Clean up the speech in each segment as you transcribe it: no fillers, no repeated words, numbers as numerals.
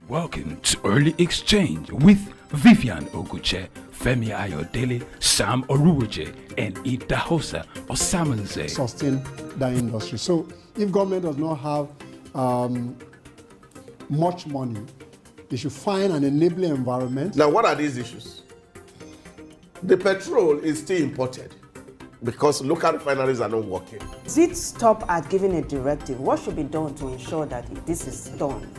Welcome to Early Exchange with Vivian Oguche, Femi Ayodele, Sam Oruoje, and Idahosa Osamanze. Sustain that industry. So if government does not have much money, they should find an enabling environment. Now, what are these issues? The petrol is still imported because local refineries are not working. Does it stop at giving a directive? What should be done to ensure that this is done?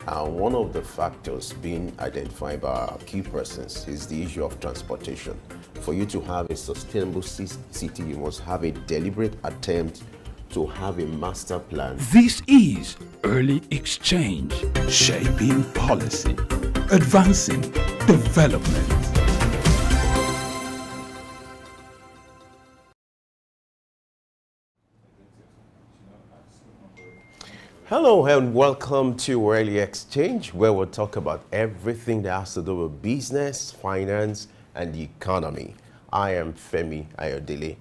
One of the factors being identified by our key persons is the issue of transportation. For you to have a sustainable city, you must have a deliberate attempt to have a master plan. This is Early Exchange, shaping policy, advancing development. Hello and welcome to Early Exchange, where we'll talk about everything that has to do with business, finance, and the economy. I am Femi Ayodele.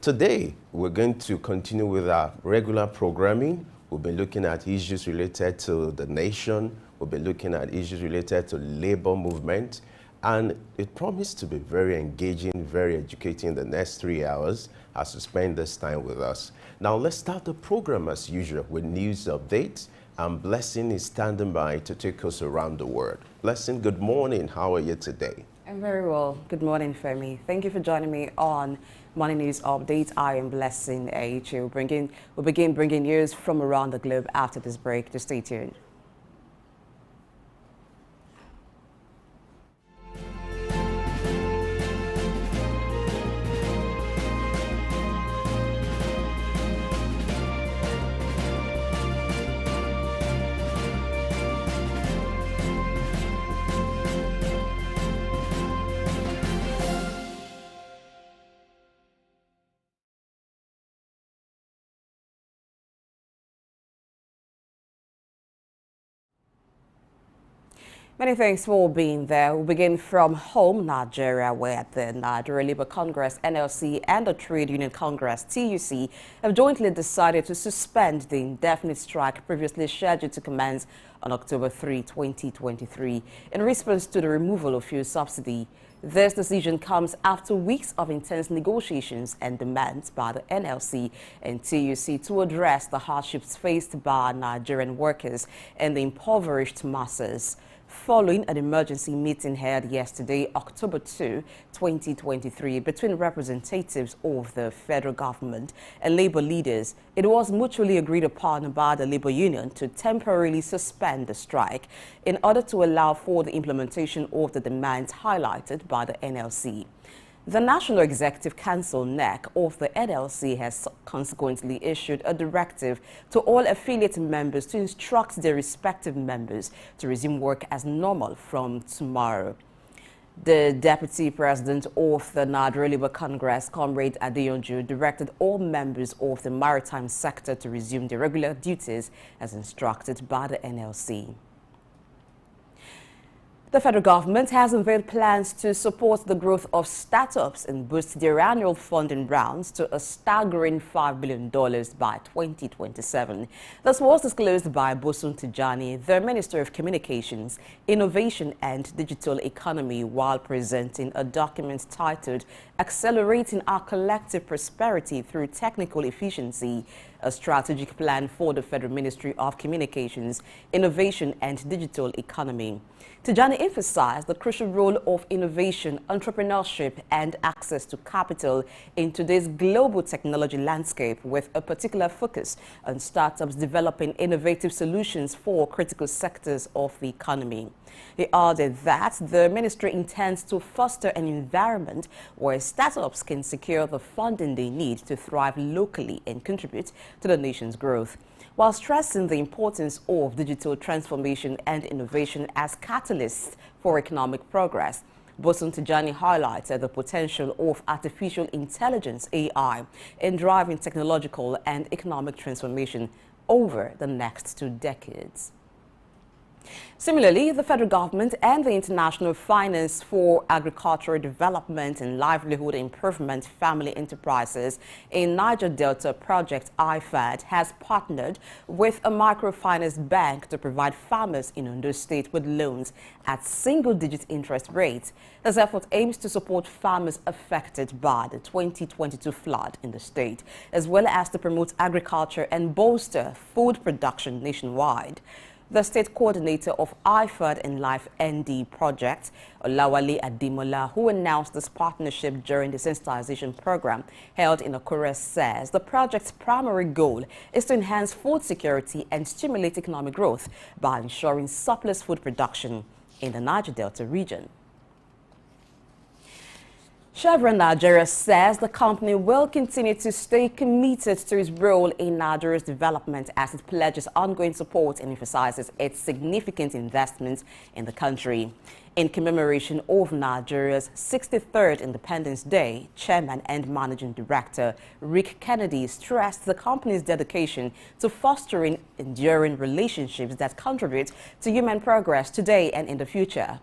Today, we're going to continue with our regular programming. We'll be looking at issues related to the nation. We'll be looking at issues related to labor movement. And it promised to be very engaging, very educating the next 3 hours as you spend this time with us. Now, let's start the program as usual with news updates. And Blessing is standing by to take us around the world. Blessing, good morning. How are you today? I'm very well. Good morning, Femi. Thank you for joining me on Morning News Update. I am Blessing H. We'll begin bringing news from around the globe after this break. Just stay tuned. Many thanks for being there. We'll begin from home, Nigeria, where the Nigeria Labour Congress, NLC, and the Trade Union Congress, TUC, have jointly decided to suspend the indefinite strike previously scheduled to commence on October 3, 2023, in response to the removal of fuel subsidy. This decision comes after weeks of intense negotiations and demands by the NLC and TUC to address the hardships faced by Nigerian workers and the impoverished masses. Following an emergency meeting held yesterday, October 2, 2023, between representatives of the federal government and labor leaders, it was mutually agreed upon by the labor union to temporarily suspend the strike in order to allow for the implementation of the demands highlighted by the NLC. The National Executive Council, NEC, of the NLC has consequently issued a directive to all affiliate members to instruct their respective members to resume work as normal from tomorrow. The Deputy President of the Nigeria Labour Congress, Comrade Adeyonju, directed all members of the maritime sector to resume their regular duties as instructed by the NLC. The federal government has unveiled plans to support the growth of startups and boost their annual funding rounds to a staggering $5 billion by 2027. This was disclosed by Bosun Tijani, the Minister of Communications, Innovation and Digital Economy, while presenting a document titled Accelerating Our Collective Prosperity Through Technical Efficiency, a strategic plan for the Federal Ministry of Communications, Innovation and Digital Economy. Tijani emphasized the crucial role of innovation, entrepreneurship, and access to capital in today's global technology landscape, with a particular focus on startups developing innovative solutions for critical sectors of the economy. He added that the ministry intends to foster an environment where startups can secure the funding they need to thrive locally and contribute to the nation's growth, while stressing the importance of digital transformation and innovation as catalysts for economic progress. Bosun Tijani highlighted the potential of artificial intelligence, AI, in driving technological and economic transformation over the next 2 decades. Similarly, the federal government and the International Finance for Agricultural Development and Livelihood Improvement Family Enterprises in Niger Delta Project IFAD has partnered with a microfinance bank to provide farmers in Ondo State with loans at single-digit interest rates. This effort aims to support farmers affected by the 2022 flood in the state, as well as to promote agriculture and bolster food production nationwide. The state coordinator of IFAD and Life ND project, Olawale Ademola, who announced this partnership during the sensitization program held in Akure, says the project's primary goal is to enhance food security and stimulate economic growth by ensuring surplus food production in the Niger Delta region. Chevron Nigeria says the company will continue to stay committed to its role in Nigeria's development as it pledges ongoing support and emphasizes its significant investments in the country. In commemoration of Nigeria's 63rd Independence Day, Chairman and Managing Director Rick Kennedy stressed the company's dedication to fostering enduring relationships that contribute to human progress today and in the future.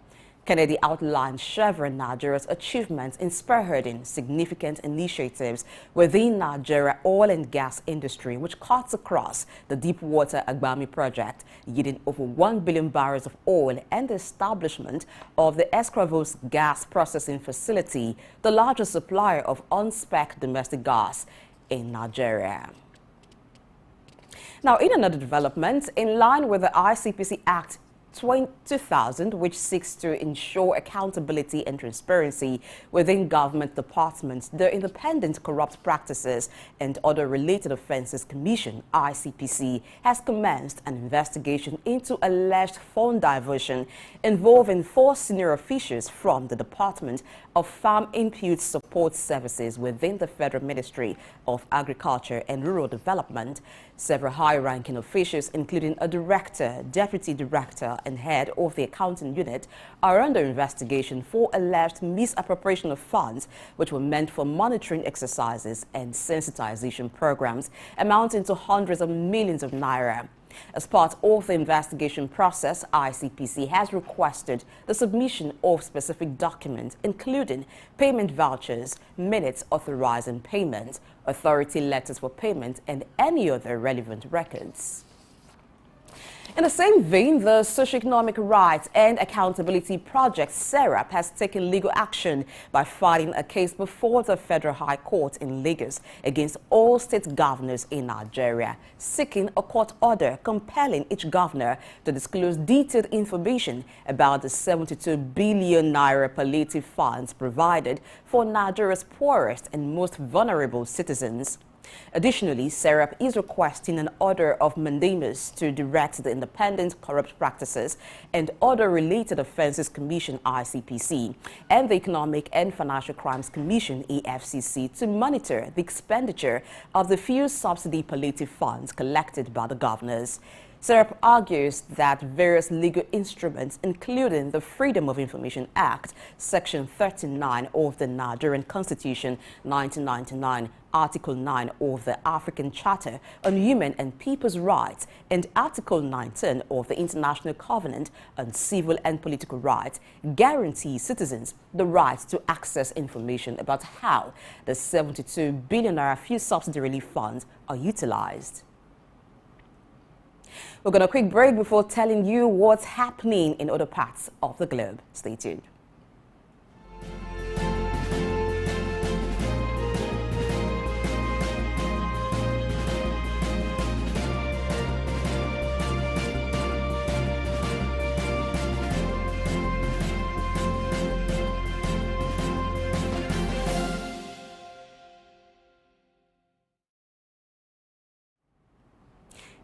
Kennedy outlined Chevron Nigeria's achievements in spearheading significant initiatives within Nigeria oil and gas industry, which cuts across the deepwater Agbami project, yielding over 1 billion barrels of oil, and the establishment of the Escravos gas processing facility, the largest supplier of on-spec domestic gas in Nigeria. Now, in another development, in line with the ICPC Act 2000, which seeks to ensure accountability and transparency within government departments, the Independent Corrupt Practices and Other Related Offences Commission, ICPC, has commenced an investigation into alleged fund diversion involving 4 senior officials from the Department of Farm Input Support Services within the Federal Ministry of Agriculture and Rural Development. Several high-ranking officials, including a director, deputy director, and head of the accounting unit, are under investigation for alleged misappropriation of funds which were meant for monitoring exercises and sensitization programs amounting to hundreds of millions of naira. As part of the investigation process, ICPC has requested the submission of specific documents, including payment vouchers, minutes authorizing payment, authority letters for payment, and any other relevant records. In the same vein, the Socioeconomic Rights and Accountability Project, SERAP, has taken legal action by filing a case before the Federal High Court in Lagos against all state governors in Nigeria, seeking a court order compelling each governor to disclose detailed information about the 72 billion naira palliative funds provided for Nigeria's poorest and most vulnerable citizens. Additionally, SERAP is requesting an order of mandamus to direct the Independent Corrupt Practices and Other Related Offences Commission, ICPC, and the Economic and Financial Crimes Commission, EFCC, to monitor the expenditure of the fuel subsidy palliative funds collected by the governors. SERAP argues that various legal instruments, including the Freedom of Information Act, Section 39 of the Nigerian Constitution 1999, Article 9 of the African Charter on Human and People's Rights, and Article 19 of the International Covenant on Civil and Political Rights, guarantee citizens the right to access information about how the 72 billion naira fuel subsidy relief funds are utilized. We're going to quick break before telling you what's happening in other parts of the globe. Stay tuned.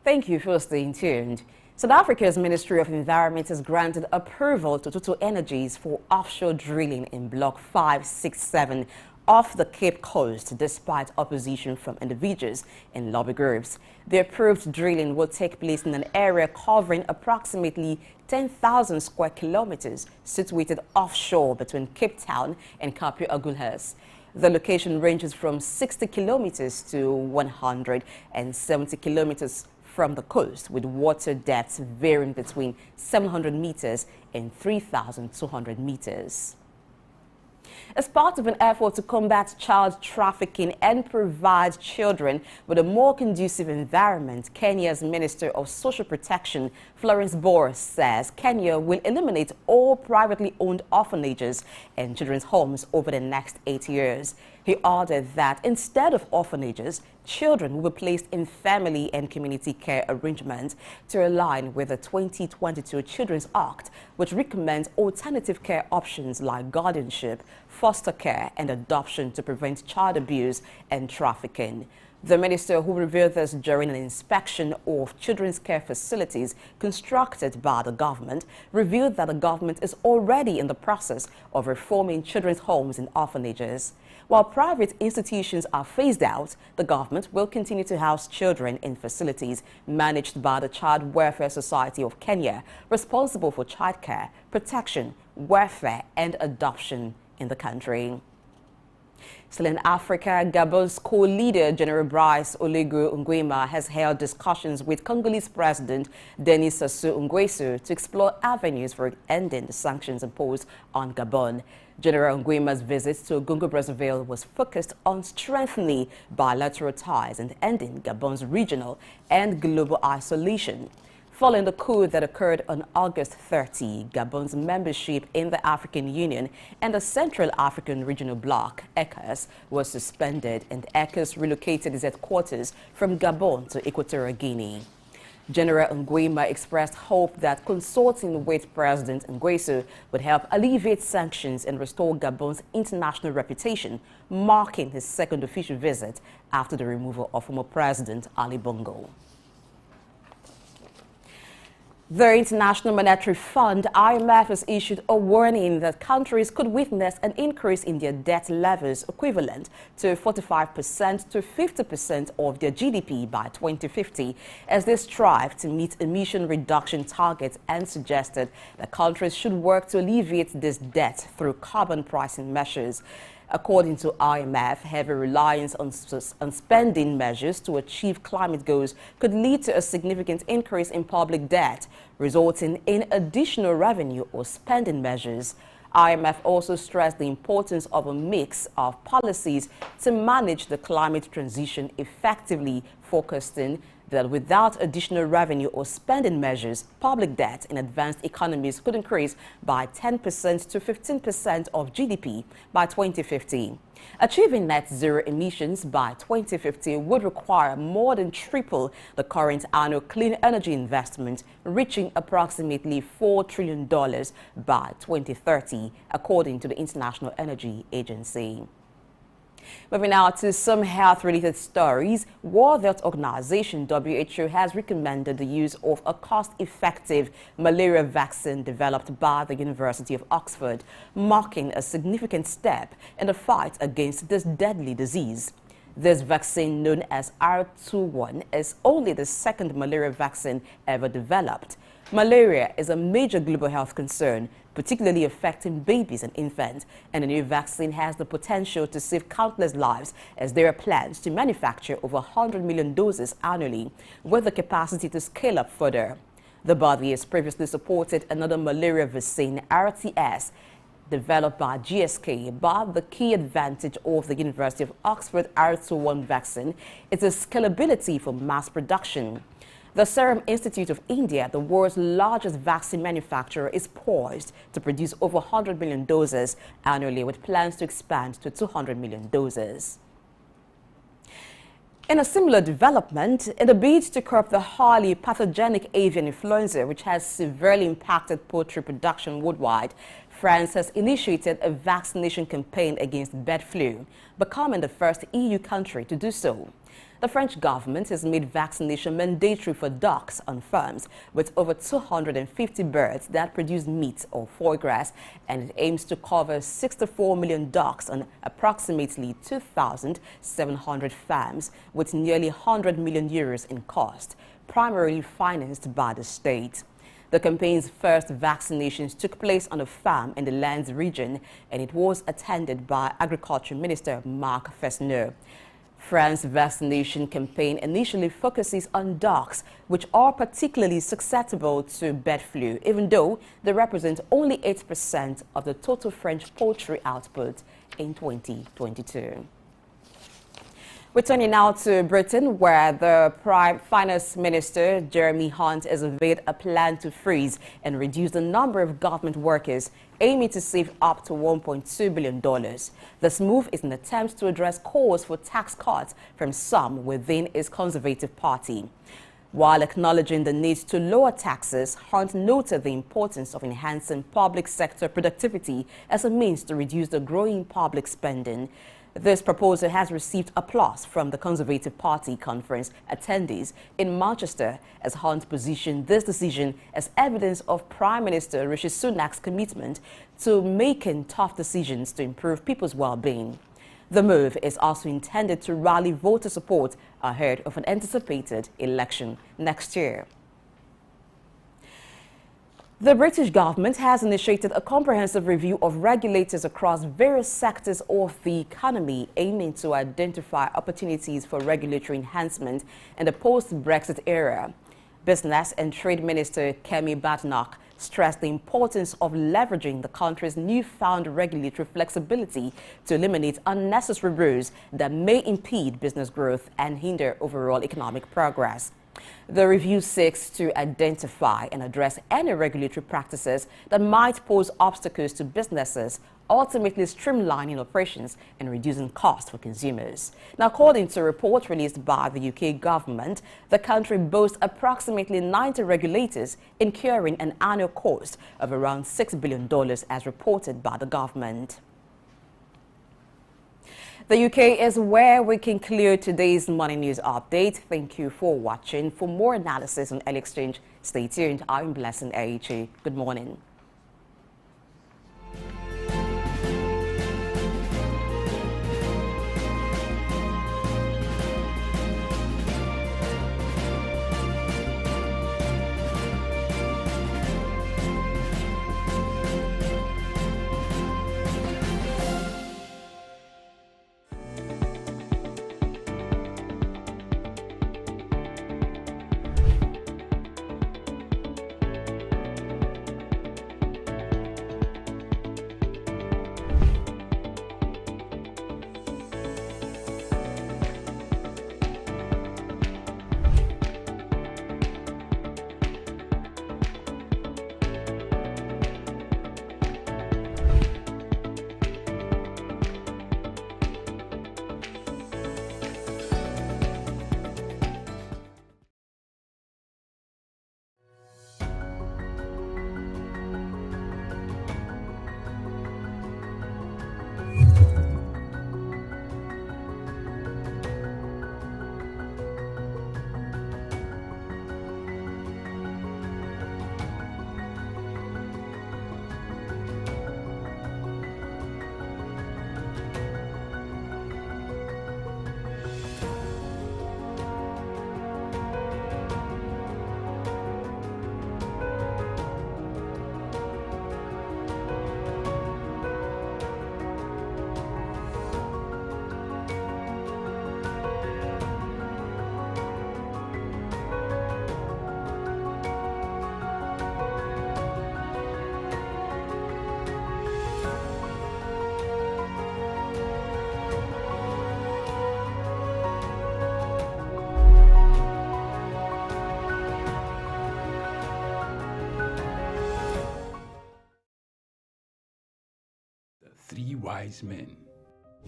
Thank you for staying tuned. South Africa's Ministry of Environment has granted approval to Total Energies for offshore drilling in Block 567 off the Cape Coast, despite opposition from individuals and lobby groups. The approved drilling will take place in an area covering approximately 10,000 square kilometers situated offshore between Cape Town and Cape Agulhas. The location ranges from 60 kilometers to 170 kilometers from the coast, with water depths varying between 700 meters and 3,200 meters. As part of an effort to combat child trafficking and provide children with a more conducive environment, Kenya's Minister of Social Protection, Florence Boris, says Kenya will eliminate all privately owned orphanages and children's homes over the next 8 years. He added that instead of orphanages, children will be placed in family and community care arrangements to align with the 2022 Children's Act, which recommends alternative care options like guardianship, foster care, and adoption to prevent child abuse and trafficking. The minister, who revealed this during an inspection of children's care facilities constructed by the government, revealed that the government is already in the process of reforming children's homes and orphanages. While private institutions are phased out, the government will continue to house children in facilities managed by the Child Welfare Society of Kenya, responsible for childcare, protection, welfare, and adoption in the country. Still in Africa, Gabon's co-leader General Brice Oligui Nguema has held discussions with Congolese President Denis Sassou Nguesso to explore avenues for ending the sanctions imposed on Gabon. General Nguema's visit to Congo-Brazzaville was focused on strengthening bilateral ties and ending Gabon's regional and global isolation. Following the coup that occurred on August 30, Gabon's membership in the African Union and the Central African Regional Bloc, ECOWAS, was suspended, and ECOWAS relocated its headquarters from Gabon to Equatorial Guinea. General Nguema expressed hope that consulting with President Nguesso would help alleviate sanctions and restore Gabon's international reputation, marking his second official visit after the removal of former President Ali Bongo. The International Monetary Fund, IMF, has issued a warning that countries could witness an increase in their debt levels equivalent to 45% to 50% of their GDP by 2050 as they strive to meet emission reduction targets, and suggested that countries should work to alleviate this debt through carbon pricing measures. According to IMF, heavy reliance on spending measures to achieve climate goals could lead to a significant increase in public debt, resulting in additional revenue or spending measures. IMF also stressed the importance of a mix of policies to manage the climate transition effectively, focusing that without additional revenue or spending measures, public debt in advanced economies could increase by 10% to 15% of GDP by 2050. Achieving net zero emissions by 2050 would require more than triple the current annual clean energy investment, reaching approximately $4 trillion by 2030, according to the International Energy Agency. Moving now to some health-related stories, World Health Organization (WHO) has recommended the use of a cost-effective malaria vaccine developed by the University of Oxford, marking a significant step in the fight against this deadly disease. This vaccine, known as R21, is only the second malaria vaccine ever developed. Malaria is a major global health concern, particularly affecting babies and infants, and the new vaccine has the potential to save countless lives, as there are plans to manufacture over 100 million doses annually, with the capacity to scale up further. The body has previously supported another malaria vaccine, RTS, developed by GSK, but the key advantage of the University of Oxford R21 vaccine is its scalability for mass production. The Serum Institute of India, the world's largest vaccine manufacturer, is poised to produce over 100 million doses annually, with plans to expand to 200 million doses. In a similar development, in a bid to curb the highly pathogenic avian influenza, which has severely impacted poultry production worldwide, France has initiated a vaccination campaign against bird flu, becoming the first EU country to do so. The French government has made vaccination mandatory for ducks on farms with over 250 birds that produce meat or foie gras, and it aims to cover 64 million ducks on approximately 2,700 farms, with nearly 100 million euros in cost, primarily financed by the state. The campaign's first vaccinations took place on a farm in the Lens region, and it was attended by Agriculture Minister Marc Fesneau. France's vaccination campaign initially focuses on dogs, which are particularly susceptible to bird flu, even though they represent only 8% of the total French poultry output in 2022. Returning now to Britain, where the Prime Finance Minister, Jeremy Hunt, has unveiled a plan to freeze and reduce the number of government workers, aiming to save up to $1.2 billion. This move is an attempt to address calls for tax cuts from some within his Conservative Party. While acknowledging the need to lower taxes, Hunt noted the importance of enhancing public sector productivity as a means to reduce the growing public spending. This proposal has received applause from the Conservative Party conference attendees in Manchester, as Hunt positioned this decision as evidence of Prime Minister Rishi Sunak's commitment to making tough decisions to improve people's well-being. The move is also intended to rally voter support ahead of an anticipated election next year. The British government has initiated a comprehensive review of regulators across various sectors of the economy, aiming to identify opportunities for regulatory enhancement in the post-Brexit era. Business and Trade Minister Kemi Badenoch stressed the importance of leveraging the country's newfound regulatory flexibility to eliminate unnecessary rules that may impede business growth and hinder overall economic progress. The review seeks to identify and address any regulatory practices that might pose obstacles to businesses, ultimately streamlining operations and reducing costs for consumers. Now, according to a report released by the UK government, the country boasts approximately 90 regulators, incurring an annual cost of around $6 billion, as reported by the government. The UK is where we conclude today's Money News Update. Thank you for watching. For more analysis on Early Exchange, stay tuned. I'm Blessing Aichi. Good morning. Three Wise Men.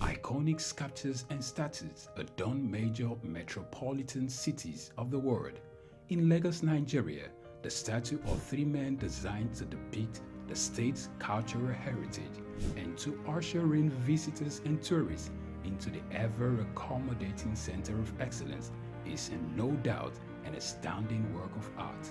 Iconic sculptures and statues adorn major metropolitan cities of the world. In Lagos, Nigeria, the statue of three men designed to depict the state's cultural heritage and to usher in visitors and tourists into the ever-accommodating center of excellence is no doubt an astounding work of art.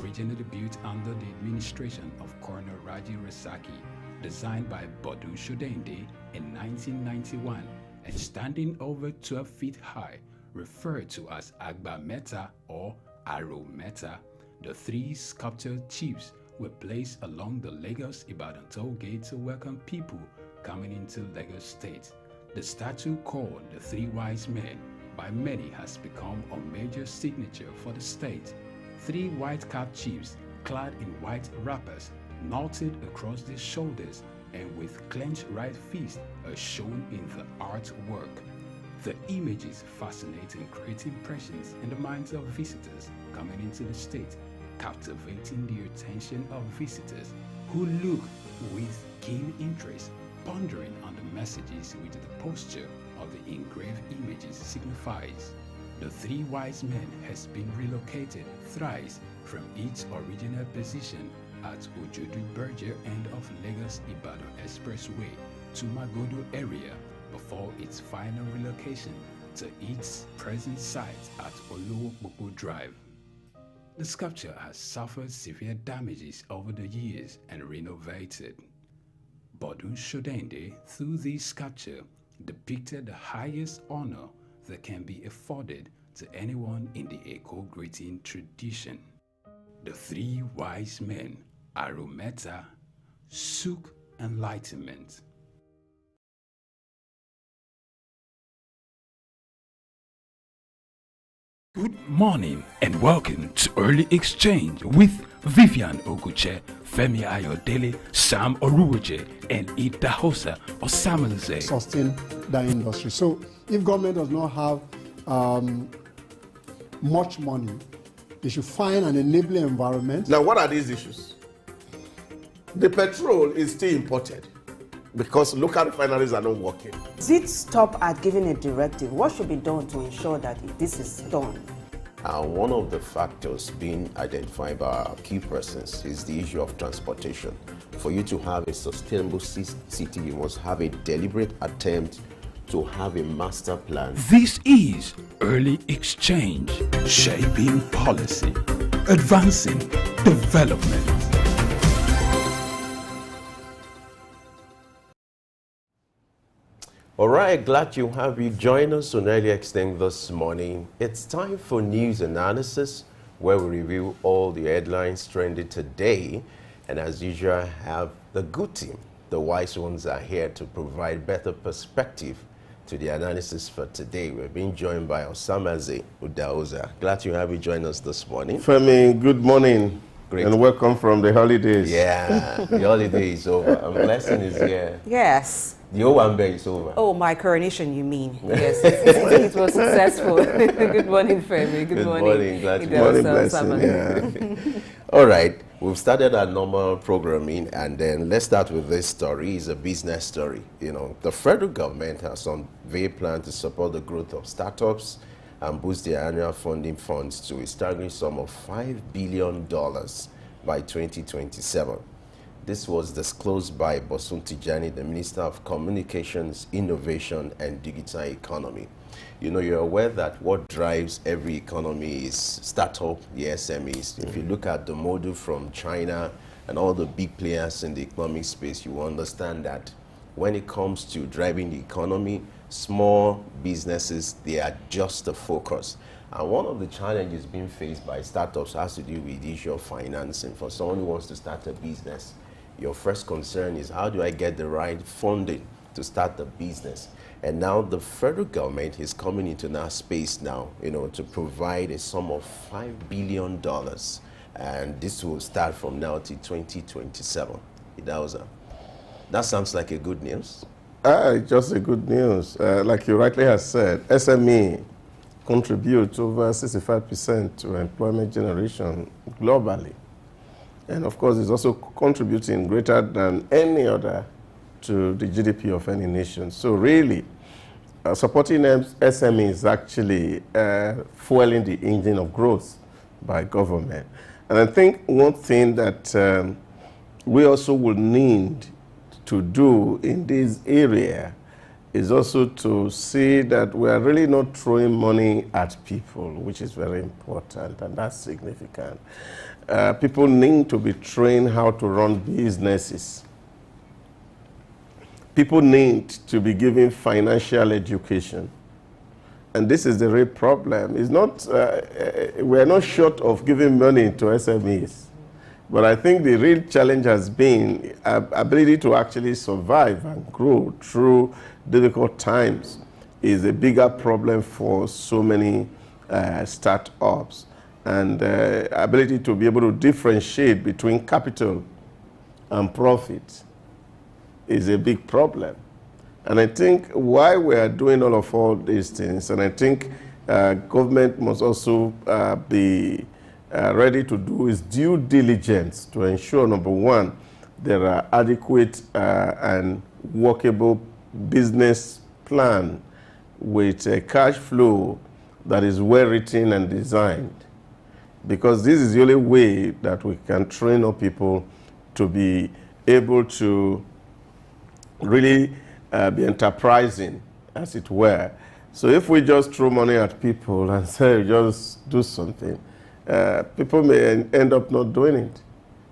Originally built under the administration of Colonel Raji Rasaki, designed by Bodu Shodende in 1991 and standing over 12 feet high, referred to as Agba Meta or Aro Meta, the three sculptured chiefs were placed along the Lagos-Ibadan toll gate to welcome people coming into Lagos State. The statue called the Three Wise Men by many has become a major signature for the state. Three white-capped chiefs clad in white wrappers, knotted across their shoulders and with clenched right fists are shown in the artwork. The images fascinate and create impressions in the minds of visitors coming into the state, captivating the attention of visitors who look with keen interest, pondering on the messages which the posture of the engraved images signifies. The Three Wise Men has been relocated thrice from its original position at Ojodu Berger end of Lagos-Ibadan Expressway to Magodo area before its final relocation to its present site at Olowopopo Drive. The sculpture has suffered severe damages over the years and renovated. Bodun Shodende, through this sculpture, depicted the highest honor that can be afforded to anyone in the Eko greeting tradition. The Three Wise Men, Arometa, Suk, Enlightenment. Good morning and welcome to Early Exchange with Vivian Oguche, Femi Ayodele, Sam Oruwoje, and Idahosa Osamanze. Sustain that industry. So if government does not have much money, they should find an enabling environment. Now, what are these issues? The petrol is still imported because local refineries are not working. Does it stop at giving a directive? What should be done to ensure that this is done? One of the factors being identified by our key persons is the issue of transportation. For you to have a sustainable city, you must have a deliberate attempt to have a master plan. This is Early Exchange, shaping policy, advancing development. All right, glad to have you join us on Early Exchange this morning. It's time for news analysis, where we review all the headlines trending today. And as usual, I have the good team. The wise ones are here to provide better perspective to the analysis for today. We're being joined by Osamaze Udaoza. Glad to have you join us this morning. Femi, good morning. Great. And welcome from the holidays. Yeah, the holiday is over. A blessing is here. Yes. The Owambe is over. Oh, my coronation, you mean? Yes, it was successful. Good morning, Femi. Good morning. Glad to be Morning blessing. Yeah. All right, we've started our normal programming, and then let's start with this story. It's a business story. You know, the federal government has unveiled plan to support the growth of startups and boost their annual funding funds to a staggering sum of $5 billion by 2027. This was disclosed by Bosun Tijani, the Minister of Communications, Innovation and Digital Economy. You know, you're aware that what drives every economy is startup, the SMEs. If you look at the model from China and all the big players in the economic space, you understand that when it comes to driving the economy, small businesses, they are just the focus. And one of the challenges being faced by startups has to do with the issue of financing. For someone who wants to start a business, your first concern is, how do I get the right funding to start the business? And now the federal government is coming into that space now, you know, to provide a sum of $5 billion. And this will start from now till 2027. That sounds like a good news. Just a good news. Like you rightly have said, SME contributes over 65% to employment generation globally. And of course, it's also contributing greater than any other to the GDP of any nation. So really, supporting SME is actually fueling the engine of growth by government. And I think one thing that we also will need to do in this area is also to see that we are really not throwing money at people, which is very important, and that's significant. People need to be trained how to run businesses. People need to be given financial education. And this is the real problem. It's not, we are not short of giving money to SMEs. But I think the real challenge has been ability to actually survive and grow through difficult times is a bigger problem for so many startups. And ability to be able to differentiate between capital and profit is a big problem. And I think why we are doing all these things, and I think government must also be ready to do is due diligence to ensure, number one, there are adequate and workable business plan with a cash flow that is well written and designed. Because this is the only way that we can train up people to be able to really be enterprising, as it were. So if we just throw money at people and say, just do something, people may end up not doing it.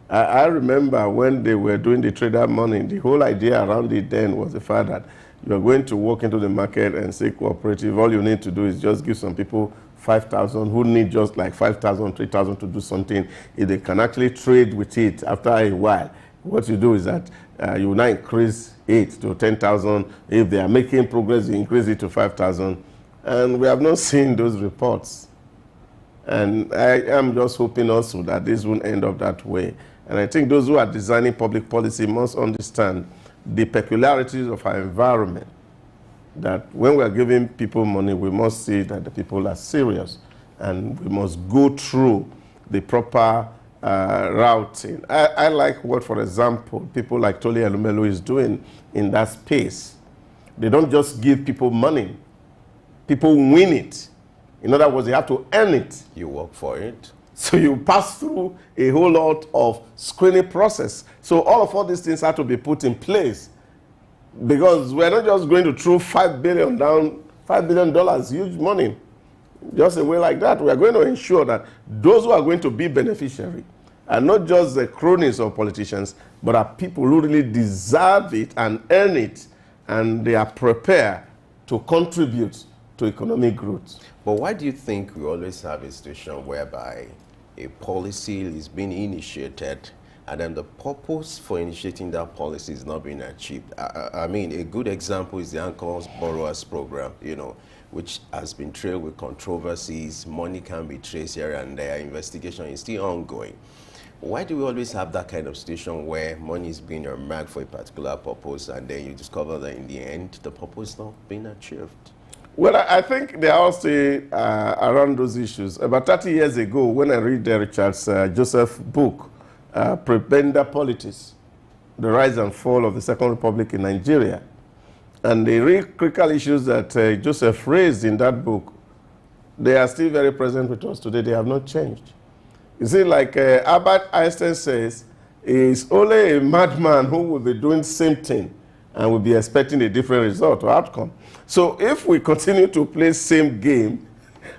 I remember when they were doing the trader money, the whole idea around it then was the fact that you're going to walk into the market and say cooperative, all you need to do is just give some people 5,000 who need just like 5,000, 3,000 to do something. If they can actually trade with it after a while, what you do is that you now increase it to 10,000. If they are making progress, you increase it to 5,000. And we have not seen those reports. And I am just hoping also that this won't end up that way. And I think those who are designing public policy must understand the peculiarities of our environment, that when we are giving people money, we must see that the people are serious, and we must go through the proper routing. I like what, for example, people like Toli Elumelu is doing in that space. They don't just give people money. People win it. In other words, they have to earn it. You work for it. So you pass through a whole lot of screening process. So all these things have to be put in place, because we're not just going to throw $5 billion down, $5 billion, huge money, just a way like that. We are going to ensure that those who are going to be beneficiary are not just the cronies of politicians, but are people who really deserve it and earn it, and they are prepared to contribute to economic growth. But why do you think we always have a situation whereby a policy is being initiated and then the purpose for initiating that policy is not being achieved? I mean, a good example is the Anchor Borrowers Program, you know, which has been trailed with controversies. Money can be traced here and there. Investigation is still ongoing. Why do we always have that kind of situation where money is being earmarked for a particular purpose and then you discover that in the end, the purpose is not being achieved? Well, I think they are also around those issues. About 30 years ago, when I read Richard Joseph's book, Prebenda Politics, The Rise and Fall of the Second Republic in Nigeria, and the real critical issues that Joseph raised in that book, they are still very present with us today. They have not changed. You see, like Albert Einstein says, it's only a madman who will be doing the same thing and will be expecting a different result or outcome. So if we continue to play same game,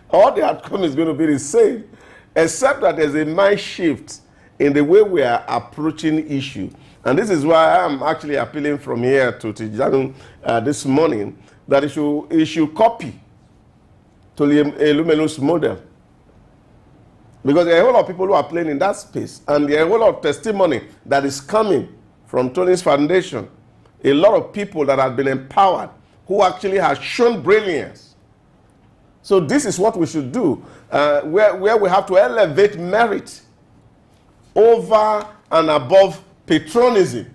all the outcome is going to be the same, except that there's a mind shift in the way we are approaching issue. And this is why I'm actually appealing from here to Tijanu this morning, that it should copy Toli Elumelu's model. Because there are a whole lot of people who are playing in that space, and there are a whole lot of testimony that is coming from Tony's foundation. A lot of people that have been empowered, who actually have shown brilliance. So this is what we should do, where we have to elevate merit over and above patronism,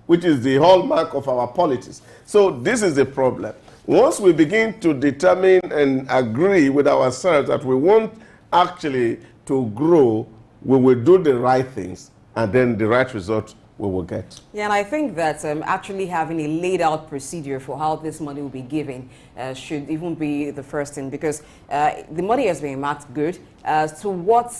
which is the hallmark of our politics. So this is the problem. Once we begin to determine and agree with ourselves that we want actually to grow, we will do the right things, and then the right result we will get. Yeah, and I think that actually having a laid out procedure for how this money will be given should even be the first thing, because the money has been marked good. So what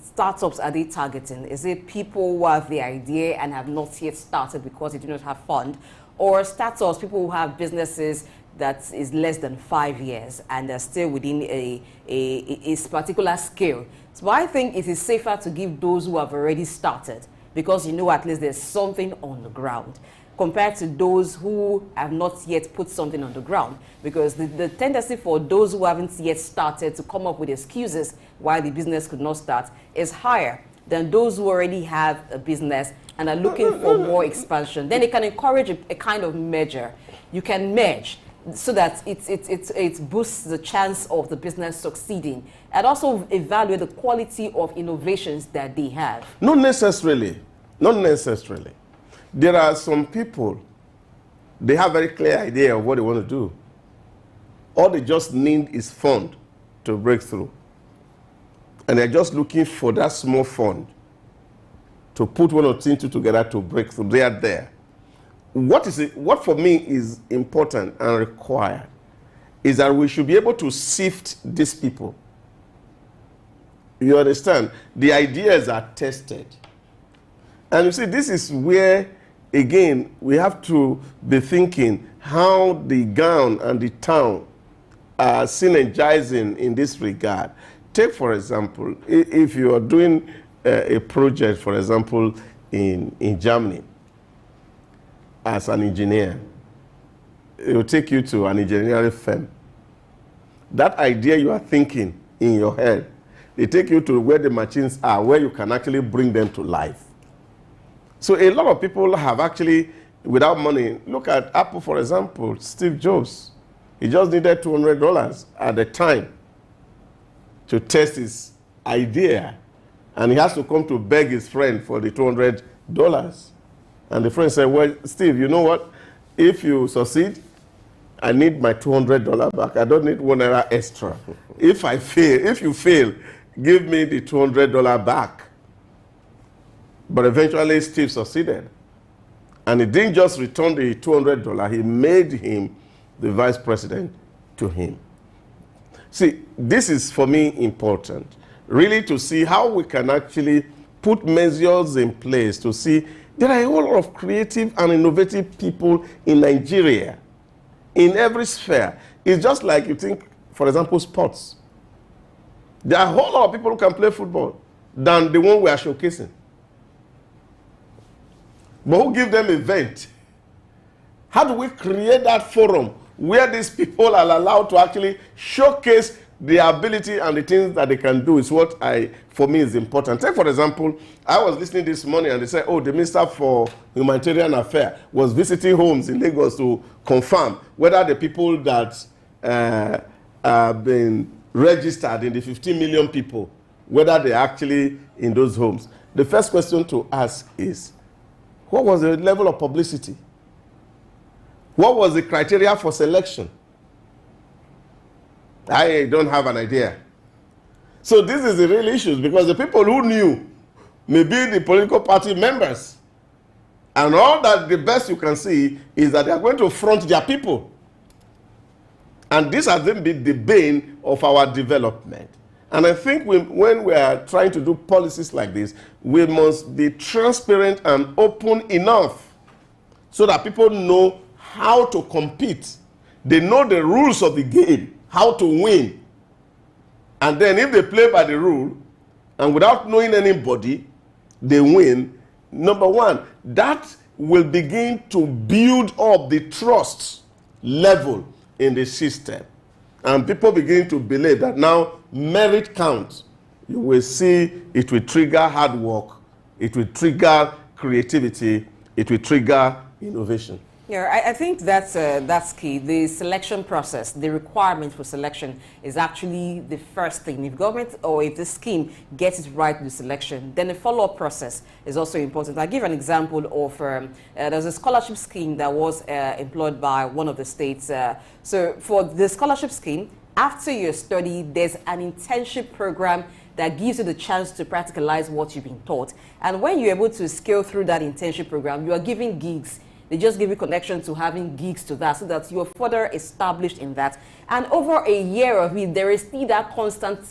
startups are they targeting? Is it people who have the idea and have not yet started because they do not have fund, or startups, people who have businesses that is less than 5 years and are still within a particular scale? So I think it is safer to give those who have already started, because you know at least there's something on the ground, compared to those who have not yet put something on the ground. Because the tendency for those who haven't yet started to come up with excuses why the business could not start is higher. than those who already have a business and are looking for more expansion. Then it can encourage a kind of merger. You can merge so that it boosts the chance of the business succeeding, and also evaluate the quality of innovations that they have. Not necessarily. Not necessarily. There are some people, they have a very clear idea of what they want to do. All they just need is fund to break through. And they're just looking for that small fund to put one or two together to break through. They are there. What for me is important and required is that we should be able to sift these people. You understand? The ideas are tested. And you see, this is where, again, we have to be thinking how the gown and the town are synergizing in this regard. Take, for example, if you are doing a project, for example, in Germany, as an engineer, it will take you to an engineering firm. That idea you are thinking in your head, they take you to where the machines are, where you can actually bring them to life. So a lot of people have actually, without money, look at Apple, for example, Steve Jobs. He just needed $200 at the time to test his idea. And he has to come to beg his friend for the $200. And the friend said, well, Steve, you know what? If you succeed, I need my $200 back. I don't need $1 extra. If you fail, give me the $200 back. But eventually, Steve succeeded. And he didn't just return the $200. He made him the vice president to him. See, this is, for me, important. Really to see how we can actually put measures in place to see there are a whole lot of creative and innovative people in Nigeria, in every sphere. It's just like you think, for example, sports. There are a whole lot of people who can play football than the one we are showcasing. But who give them a vent? How do we create that forum where these people are allowed to actually showcase their ability and the things that they can do is what for me is important. Take, for example, I was listening this morning and they said, oh, the Minister for Humanitarian Affairs was visiting homes in Lagos to confirm whether the people that have been registered in the 15 million people, whether they're actually in those homes. The first question to ask is, what was the level of publicity? What was the criteria for selection? I don't have an idea. So this is the real issue, because the people who knew may be the political party members. And all that the best you can see is that they are going to front their people. And this has then been the bane of our development. And I think when we are trying to do policies like this, we must be transparent and open enough so that people know how to compete. They know the rules of the game, how to win. And then if they play by the rule, and without knowing anybody, they win, number one, that will begin to build up the trust level in the system. And people begin to believe that now merit counts. You will see it will trigger hard work, it will trigger creativity, it will trigger innovation. Yeah, I think that's key. The selection process, the requirement for selection is actually the first thing. If government or if the scheme gets it right with the selection, then the follow-up process is also important. I'll give an example of, there's a scholarship scheme that was employed by one of the states. So for the scholarship scheme, after your study, there's an internship program that gives you the chance to practicalize what you've been taught. And when you're able to scale through that internship program, you are given gigs. They just give you connection to having gigs to that so that you're further established in that. And over a year of it, there is still that constant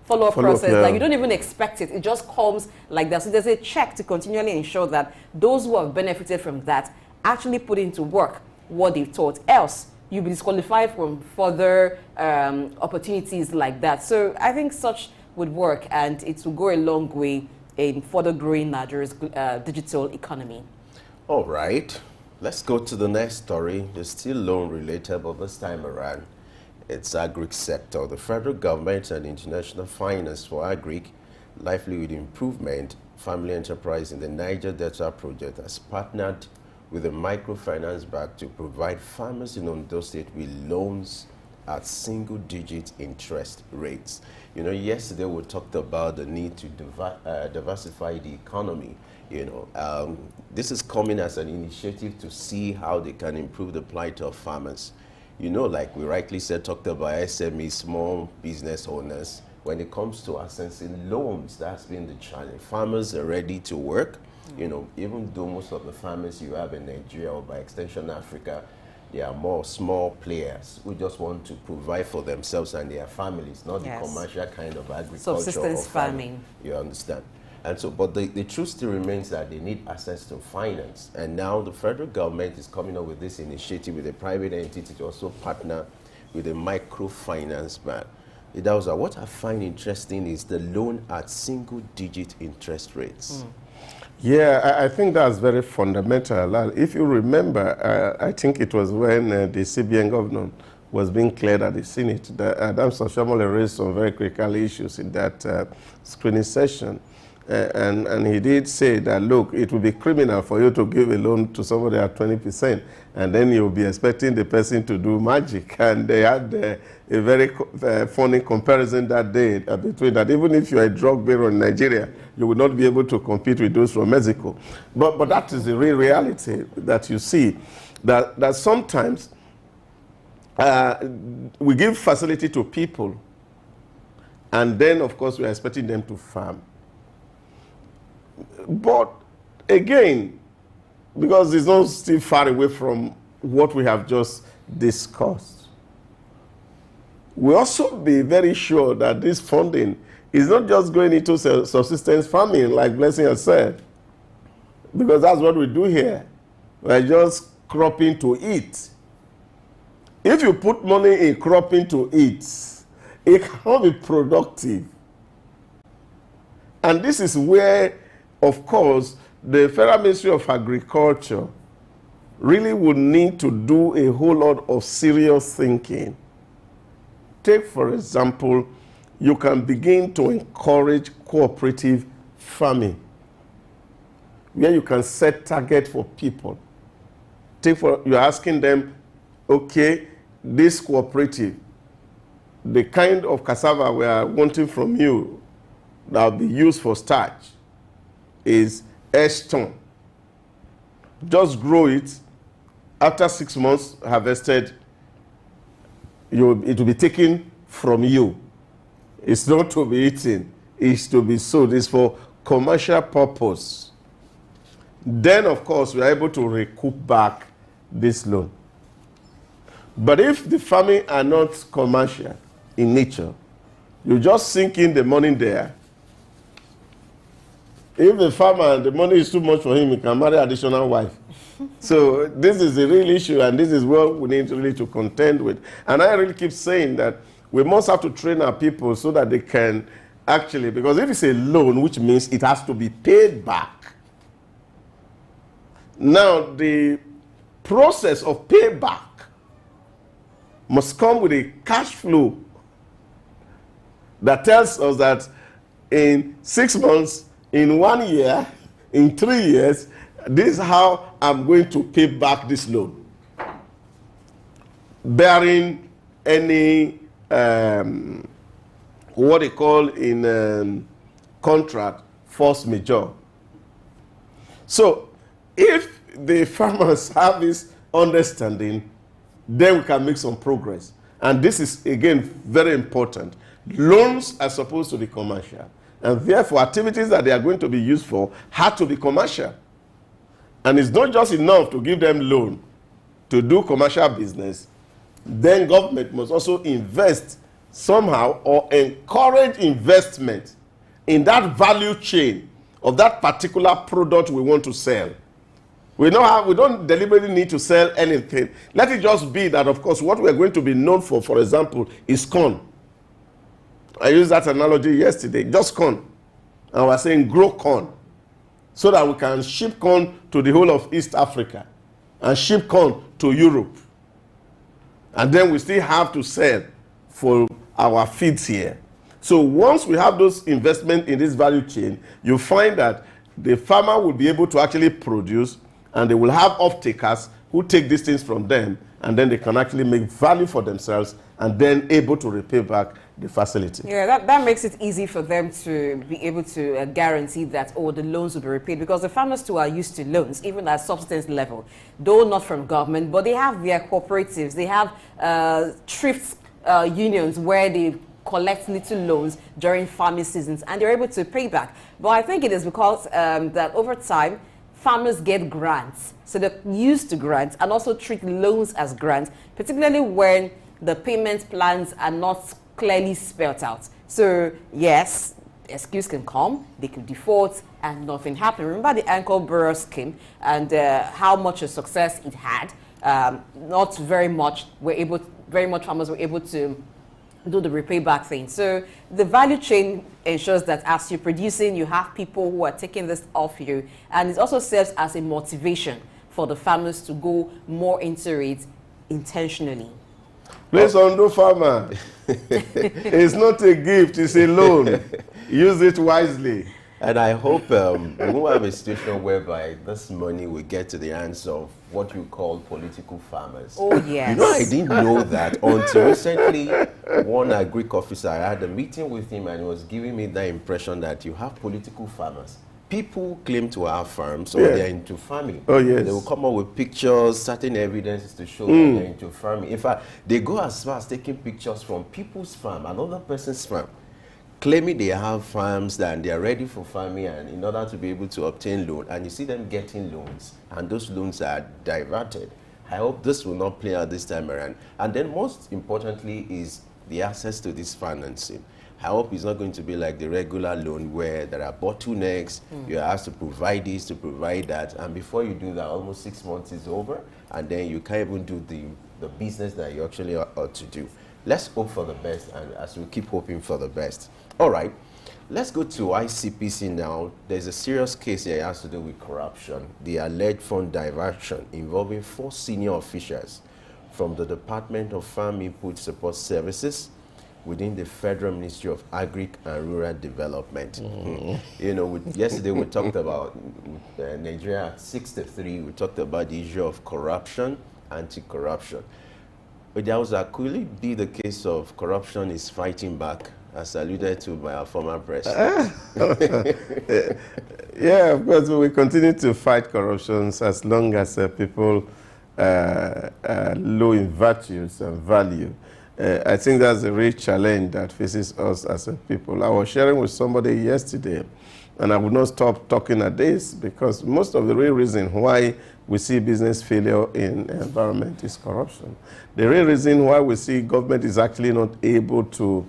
follow-up process that you don't even expect it. It just comes like that. So there's a check to continually ensure that those who have benefited from that actually put into work what they've taught. Else, you'll be disqualified from further opportunities like that. So I think such would work, and it will go a long way in further growing Nigeria's digital economy. All right, let's go to the next story. It's still loan related, but this time around, it's agri sector. The federal government and International Finance for Agri Livelihood Improvement Family Enterprise in the Niger Delta project has partnered with a microfinance bank to provide farmers in Ondo State with loans at single-digit interest rates. You know, yesterday we talked about the need to diversify the economy. You know, this is coming as an initiative to see how they can improve the plight of farmers. You know, like we rightly said, talked about SME, small business owners. When it comes to accessing loans, that's been the challenge. Farmers are ready to work. You know, even though most of the farmers you have in Nigeria or by extension Africa, they are more small players who just want to provide for themselves and their families, not the commercial kind of agriculture. Subsistence or farming. You understand? And so, but the truth still remains that they need access to finance. And now the federal government is coming up with this initiative with a private entity to also partner with a microfinance bank. What I find interesting is the loan at single-digit interest rates. Yeah, I think that's very fundamental. If you remember, I think it was when the CBN governor was being cleared at the Senate, that Adam Soshamole raised some very critical issues in that screening session. And he did say that, look, it would be criminal for you to give a loan to somebody at 20%, and then you'll be expecting the person to do magic. And they had a very funny comparison that day between that. Even if you're a drug bureau in Nigeria, you will not be able to compete with those from Mexico. But that is the real reality that you see, that sometimes we give facility to people, and then, of course, we are expecting them to farm. But again, because it's not still far away from what we have just discussed, we also be very sure that this funding is not just going into subsistence farming, like Blessing has said, because that's what we do here. We're just cropping to eat. If you put money in cropping to eat, it cannot be productive. And this is where, of course, the Federal Ministry of Agriculture really would need to do a whole lot of serious thinking. Take, for example, you can begin to encourage cooperative farming, where you can set target for people. You're asking them, okay, this cooperative, the kind of cassava we are wanting from you that will be used for starch is X ton. Just grow it. After 6 months harvested, it will be taken from you. It's not to be eaten. It's to be sold. It's for commercial purpose. Then, of course, we are able to recoup back this loan. But if the farming are not commercial in nature, you just sink in the money there. If the farmer, the money is too much for him, he can marry additional wife. So this is the real issue, and this is what we need really to contend with. And I really keep saying that we must have to train our people so that they can actually, because if it's a loan, which means it has to be paid back. Now, the process of payback must come with a cash flow that tells us that in 6 months, in 1 year, in 3 years, this is how I'm going to pay back this loan, bearing any what they call in contract force majeure. So if the farmers have this understanding, then we can make some progress. And this is, again, very important. Loans are supposed to be commercial, and therefore activities that they are going to be used for have to be commercial. And it's not just enough to give them loan to do commercial business. Then government must also invest somehow or encourage investment in that value chain of that particular product we want to sell. We don't deliberately need to sell anything. Let it just be that, of course, what we're going to be known for example, is corn. I used that analogy yesterday, just corn. And we're saying grow corn, so that we can ship corn to the whole of East Africa and ship corn to Europe. And then we still have to sell for our feeds here. So once we have those investment in this value chain, you find that the farmer will be able to actually produce, and they will have off-takers who take these things from them, and then they can actually make value for themselves and then able to repay back the facility. Yeah, that makes it easy for them to be able to guarantee that, oh, the loans will be repaid, because the farmers too are used to loans, even at subsistence level, though not from government, but they have their cooperatives, they have thrift unions where they collect little loans during farming seasons, and they're able to pay back. But I think it is because that over time, farmers get grants. So they're used to grants and also treat loans as grants, particularly when the payment plans are not clearly spelled out. So yes, excuse can come, they could default and nothing happened. Remember the Anchor Borrower scheme and how much a success it had. Not very much farmers were able to do the repay back thing. So the value chain ensures that as you're producing, you have people who are taking this off you, and it also serves as a motivation for the farmers to go more into it intentionally. Please undo farmer. It's not a gift, it's a loan. Use it wisely. And I hope we will have a situation whereby this money will get to the hands of what you call political farmers. Oh, yes. You know, I didn't know that until recently. One agric officer, I had a meeting with him, and he was giving me the impression that you have political farmers. People claim to have farms, or they're into farming. Oh, yes. They will come up with pictures, certain evidences to show that they're into farming. In fact, they go as far as taking pictures from people's farm, another person's farm, claiming they have farms and they are ready for farming, and in order to be able to obtain loan, and you see them getting loans, and those loans are diverted. I hope this will not play out this time around. And then most importantly is the access to this financing. I hope it's not going to be like the regular loan where there are bottlenecks, you're asked to provide this, to provide that, and before you do that, almost 6 months is over, and then you can't even do the business that you actually ought to do. Let's hope for the best, and as we keep hoping for the best. All right, let's go to ICPC now. There's a serious case here that has to do with corruption, the alleged fund diversion involving 4 senior officials from the Department of Farm Input Support Services within the Federal Ministry of Agric and Rural Development. You know, yesterday we talked about Nigeria at 63, we talked about the issue of corruption, anti-corruption. But there was could it be the case of corruption is fighting back, as alluded to by our former president? Yeah, of course, we continue to fight corruptions as long as people low in virtues and value. I think that's a real challenge that faces us as a people. I was sharing with somebody yesterday, and I would not stop talking at this, because most of the real reason why we see business failure in environment is corruption. The real reason why we see government is actually not able to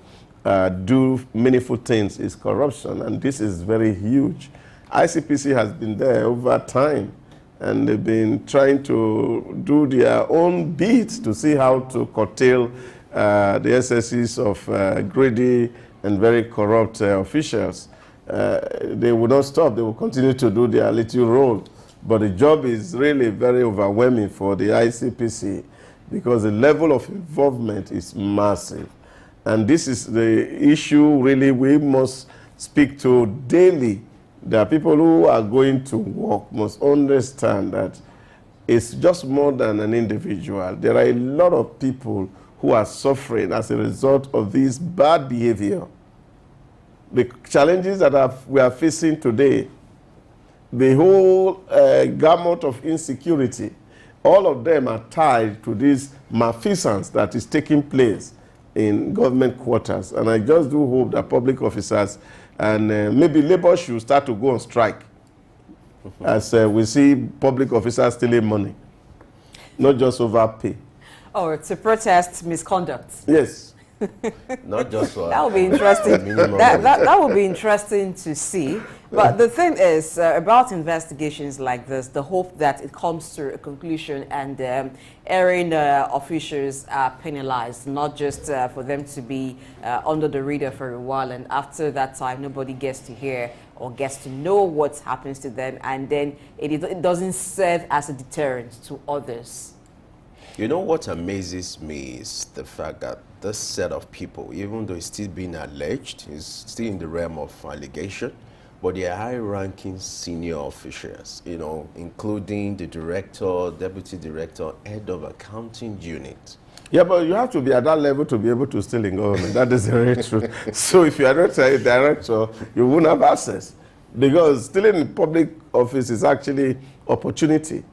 do meaningful things is corruption, and this is very huge. ICPC has been there over time, and they've been trying to do their own bit to see how to curtail the excesses of greedy and very corrupt officials. They will not stop. They will continue to do their little role. But the job is really very overwhelming for the ICPC, because the level of involvement is massive. And this is the issue really we must speak to daily. There are people who are going to work must understand that it's just more than an individual. There are a lot of people who are suffering as a result of this bad behavior. The challenges that we are facing today, the whole gamut of insecurity, all of them are tied to this malfeasance that is taking place in government quarters. And I just do hope that public officers and maybe labor should start to go on strike as we see public officers stealing money, not just overpay. Or to protest misconduct. Yes. Not just for that would be interesting. that would be interesting to see. But the thing is about investigations like this, the hope that it comes to a conclusion and erring officials are penalized, not just for them to be under the radar for a while, and after that time nobody gets to hear or gets to know what happens to them, and then it doesn't serve as a deterrent to others. You know what amazes me is the fact that this set of people, even though it's still being alleged, is still in the realm of allegation, but they are high-ranking senior officials, you know, including the director, deputy director, head of accounting unit. Yeah, but you have to be at that level to be able to steal in government. That is the very truth. So if you are not a director, you won't have access. Because stealing in public office is actually opportunity.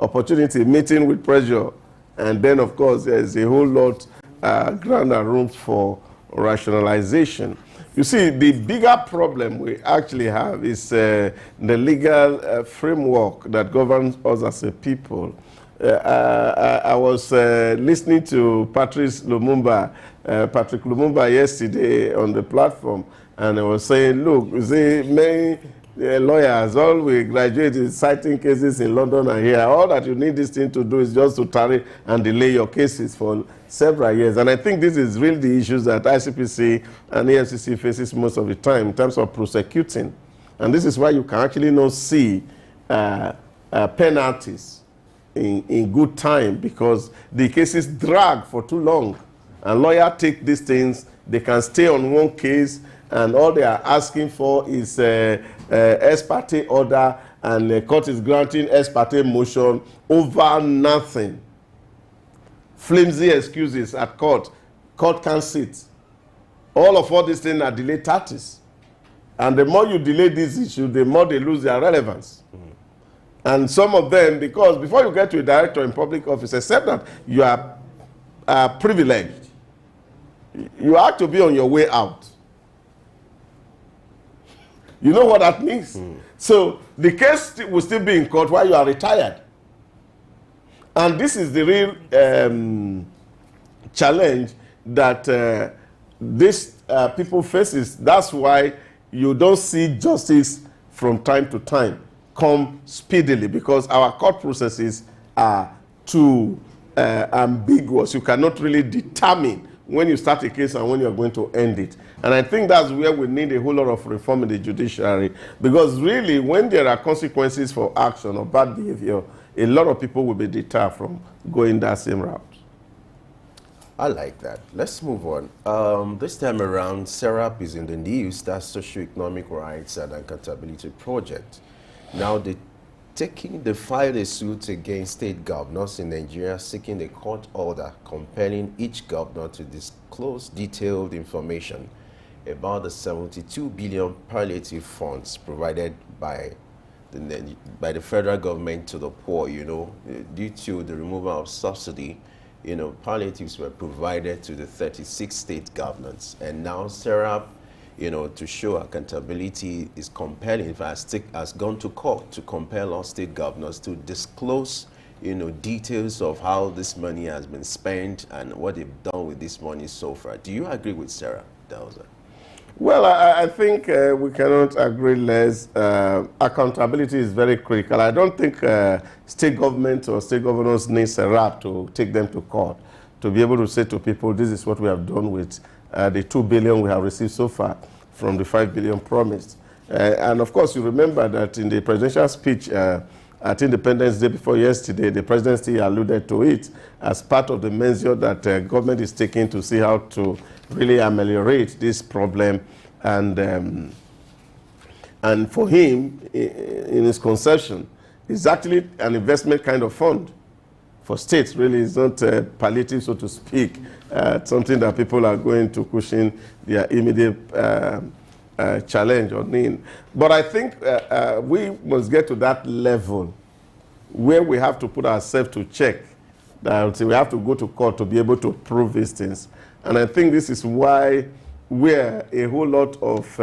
Opportunity, meeting with pressure. And then, of course, there's a whole lot ground and room for rationalization. You see, the bigger problem we actually have is the legal framework that governs us as a people. I was listening to Patrick Lumumba yesterday on the platform, and I was saying, look, you see, many lawyers, all we graduate is citing cases in London and here. All that you need this thing to do is just to tarry and delay your cases for several years. And I think this is really the issues that ICPC and EFCC faces most of the time in terms of prosecuting. And this is why you can actually not see penalties in good time, because the cases drag for too long. And lawyers take these things, they can stay on one case, and all they are asking for is ex parte order, and the court is granting ex parte motion over nothing. Flimsy excuses at court. Court can't sit. All these things are delayed tactics. And the more you delay this issue, the more they lose their relevance. And some of them, because before you get to a director in public office, except that you are privileged, you have to be on your way out. You know what that means? So the case will still be in court while you are retired. And this is the real challenge that these people faces. That's why you don't see justice from time to time come speedily, because our court processes are too ambiguous. You cannot really determine when you start a case and when you're going to end it. And I think that's where we need a whole lot of reform in the judiciary, because really when there are consequences for action or bad behavior, a lot of people will be deterred from going that same route. I like that. Let's move on. This time around, SERAP is in the news. That's Socio-Economic Rights and Accountability Project. Now, they filed a suit against state governors in Nigeria seeking a court order compelling each governor to disclose detailed information about the 72 billion palliative funds provided by the federal government to the poor. You know, due to the removal of subsidy, you know, palliatives were provided to the 36 state governors. And now SERAP, you know, to show accountability, is compelling, in fact, has gone to court to compel all state governors to disclose, you know, details of how this money has been spent and what they've done with this money so far. Do you agree with Sarah Delza? Well, I think we cannot agree less. Accountability is very critical. I don't think state government or state governors need SERAP to take them to court, to be able to say to people, this is what we have done with the 2 billion we have received so far from the 5 billion promised. And of course, you remember that in the presidential speech at Independence Day before yesterday, the president still alluded to it as part of the measure that government is taking to see how to really ameliorate this problem. And for him, in his conception, it's actually an investment kind of fund for states. Really, it's not palliative, so to speak, something that people are going to cushion their immediate challenge or need. But I think we must get to that level where we have to put ourselves to check, that we have to go to court to be able to prove these things. And I think this is why where a whole lot of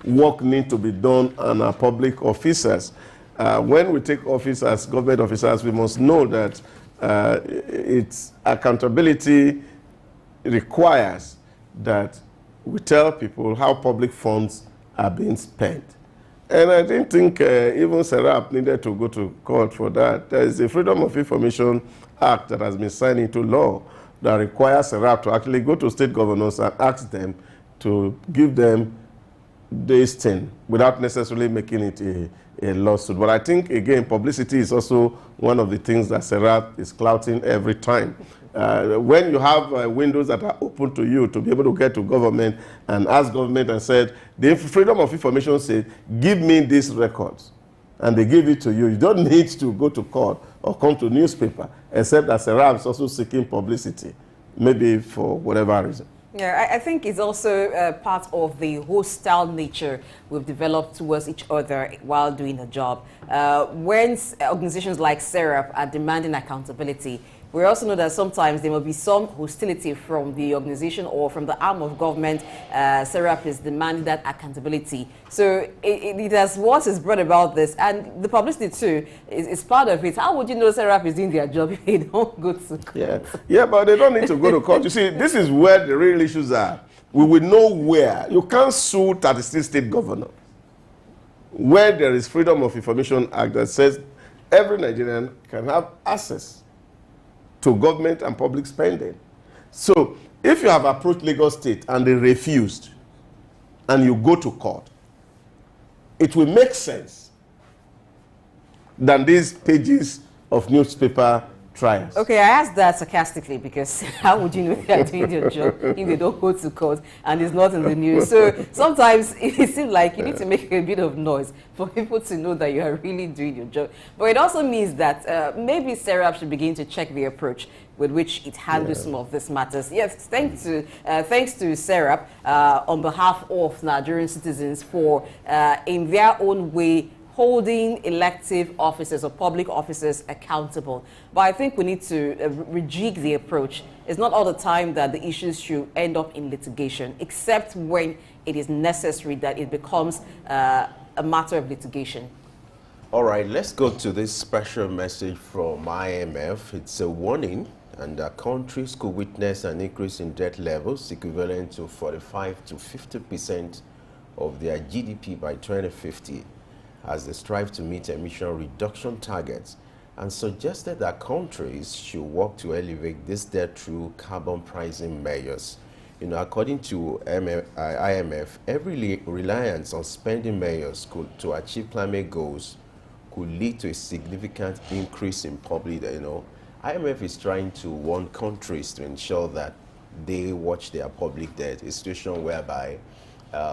work needs to be done on our public officers. When we take office as government officers, we must know that its accountability requires that we tell people how public funds are being spent. And I didn't think even SERAP needed to go to court for that. There is a Freedom of Information Act that has been signed into law that requires SERAP to actually go to state governors and ask them to give them this thing without necessarily making it a lawsuit. But I think, again, publicity is also one of the things that Serap is clouting every time. When you have windows that are open to you to be able to get to government and ask government and said, the Freedom of Information said, give me these records, and they give it to you. You don't need to go to court or come to newspaper, except that Serap is also seeking publicity, maybe for whatever reason. Yeah, I think it's also part of the hostile nature we've developed towards each other while doing the job. When organizations like SERAP are demanding accountability, we also know that sometimes there will be some hostility from the organization or from the arm of government. SERAP is demanding that accountability. So it has what is brought about this, and the publicity too is part of it. How would you know SERAP is doing their job if they don't go to court? Yeah, but they don't need to go to court. You see, this is where the real issues are. We will know where. You can't sue 36 state governors. Where there is Freedom of Information Act that says every Nigerian can have access to government and public spending. So if you have approached Lagos State and they refused, and you go to court, it will make sense than these pages of newspaper trials. Okay, I asked that sarcastically because how would you know they are doing their job if they don't go to court and it's not in the news? So sometimes it seems like you need to make a bit of noise for people to know that you are really doing your job. But it also means that maybe SERAP should begin to check the approach with which it handles some of these matters. Yes, thanks to SERAP on behalf of Nigerian citizens for, in their own way, holding elective officers or public officers accountable. But I think we need to rejig the approach. It's not all the time that the issues should end up in litigation, except when it is necessary that it becomes a matter of litigation. All right, let's go to this special message from IMF. It's a warning, and countries could witness an increase in debt levels equivalent to 45 to 50% of their GDP by 2050. As they strive to meet emission reduction targets, and suggested that countries should work to elevate this debt through carbon pricing measures. You know, according to IMF, every reliance on spending measures to achieve climate goals could lead to a significant increase in public. You know, IMF is trying to warn countries to ensure that they watch their public debt, a situation whereby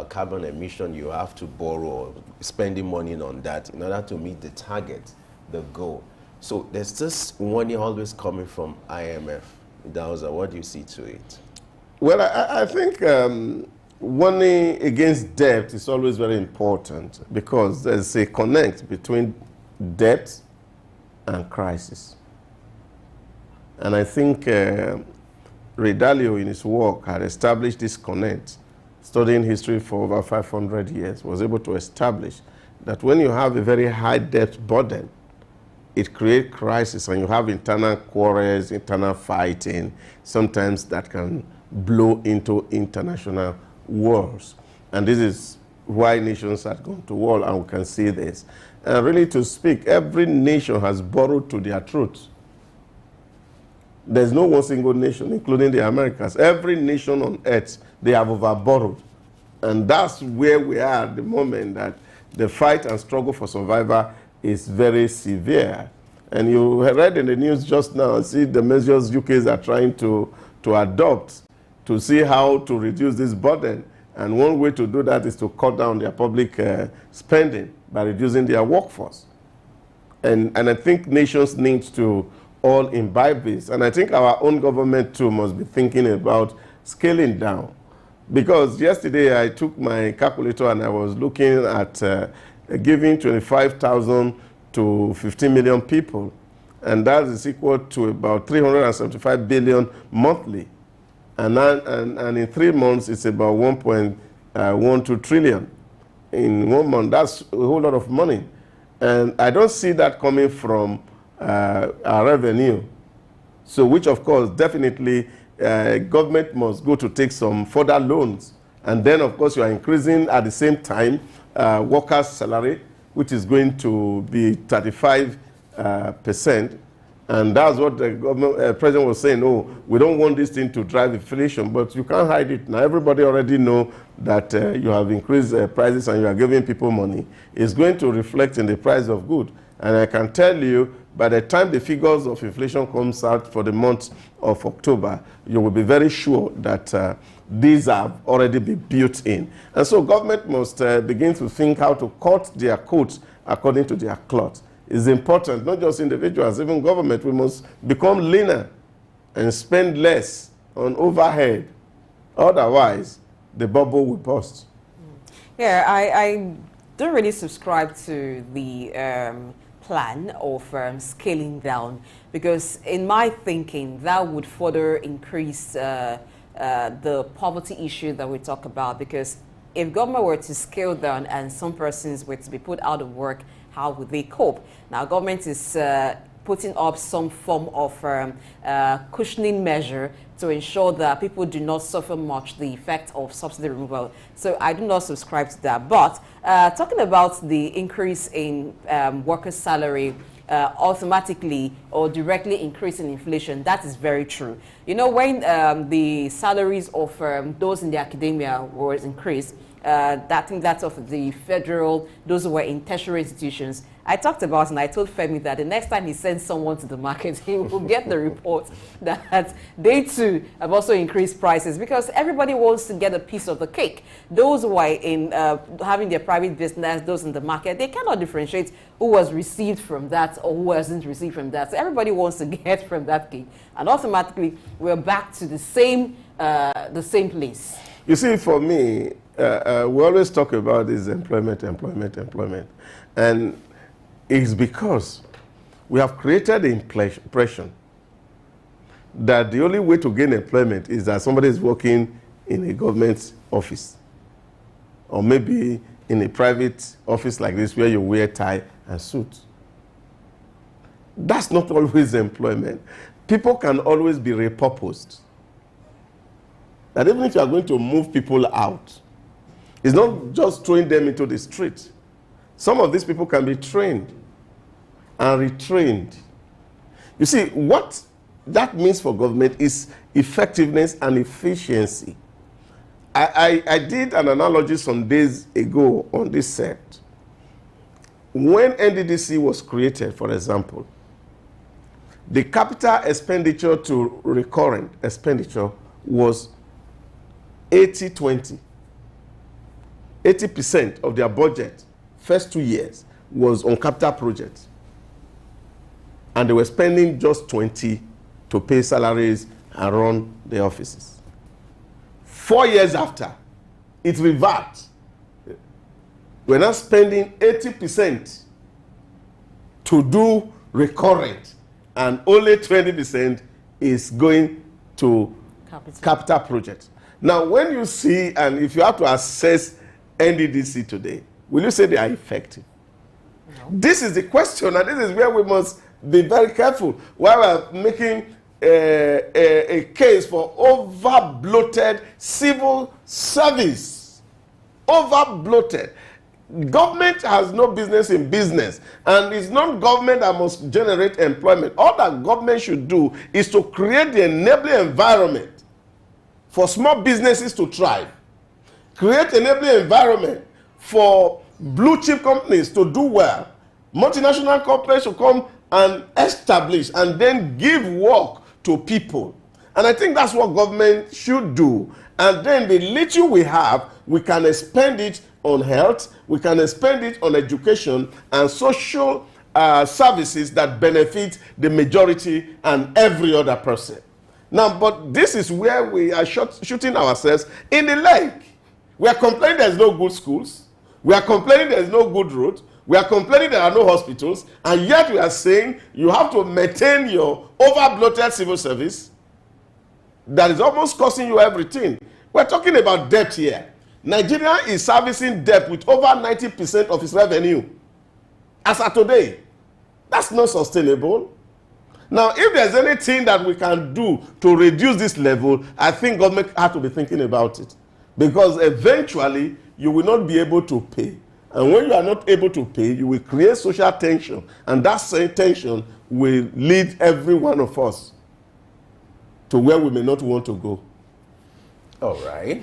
carbon emission, you have to borrow, spending money on that in order to meet the target, the goal. So there's this warning always coming from IMF. Dawza, what do you see to it? Well, I think warning against debt is always very important because there's a connect between debt and crisis. And I think Ray Dalio in his work had established this connect. Studying history for over 500 years, was able to establish that when you have a very high debt burden, it creates crisis, and you have internal quarrels, internal fighting, sometimes that can blow into international wars. And this is why nations have gone to war, and we can see this. And really to speak, every nation has borrowed to their truth. There's no one single nation, including the Americas. Every nation on earth, they have overborrowed. And that's where we are at the moment, that the fight and struggle for survival is very severe. And you read in the news just now, see the measures UKs are trying to adopt to see how to reduce this burden. And one way to do that is to cut down their public spending by reducing their workforce. And I think nations need to all imbibe this. And I think our own government too must be thinking about scaling down. Because yesterday I took my calculator and I was looking at giving 25,000 to 15 million people. And that is equal to about 375 billion monthly. And in 3 months, it's about 1.12 trillion. In 1 month, that's a whole lot of money. And I don't see that coming from our revenue. So which, of course, definitely government must go to take some further loans. And then, of course, you are increasing at the same time workers' salary, which is going to be 35%. And that's what the government, president was saying, oh, we don't want this thing to drive inflation, but you can't hide it. Now everybody already know that you have increased prices and you are giving people money. It's going to reflect in the price of good. And I can tell you, by the time the figures of inflation comes out for the month of October, you will be very sure that these have already been built in. And so government must begin to think how to cut their coats according to their cloth. It's important, not just individuals, even government. We must become leaner and spend less on overhead. Otherwise, the bubble will burst. Yeah, I don't really subscribe to the plan of scaling down, because in my thinking, that would further increase the poverty issue that we talk about. Because if government were to scale down and some persons were to be put out of work, how would they cope? Now, government is putting up some form of cushioning measure to ensure that people do not suffer much the effect of subsidy removal. So I do not subscribe to that. But talking about the increase in workers' salary automatically or directly increasing inflation, that is very true. You know, when the salaries of those in the academia was increased, I think that's of the federal, those who were in tertiary institutions. I talked about, and I told Femi that the next time he sends someone to the market, he will get the report that they too have also increased prices, because everybody wants to get a piece of the cake. Those who are in having their private business, those in the market, they cannot differentiate who was received from that or who wasn't received from that. So everybody wants to get from that cake, and automatically we're back to the same place. You see, for me, we always talk about this employment. And it's because we have created the impression that the only way to gain employment is that somebody is working in a government office, or maybe in a private office like this where you wear tie and suit. That's not always employment. People can always be repurposed. That even if you are going to move people out, it's not just throwing them into the street. Some of these people can be trained and retrained. You see, what that means for government is effectiveness and efficiency. I did an analogy some days ago on this set. When NDDC was created, for example, the capital expenditure to recurrent expenditure was 80-20. 80% of their budget, first 2 years, was on capital projects. And they were spending just 20 to pay salaries and run the offices. 4 years after, it reverted. We're now spending 80% to do recurrent, and only 20% is going to capital projects. Now, when you see, and if you have to assess NDDC today, will you say they are effective? No. This is the question, and this is where we must be very careful. While we're making a case for over-bloated civil service. Over-bloated. Government has no business in business, and it's not government that must generate employment. All that government should do is to create the enabling environment for small businesses to thrive. Create enabling environment for blue chip companies to do well. Multinational companies to come and establish and then give work to people. And I think that's what government should do. And then the little we have, we can expend it on health, we can expend it on education and social services that benefit the majority and every other person. Now, but this is where we are shooting ourselves in the leg. We are complaining there's no good schools. We are complaining there's no good roads. We are complaining there are no hospitals. And yet we are saying you have to maintain your over-bloated civil service that is almost costing you everything. We're talking about debt here. Nigeria is servicing debt with over 90% of its revenue. As of today, that's not sustainable. Now, if there's anything that we can do to reduce this level, I think government has to be thinking about it. Because eventually, you will not be able to pay. And when you are not able to pay, you will create social tension. And that same tension will lead every one of us to where we may not want to go. All right.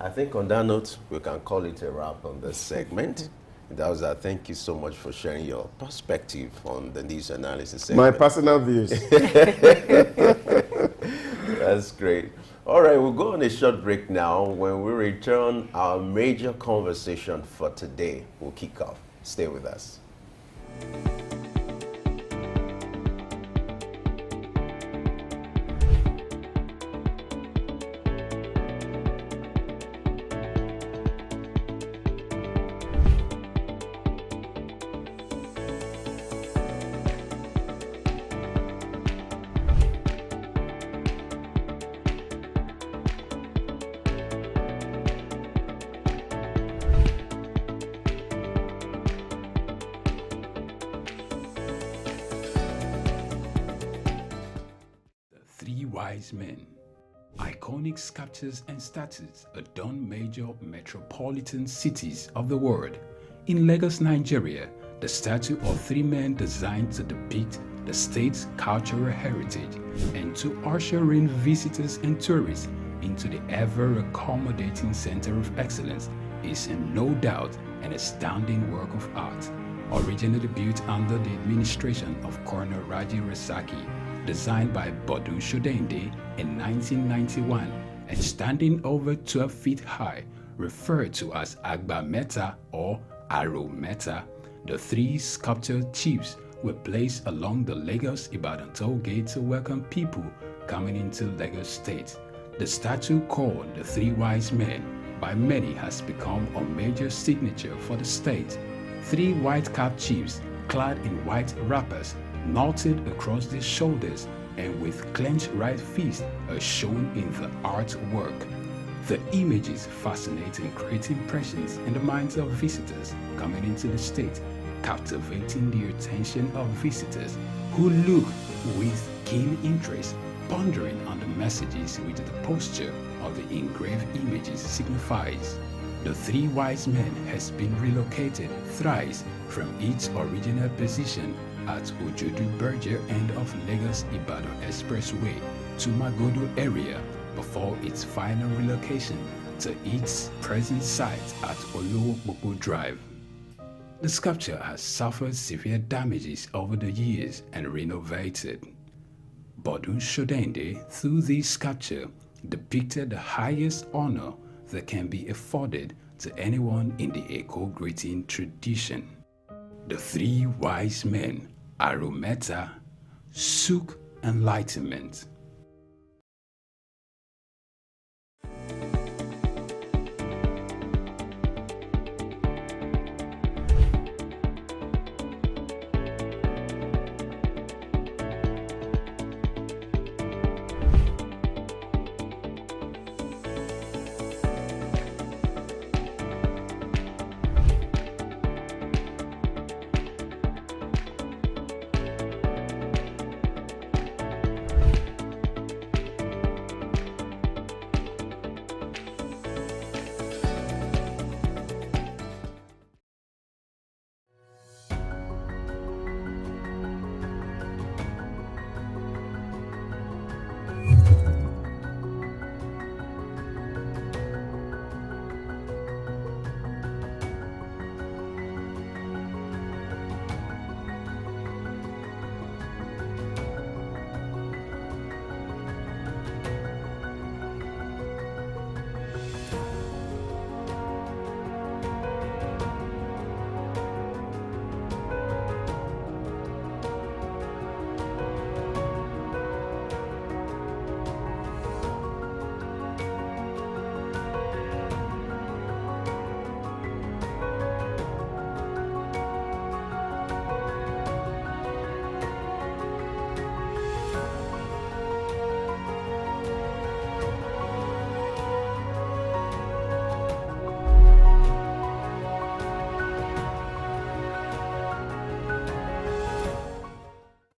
I think on that note, we can call it a wrap on this segment. Thank you so much for sharing your perspective on the news analysis segment. My personal views. That's great. All right, we'll go on a short break now. When we return, our major conversation for today will kick off. Stay with us. Wise men. Iconic sculptures and statues adorn major metropolitan cities of the world. In Lagos, Nigeria, the statue of three men designed to depict the state's cultural heritage and to usher in visitors and tourists into the ever-accommodating center of excellence is no doubt an astounding work of art. Originally built under the administration of Colonel Raji Rasaki, designed by Bodun Shodende in 1991 and standing over 12 feet high, referred to as Agba Meta or Aro Meta, the three sculptured chiefs were placed along the Lagos-Ibadan toll gate to welcome people coming into Lagos State. The statue called the Three Wise Men by many has become a major signature for the state. Three white-capped chiefs clad in white wrappers knotted across their shoulders and with clenched right fists are shown in the artwork. The images fascinate and create impressions in the minds of visitors coming into the state, captivating the attention of visitors who look with keen interest, pondering on the messages which the posture of the engraved images signifies. The Three Wise Men has been relocated thrice from its original position at Ojodu Berger end of Lagos-Ibadan Expressway to Magodo area before its final relocation to its present site at Olowopopo Drive. The sculpture has suffered severe damages over the years and renovated. Bodun Shodende, through this sculpture, depicted the highest honor that can be afforded to anyone in the Eko greeting tradition. The Three Wise Men, Arometa, Suk Enlightenment.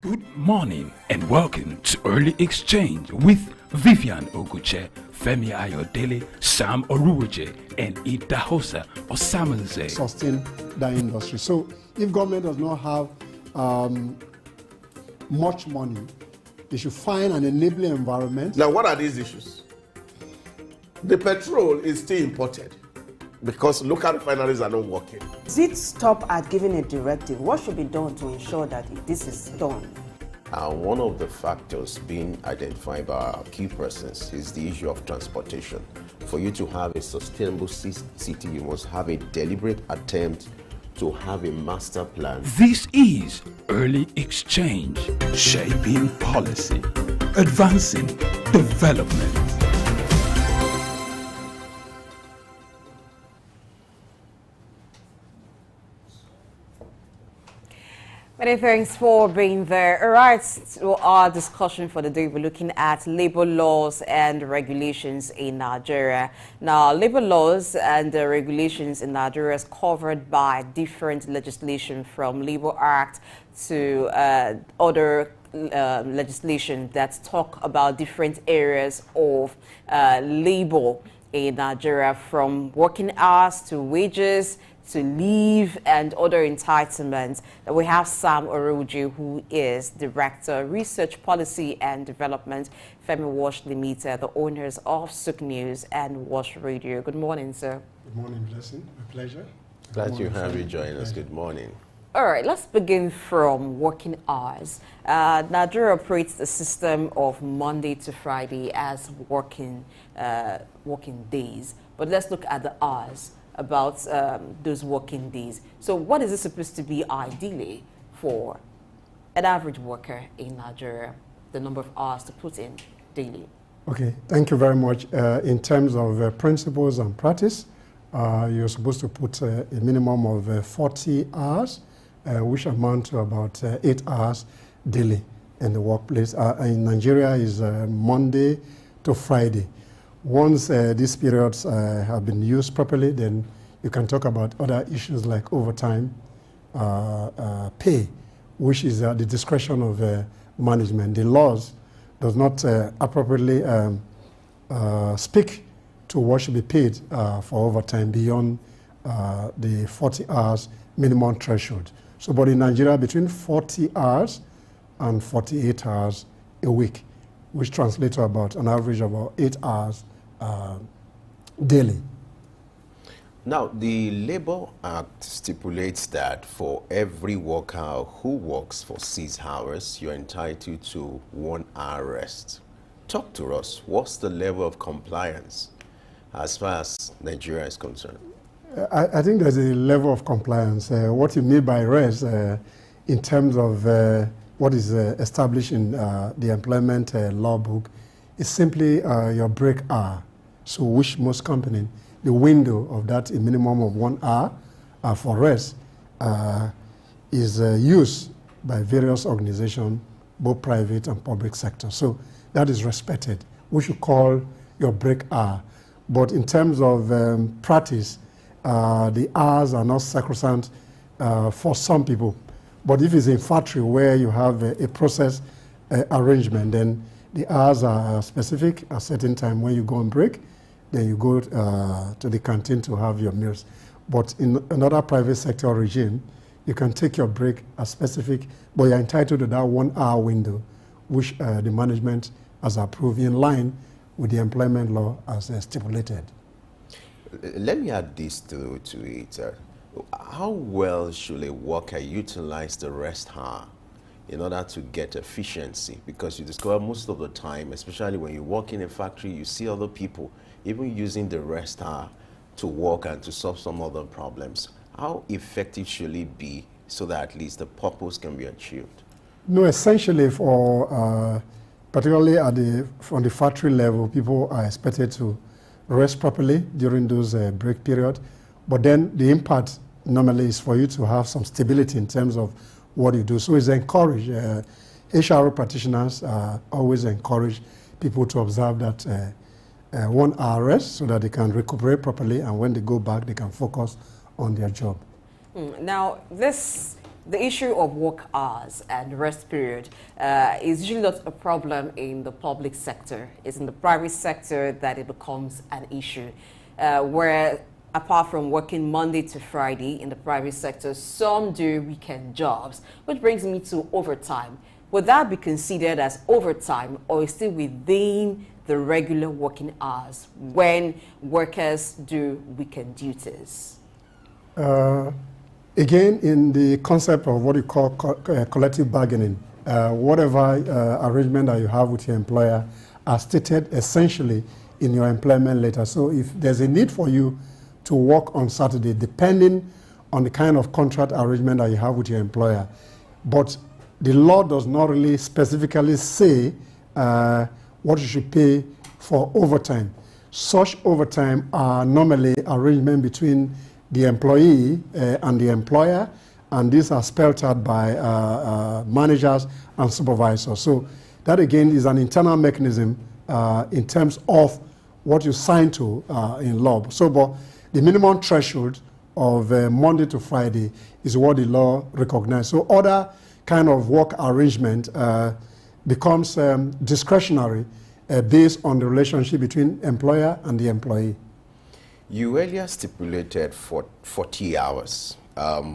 Good morning and welcome to Early Exchange with Vivian Oguche, Femi Ayodele, Sam Oruwoje, and Idahosa Osamanze. Sustain that industry. So if government does not have much money. They should find an enabling environment. Now, what are these issues? The petrol is still imported because local refineries are not working. Does it stop at giving a directive? What should be done to ensure that this is done? One of the factors being identified by our key persons is the issue of transportation. For you to have a sustainable city, you must have a deliberate attempt to have a master plan. This is Early Exchange, shaping policy, advancing development. Many thanks for being there. All right, so our discussion for the day, we're looking at labor laws and regulations in Nigeria. Now, labor laws and regulations in Nigeria is covered by different legislation, from Labor Act to other legislation that talk about different areas of labor in Nigeria, from working hours to wages to leave and other entitlements. We have Sam Oroju, who is Director, Research Policy and Development, Femi Wash Limited, the owners of Sook News and Wash Radio. Good morning, sir. Good morning, Blessing. A pleasure. Glad to have you join us. Good morning. All right, let's begin from working hours. Nigeria operates the system of Monday to Friday as working days. But let's look at the hours about those working days. So what is it supposed to be ideally for an average worker in Nigeria, the number of hours to put in daily? Okay, thank you very much. In terms of principles and practice, you're supposed to put a minimum of 40 hours, which amount to about 8 hours daily in the workplace. In Nigeria is Monday to Friday. Once these periods have been used properly, then you can talk about other issues like overtime, pay, which is the discretion of management. The laws does not appropriately speak to what should be paid for overtime beyond the 40 hours minimum threshold. So, but in Nigeria, between 40 hours and 48 hours a week, which translates to about an average of about 8 hours daily. Now, the Labor Act stipulates that for every worker who works for 6 hours, you're entitled to 1 hour rest. Talk to us. What's the level of compliance as far as Nigeria is concerned? I think there's a level of compliance. What you mean by rest in terms of what is established in the employment law book is simply your break hour. So which most companies, the window of that, a minimum of 1 hour for rest is used by various organizations, both private and public sector. So that is respected. We should call your break hour. But in terms of practice, the hours are not sacrosanct for some people. But if it's a factory where you have a process arrangement, then the hours are specific. At a certain time when you go on break, then you go to the canteen to have your meals. But in another private sector regime, you can take your break as specific, but you're entitled to that 1 hour window, which the management has approved in line with the employment law as stipulated. Let me add this to it. How well should a worker utilize the rest hour in order to get efficiency? Because you discover most of the time, especially when you work in a factory, you see other people even using the rest hour to work and to solve some other problems. How effective should it be so that at least the purpose can be achieved? No, essentially for, particularly from the factory level, people are expected to rest properly during those break period. But then the impact normally is for you to have some stability in terms of what you do. So it's encouraged. HR practitioners always encourage people to observe that 1 hour rest so that they can recuperate properly, and when they go back, they can focus on their job. Now, the issue of work hours and rest period is usually not a problem in the public sector. It's in the private sector that it becomes an issue, where apart from working Monday to Friday in the private sector, some do weekend jobs, which brings me to overtime. would that be considered as overtime or is still within the regular working hours when workers do weekend duties? Again, in the concept of what you call collective bargaining, whatever arrangement that you have with your employer are stated essentially in your employment letter. So if there's a need for you to work on Saturday, depending on the kind of contract arrangement that you have with your employer, but the law does not really specifically say what you should pay for overtime. Such overtime are normally arrangement between the employee and the employer, and these are spelled out by managers and supervisors. So that again is an internal mechanism in terms of what you sign to in law. So, but the minimum threshold of Monday to Friday is what the law recognizes. So other kind of work arrangement becomes discretionary based on the relationship between employer and the employee. You earlier stipulated for 40 hours.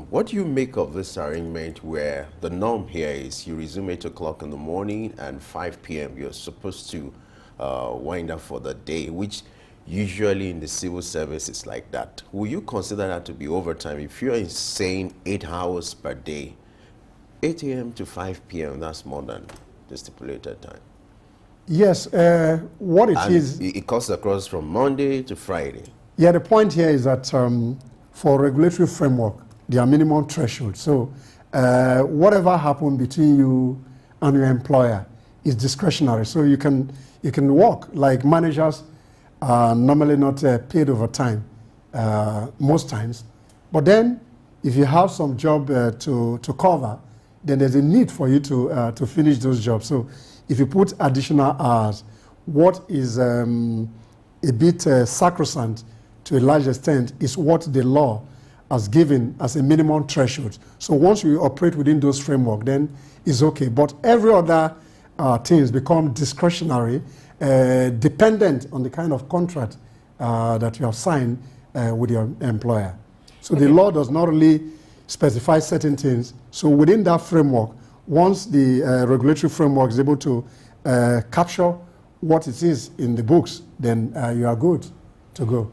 What do you make of this arrangement where the norm here is you resume 8 o'clock in the morning and 5 p.m. you're supposed to wind up for the day, which usually in the civil service is like that. Will you consider that to be overtime? If you're saying 8 hours per day, 8 a.m. to 5 p.m., that's more than the stipulated time. Yes, what it is... It cuts across from Monday to Friday. Yeah, the point here is that for regulatory framework, there are minimum thresholds. So whatever happens between you and your employer is discretionary. So you can work. Like managers are normally not paid overtime most times. But then if you have some job to cover, then there's a need for you to finish those jobs. So if you put additional hours, what is a bit sacrosanct to a large extent is what the law has given as a minimum threshold. So once you operate within those framework, then it's okay. But every other things become discretionary, dependent on the kind of contract that you have signed with your employer. So the law does not really specify certain things. So within that framework, once the regulatory framework is able to capture what it is in the books, then you are good to go.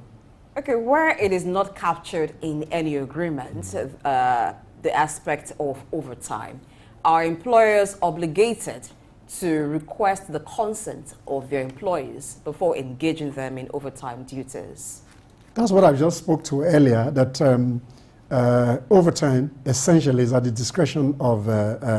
Okay, where it is not captured in any agreement, the aspect of overtime, are employers obligated to request the consent of their employees before engaging them in overtime duties? That's what I just spoke to earlier, that overtime essentially is at the discretion of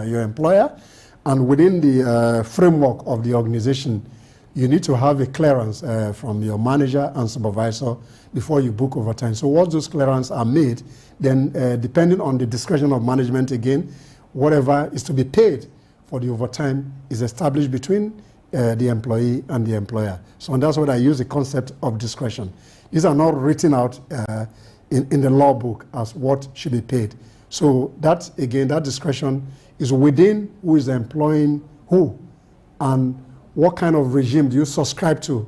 your employer, and within the framework of the organization, you need to have a clearance from your manager and supervisor before you book overtime. So once those clearances are made, then depending on the discretion of management again, whatever is to be paid for the overtime is established between the employee and the employer. So that's what I use the concept of discretion. These are not written out in the law book as what should be paid. So that, again, that discretion is within who is employing who and what kind of regime do you subscribe to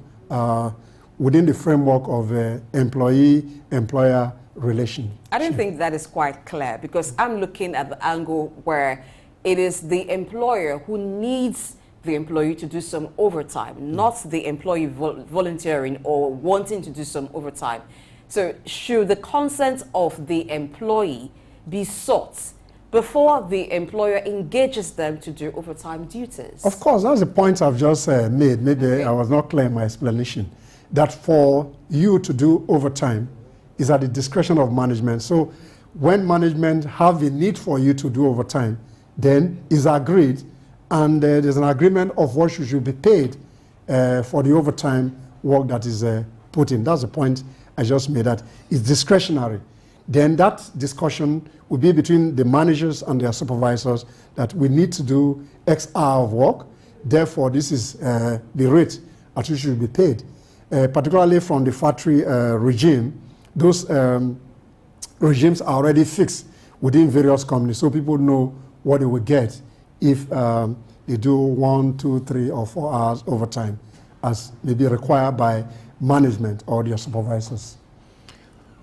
within the framework of employee-employer relation. I don't think that is quite clear, because I'm looking at the angle where it is the employer who needs the employee to do some overtime, not the employee volunteering or wanting to do some overtime. So should the consent of the employee be sought before the employer engages them to do overtime duties? Of course, that's the point I've just made. Maybe okay. I was not clear in my explanation. That for you to do overtime is at the discretion of management. So when management have a need for you to do overtime, then is agreed, and there's an agreement of what you should be paid for the overtime work that is put in. That's the point I just made, that it's discretionary. Then that discussion will be between the managers and their supervisors that we need to do X hour of work. Therefore, this is the rate at which you should be paid. Particularly from the factory regime, those regimes are already fixed within various companies, so people know what they will get if they do 1, 2, 3, or 4 hours overtime, as may be required by management or their supervisors.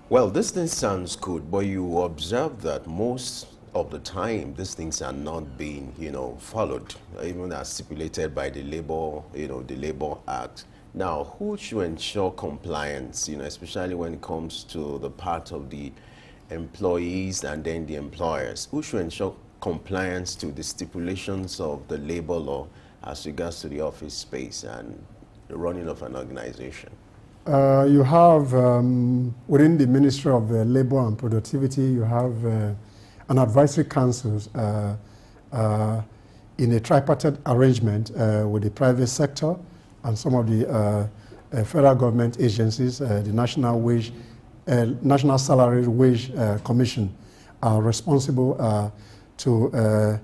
Well, this thing sounds good, but you observe that most of the time, these things are not being, followed, even as stipulated by the Labor Act. Now, who should ensure compliance, especially when it comes to the part of the employees and then the employers? Who should ensure compliance to the stipulations of the labor law as regards to the office space and the running of an organization? You have, within the Ministry of Labor and Productivity, you have an advisory council in a tripartite arrangement with the private sector and some of the federal government agencies. The National Salary Wage Commission are responsible to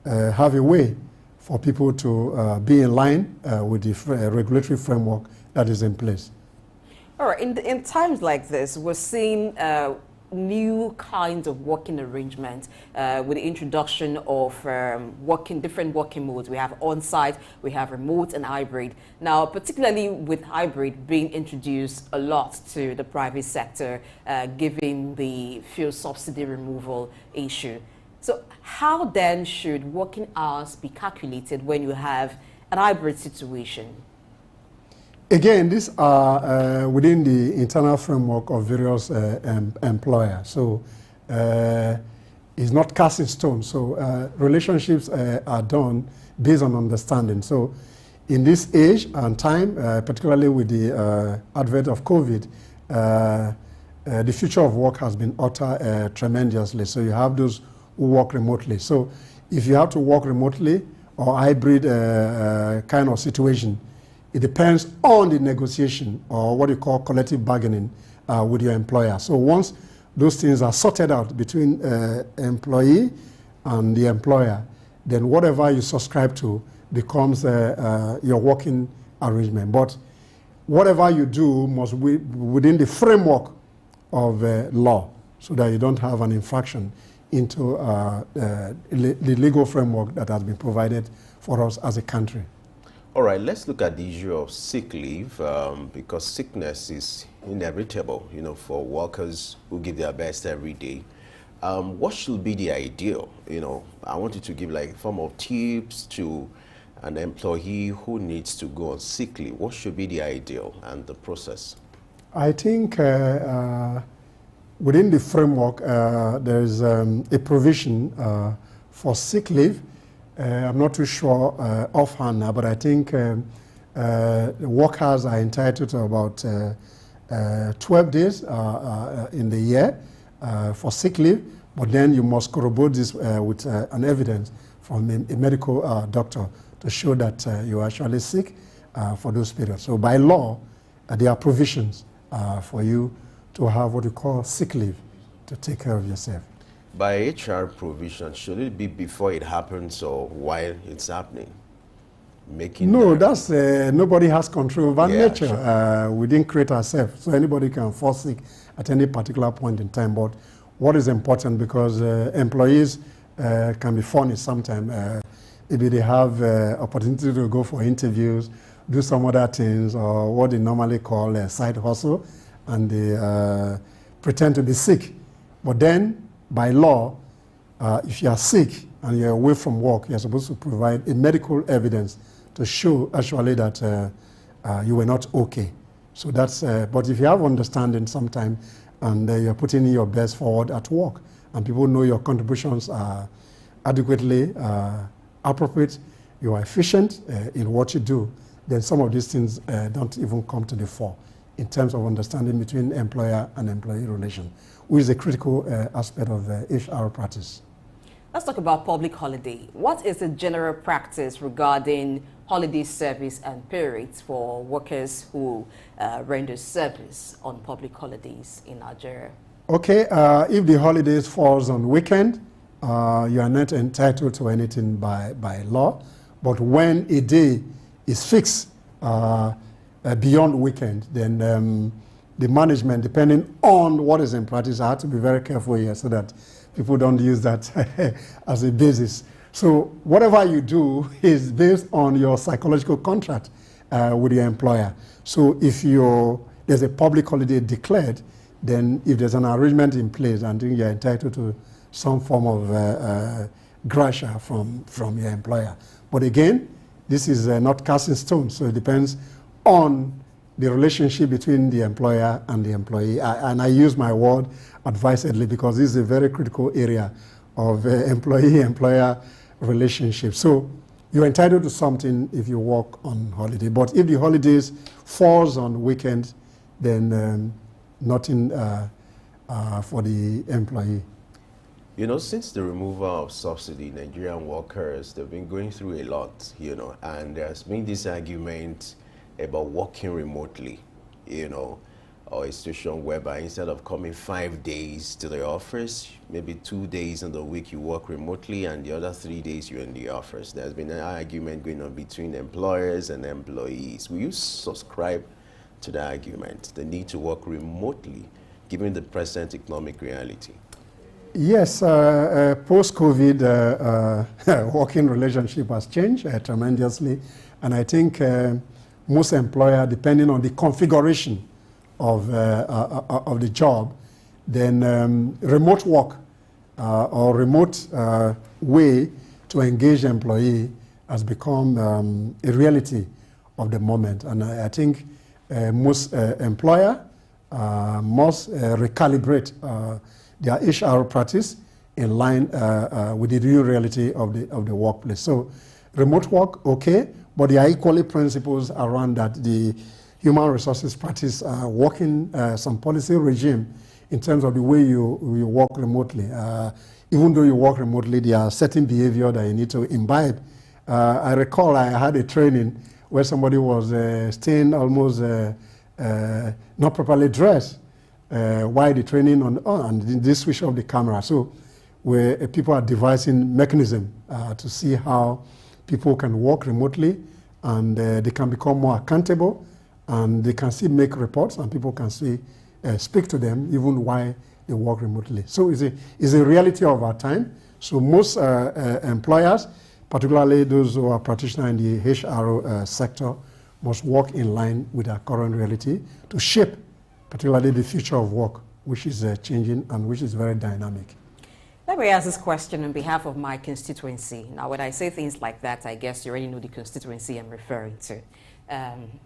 have a way for people to be in line with the regulatory framework that is in place. All right, in times like this, we're seeing new kinds of working arrangements with the introduction of different working modes. We have on-site, we have remote and hybrid. Now, particularly with hybrid being introduced a lot to the private sector, given the fuel subsidy removal issue. So how then should working hours be calculated when you have an hybrid situation? Again, these are within the internal framework of various employers. So it's not cast in stone. So relationships are done based on understanding. So in this age and time, particularly with the advent of COVID, the future of work has been altered tremendously. So you have those who work remotely. So if you have to work remotely or hybrid kind of situation, it depends on the negotiation or what you call collective bargaining with your employer. So once those things are sorted out between employee and the employer, then whatever you subscribe to becomes your working arrangement. But whatever you do must be within the framework of law so that you don't have an infraction into the legal framework that has been provided for us as a country. All right, let's look at the issue of sick leave because sickness is inevitable, for workers who give their best every day. What should be the ideal? I want you to give like a form of tips to an employee who needs to go on sick leave. What should be the ideal and the process? I think within the framework, there is a provision for sick leave. I'm not too sure offhand now, but I think workers are entitled to about 12 days in the year for sick leave, but then you must corroborate this with an evidence from a medical doctor to show that you are actually sick for those periods. So by law, there are provisions for you to have what you call sick leave to take care of yourself. By HR provision, should it be before it happens or while it's happening? No, that's nobody has control over nature. Sure. We didn't create ourselves, so anybody can fall sick at any particular point in time. But what is important, because employees can be funny sometimes. Maybe they have opportunity to go for interviews, do some other things, or what they normally call a side hustle, and they pretend to be sick. But then, by law, if you are sick and you're away from work, you're supposed to provide a medical evidence to show actually that you were not okay. So that's, but if you have understanding sometime and you're putting in your best forward at work and people know your contributions are adequately appropriate, you are efficient in what you do, then some of these things don't even come to the fore in terms of understanding between employer and employee relation, which is a critical aspect of HR practice. Let's talk about public holiday. What is the general practice regarding holiday service and pay rates for workers who render service on public holidays in Nigeria? Okay, if the holidays falls on weekend, you are not entitled to anything by law. But when a day is fixed beyond weekend, then the management, depending on what is in practice, I have to be very careful here so that people don't use that as a basis. So whatever you do is based on your psychological contract with your employer. So if there's a public holiday declared, then if there's an arrangement in place, I think you're entitled to some form of gratia from your employer. But again, this is not cast in stone, so it depends on the relationship between the employer and the employee. And I use my word advisedly because this is a very critical area of employee-employer relationship. So you're entitled to something if you work on holiday. But if the holidays falls on weekends, then nothing for the employee. You know, since the removal of subsidy, Nigerian workers, they've been going through a lot, you know, and there's been this argument about working remotely, you know, or a situation whereby instead of coming 5 days to the office, maybe 2 days in the week you work remotely and the other 3 days you're in the office. There's been an argument going on between employers and employees. Will you subscribe to the argument, the need to work remotely, given the present economic reality? Yes, post-COVID, working relationship has changed tremendously. And I think most employers, depending on the configuration of the job, then remote work or remote way to engage employee has become a reality of the moment. And I think most employer must recalibrate their HR practice in line with the new reality of the workplace. So remote work, okay, but there are equally principles around that. The human resources practice working some policy regime in terms of the way you work remotely. Even though you work remotely, there are certain behavior that you need to imbibe. I recall I had a training where somebody was staying almost not properly dressed while the training and this switch off the camera. So where people are devising mechanism to see how people can work remotely and they can become more accountable and they can still make reports and people can still speak to them even while they work remotely. So it's a reality of our time. So most employers, particularly those who are practitioners in the HR sector, must work in line with our current reality to shape particularly the future of work, which is changing and which is very dynamic. Let me ask this question on behalf of my constituency. Now, when I say things like that, I guess you already know the constituency I'm referring to.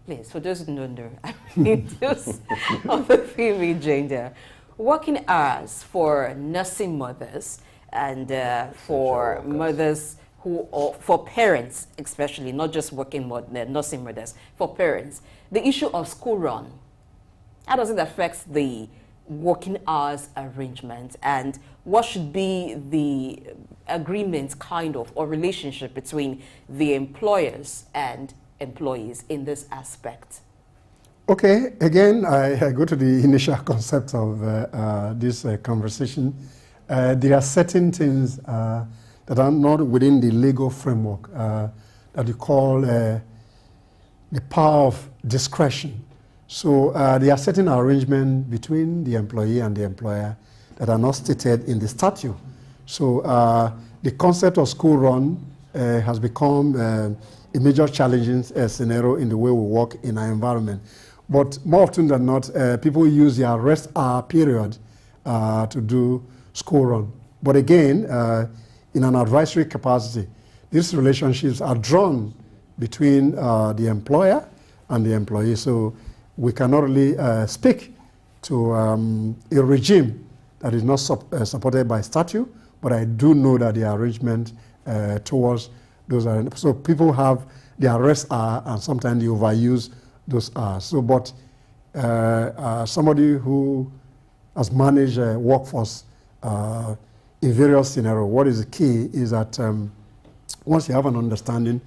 Please, for those who don't know, I mean, those of the female gender, working hours for nursing mothers and for mothers for parents especially, not just nursing mothers, for parents, the issue of school run, how does it affect the working hours arrangement, and what should be the agreement or relationship between the employers and employees in this aspect? Okay, again, I go to the initial concept of this conversation. There are certain things that are not within the legal framework that you call the power of discretion. So there are certain arrangements between the employee and the employer that are not stated in the statute. So the concept of school run has become a major challenging scenario in the way we work in our environment. But more often than not, people use their rest hour period to do school run. But again, in an advisory capacity, these relationships are drawn between the employer and the employee. So we cannot really speak to a regime that is not supported by statute, but I do know that the arrangement towards those are, so people have their rest hour and sometimes they overuse those hours. So, but somebody who has managed a workforce in various scenarios, what is the key is that once you have an understanding,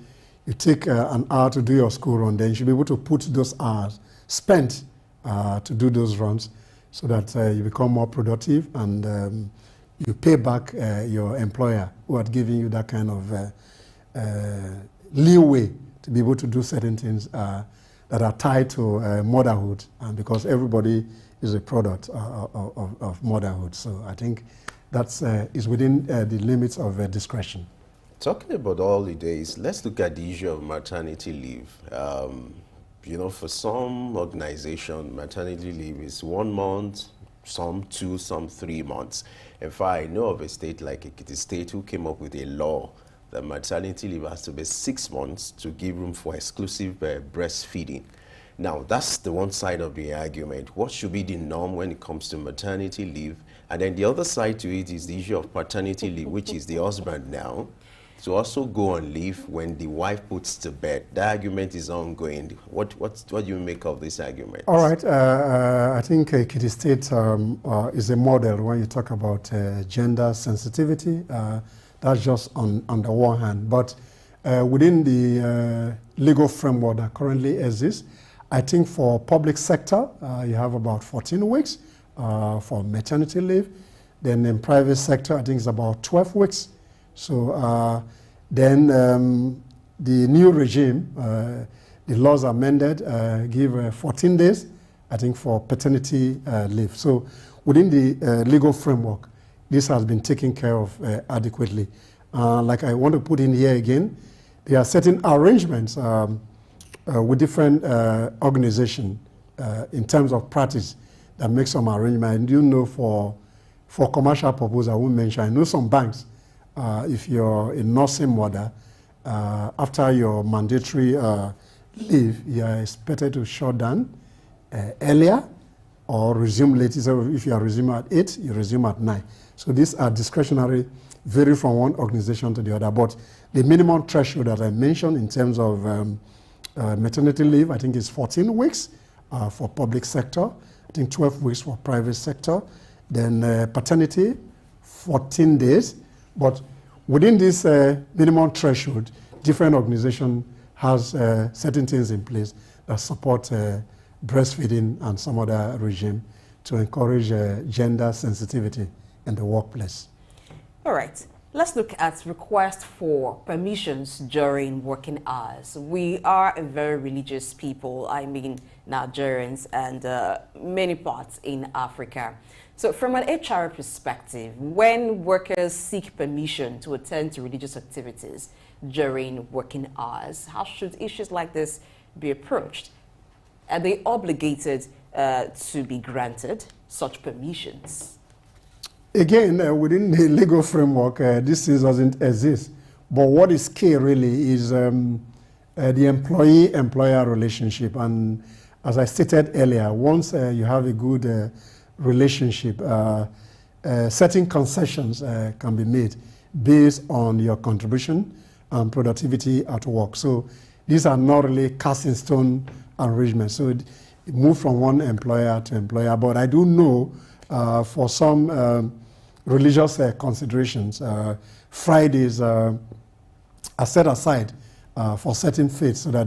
you take an hour to do your school run, then you should be able to put those hours spent to do those runs so that you become more productive and you pay back your employer who had given you that kind of leeway to be able to do certain things that are tied to motherhood, and because everybody is a product of motherhood. So I think that's is within the limits of discretion. Talking about holidays, let's look at the issue of maternity leave. You know, for some organization, maternity leave is 1 month, some 2, some 3 months. In fact, I know of a state like Ekiti State who came up with a law that maternity leave has to be 6 months to give room for exclusive breastfeeding. Now, that's the one side of the argument. What should be the norm when it comes to maternity leave? And then the other side to it is the issue of paternity leave, which is the husband now to also go on leave when the wife puts to bed. The argument is ongoing. What do you make of this argument? All right. I think Ekiti State is a model when you talk about gender sensitivity. That's just on the one hand. But within the legal framework that currently exists, I think for public sector, you have about 14 weeks for maternity leave. Then in private sector, I think it's about 12 weeks. So then the new regime, the laws amended, give 14 days, I think, for paternity leave. So within the legal framework, this has been taken care of adequately. Like I want to put in here again, there are certain arrangements with different organizations in terms of practice that make some arrangement. And you know, for commercial purpose, I won't mention. I know some banks, if you're a nursing mother, after your mandatory leave, you are expected to shut down earlier or resume later. So if you are resuming at 8, you resume at 9. So these are discretionary, vary from one organization to the other. But the minimum threshold that I mentioned in terms of maternity leave, I think is 14 weeks for public sector. I think 12 weeks for private sector. Then paternity, 14 days. But within this minimum threshold, different organization has certain things in place that support breastfeeding and some other regime to encourage gender sensitivity in the workplace. All right. Let's look at requests for permissions during working hours. We are a very religious people, I mean Nigerians and many parts in Africa. So from an HR perspective, when workers seek permission to attend to religious activities during working hours, how should issues like this be approached? Are they obligated to be granted such permissions? Again, within the legal framework, this doesn't exist. But what is key really is the employee-employer relationship. And as I stated earlier, once you have a good relationship, certain concessions can be made based on your contribution and productivity at work. So these are not really cast in stone arrangements. So it moves from one employer to employer. But I do know for some religious considerations, Fridays are set aside for certain faiths so that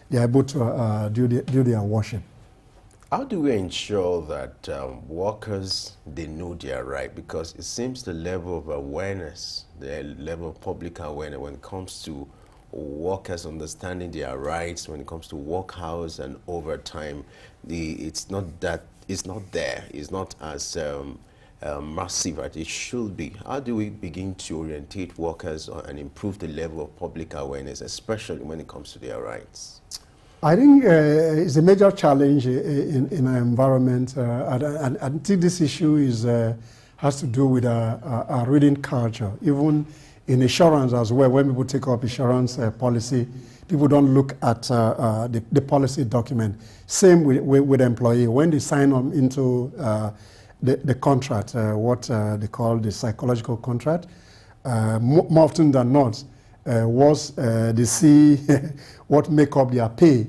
they are able to do their worship. How do we ensure that workers, they know their right? Because it seems the level of awareness, the level of public awareness when it comes to workers understanding their rights, when it comes to work hours and overtime, it's not there. It's not as massive as it should be. How do we begin to orientate workers and improve the level of public awareness, especially when it comes to their rights? I think it's a major challenge in our environment. I think this issue has to do with our reading culture. Even in insurance as well, when people take up insurance policy, people don't look at the policy document. Same with employee. When they sign on into the contract, what they call the psychological contract, more often than not, once they see what make up their pay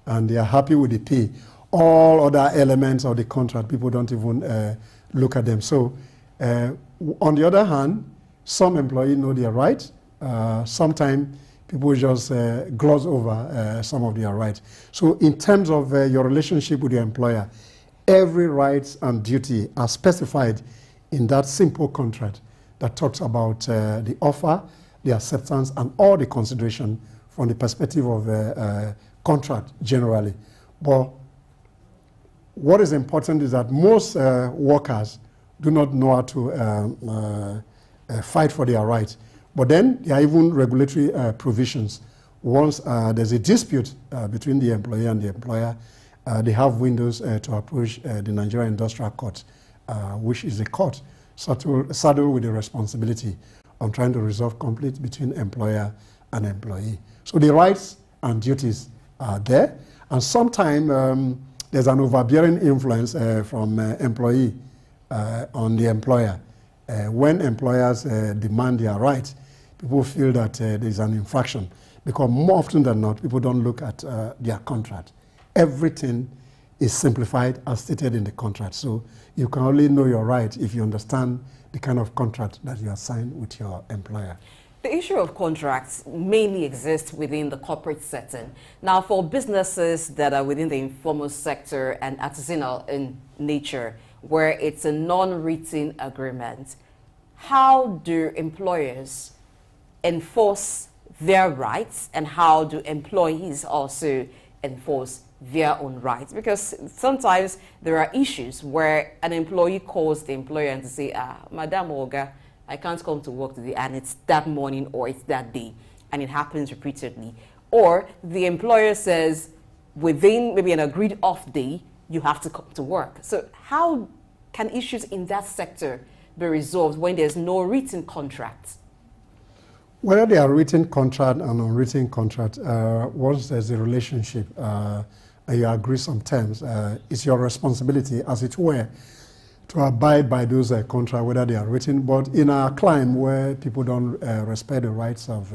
and they are happy with the pay, all other elements of the contract, people don't even look at them. So on the other hand, some employees know their rights. Sometimes people just gloss over some of their rights. So in terms of your relationship with your employer, every rights and duty are specified in that simple contract that talks about the offer, the acceptance, and all the consideration from the perspective of contract generally. But what is important is that most workers do not know how to fight for their rights. But then there are even regulatory provisions. Once there's a dispute between the employee and the employer, they have windows to approach the Nigerian Industrial Court which is a court, saddled with the responsibility on trying to resolve conflicts between employer and employee. So the rights and duties are there, and sometimes there's an overbearing influence from employee on the employer. When employers demand their rights, people feel that there's an infraction, because more often than not, people don't look at their contract. Everything is simplified as stated in the contract. So you can only know your right if you understand the kind of contract that you have signed with your employer. The issue of contracts mainly exists within the corporate setting. Now, for businesses that are within the informal sector and artisanal in nature, where it's a non-written agreement, how do employers enforce their rights, and how do employees also enforce their own rights? Because sometimes there are issues where an employee calls the employer and to say, Madam Oga, I can't come to work today, and it's that morning or it's that day, and it happens repeatedly. Or the employer says, within maybe an agreed off day, you have to come to work. So how can issues in that sector be resolved when there's no written contract? Whether they are written contract and unwritten contract, once there's a relationship and you agree some terms, it's your responsibility, as it were, to abide by those contracts, whether they are written. But in our climate where people don't respect the rights of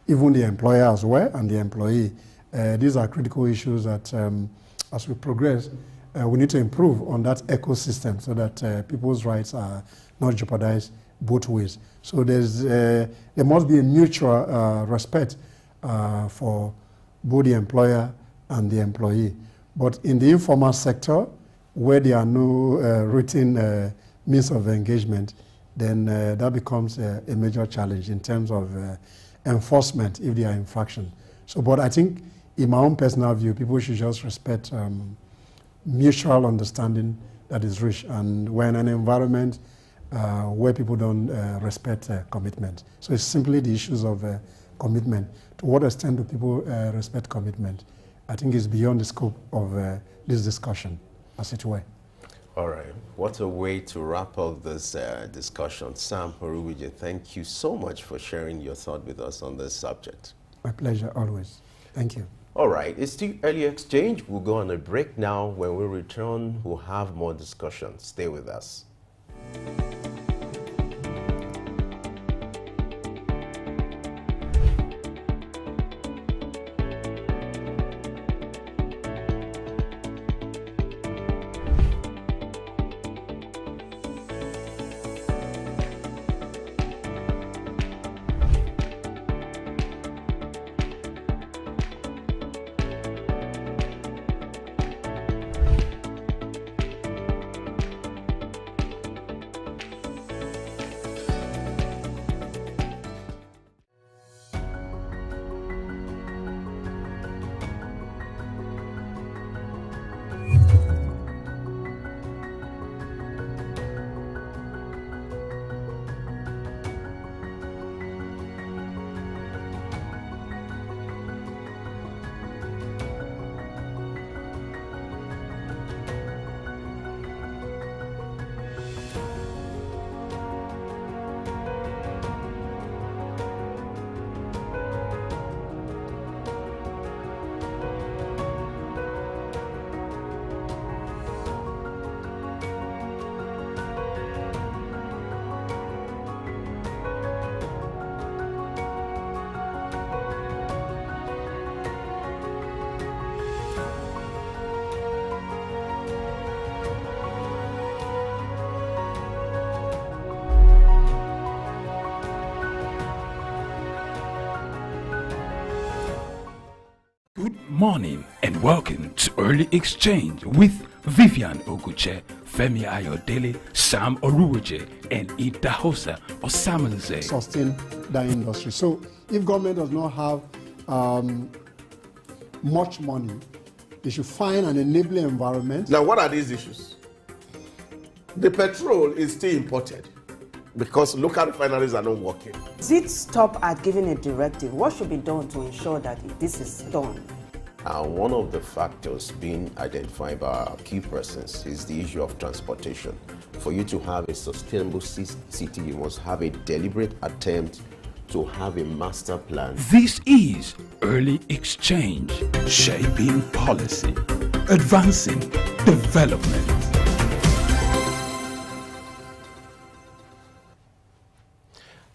even the employer as well and the employee, these are critical issues that as we progress, we need to improve on that ecosystem so that people's rights are not jeopardized both ways. So there must be a mutual respect for both the employer and the employee. But in the informal sector, where there are no written means of engagement, then that becomes a major challenge in terms of enforcement if there are infractions. So, but I think in my own personal view, people should just respect mutual understanding that is rich, and when an environment where people don't respect commitment. So it's simply the issues of commitment. To what extent do people respect commitment? I think it's beyond the scope of this discussion, as it were. All right. What a way to wrap up this discussion. Sam Orubije, thank you so much for sharing your thought with us on this subject. My pleasure, always. Thank you. All right. It's the Early Exchange. We'll go on a break now. When we return, we'll have more discussion. Stay with us. Good morning and welcome to Early Exchange with Vivian Oguche, Femi Ayodele, Sam Orubije, and Idahosa Osamanze. Sustain that industry. So if government does not have much money, they should find an enabling environment. Now, what are these issues? The petrol is still imported because local refineries are not working. Does it stop at giving a directive? What should be done to ensure that this is done? One of the factors being identified by our key persons is the issue of transportation. For you to have a sustainable city, you must have a deliberate attempt to have a master plan. This is Early Exchange, shaping policy, advancing development.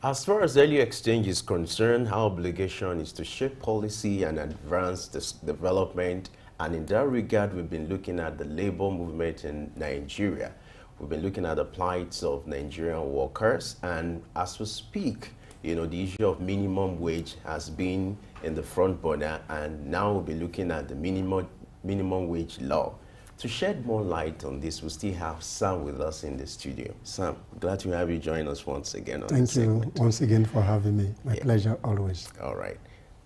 As far as early exchange is concerned, our obligation is to shape policy and advance this development. And in that regard, we've been looking at the labor movement in Nigeria. We've been looking at the plights of Nigerian workers. And as we speak, you know, the issue of minimum wage has been in the front burner. And now we'll be looking at the minimum wage law. To shed more light on this, we still have Sam with us in the studio. Sam, glad to have you join us once again on this segment. Thank you once again for having me. My pleasure always. All right.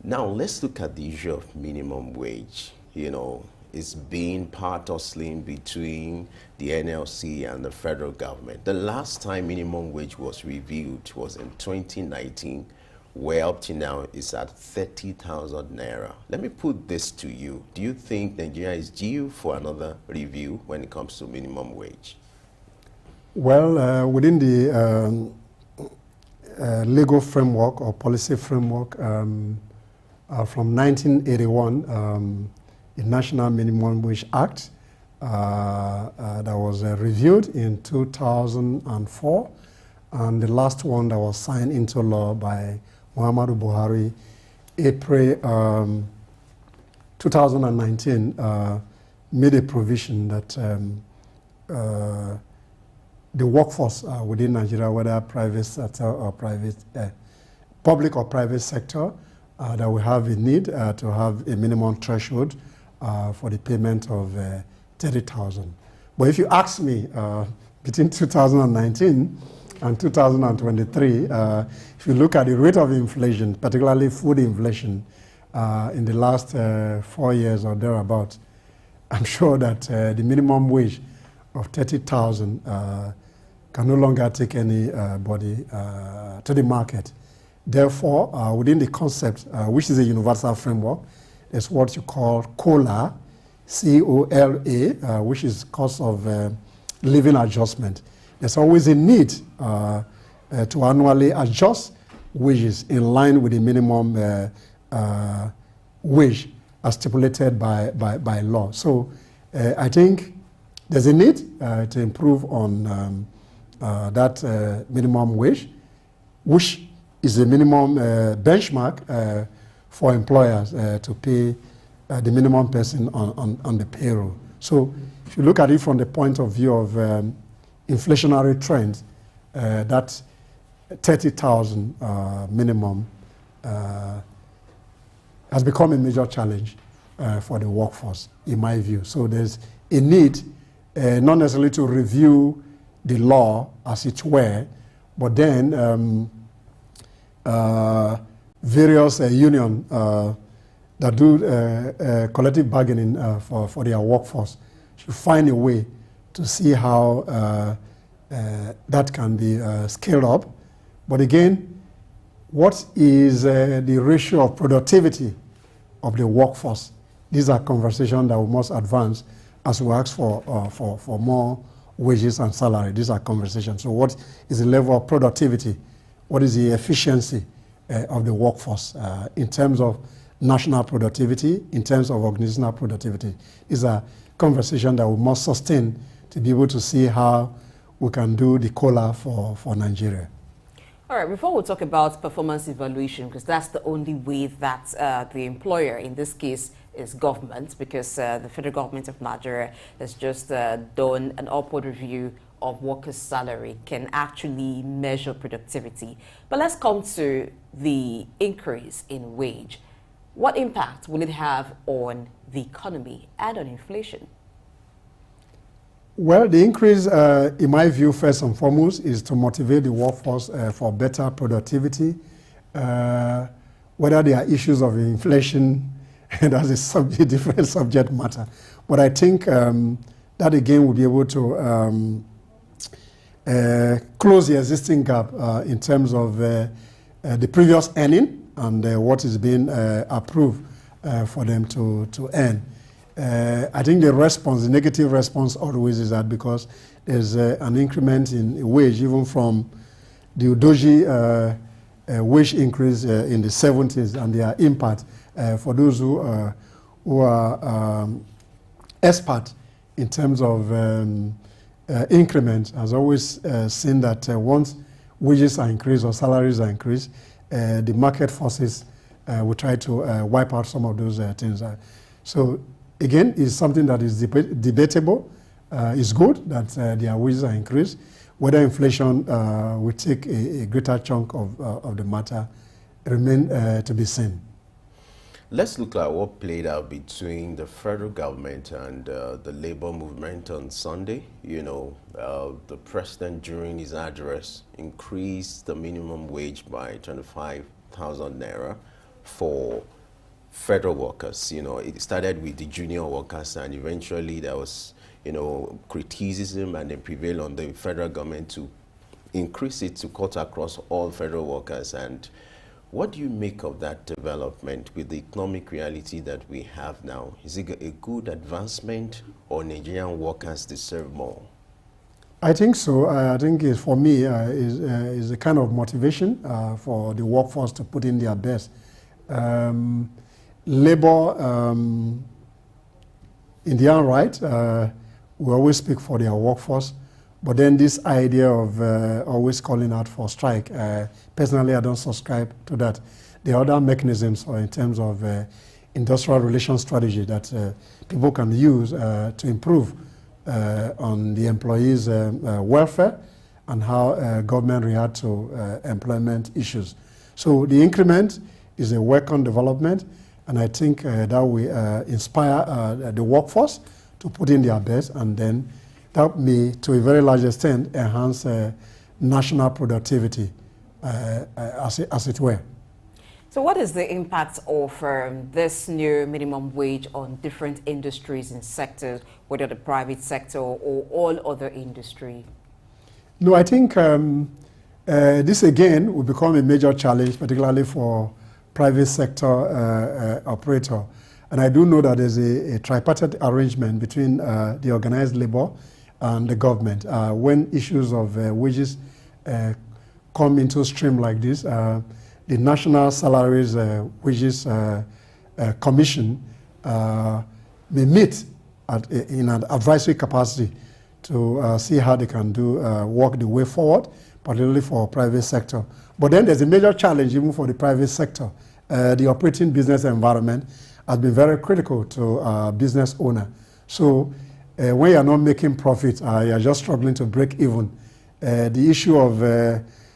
Now, let's look at the issue of minimum wage. You know, it's been part tussling between the NLC and the federal government. The last time minimum wage was reviewed was in 2019, where up to now it's at 30,000 naira. Let me put this to you. Do you think Nigeria is due for another review when it comes to minimum wage? Well, within the legal framework or policy framework from 1981, the National Minimum Wage Act that was reviewed in 2004, and the last one that was signed into law by Muhammadu Buhari, April 2019, made a provision that the workforce within Nigeria, whether private sector or public or private sector, that we have a need to have a minimum threshold for the payment of 30,000. But if you ask me, between 2019 and 2023, if you look at the rate of inflation, particularly food inflation, in the last 4 years or thereabout, I'm sure that the minimum wage of 30,000 can no longer take anybody to the market. Therefore, within the concept, which is a universal framework, is what you call COLA, C-O-L-A, which is cost of living adjustment. There's always a need to annually adjust wages in line with the minimum wage as stipulated by law. So I think there's a need to improve on that minimum wage, which is a minimum benchmark for employers to pay the minimum person on the payroll. So if you look at it from the point of view of inflationary trends, that 30,000 minimum has become a major challenge for the workforce, in my view. So there's a need not necessarily to review the law as it were, but then various unions that do collective bargaining for their workforce should find a way to see how that can be scaled up. But again, what is the ratio of productivity of the workforce? These are conversations that we must advance as we ask for more wages and salary. These are conversations. So what is the level of productivity? What is the efficiency of the workforce in terms of national productivity, in terms of organizational productivity? These are conversations that we must sustain to be able to see how we can do the COLA for Nigeria. All right, before we talk about performance evaluation, because that's the only way that the employer, in this case, is government, because the federal government of Nigeria has just done an upward review of workers' salary, can actually measure productivity. But let's come to the increase in wage. What impact will it have on the economy and on inflation? Well, the increase, in my view, first and foremost, is to motivate the workforce for better productivity. Whether there are issues of inflation, that's a different subject matter. But I think that, again, will be able to close the existing gap in terms of the previous earning and what is being approved for them to earn. I think the response, the negative response always is that because there's an increment in wage, even from the Udoji wage increase in the 70s, and their impact for those who are expert in terms of increment has always seen that once wages are increased or salaries are increased, the market forces will try to wipe out some of those things. So again, it's something that is debatable. It's good that their wages are increased. Whether inflation will take a greater chunk of the matter remain to be seen. Let's look at what played out between the federal government and the labor movement on Sunday. You know, the president during his address increased the minimum wage by 25,000 naira for federal workers. You know, it started with the junior workers, and eventually there was, you know, criticism and then prevail on the federal government to increase it to cut across all federal workers. And what do you make of that development with the economic reality that we have now? Is it a good advancement, or Nigerian workers deserve more? I think so. I think for me is a kind of motivation for the workforce to put in their best. Labor, in their own right, we always speak for their workforce, but then this idea of always calling out for strike, personally I don't subscribe to that. There are other mechanisms in terms of industrial relations strategy that people can use to improve on the employees' welfare and how government react to employment issues. So the increment is a welcome development, and I think that will inspire the workforce to put in their best, and then that may, to a very large extent, enhance national productivity, as it were. So what is the impact of this new minimum wage on different industries and sectors, whether the private sector or all other industry? No, I think this again will become a major challenge, particularly for private sector operator. And I do know that there's a tripartite arrangement between the organized labor and the government. When issues of wages come into stream like this, the National Salaries Wages Commission may meet in an advisory capacity to see how they can do work the way forward, particularly for private sector. But then there's a major challenge even for the private sector. The operating business environment has been very critical to business owner. So when you're not making profit, you're just struggling to break even. The issue of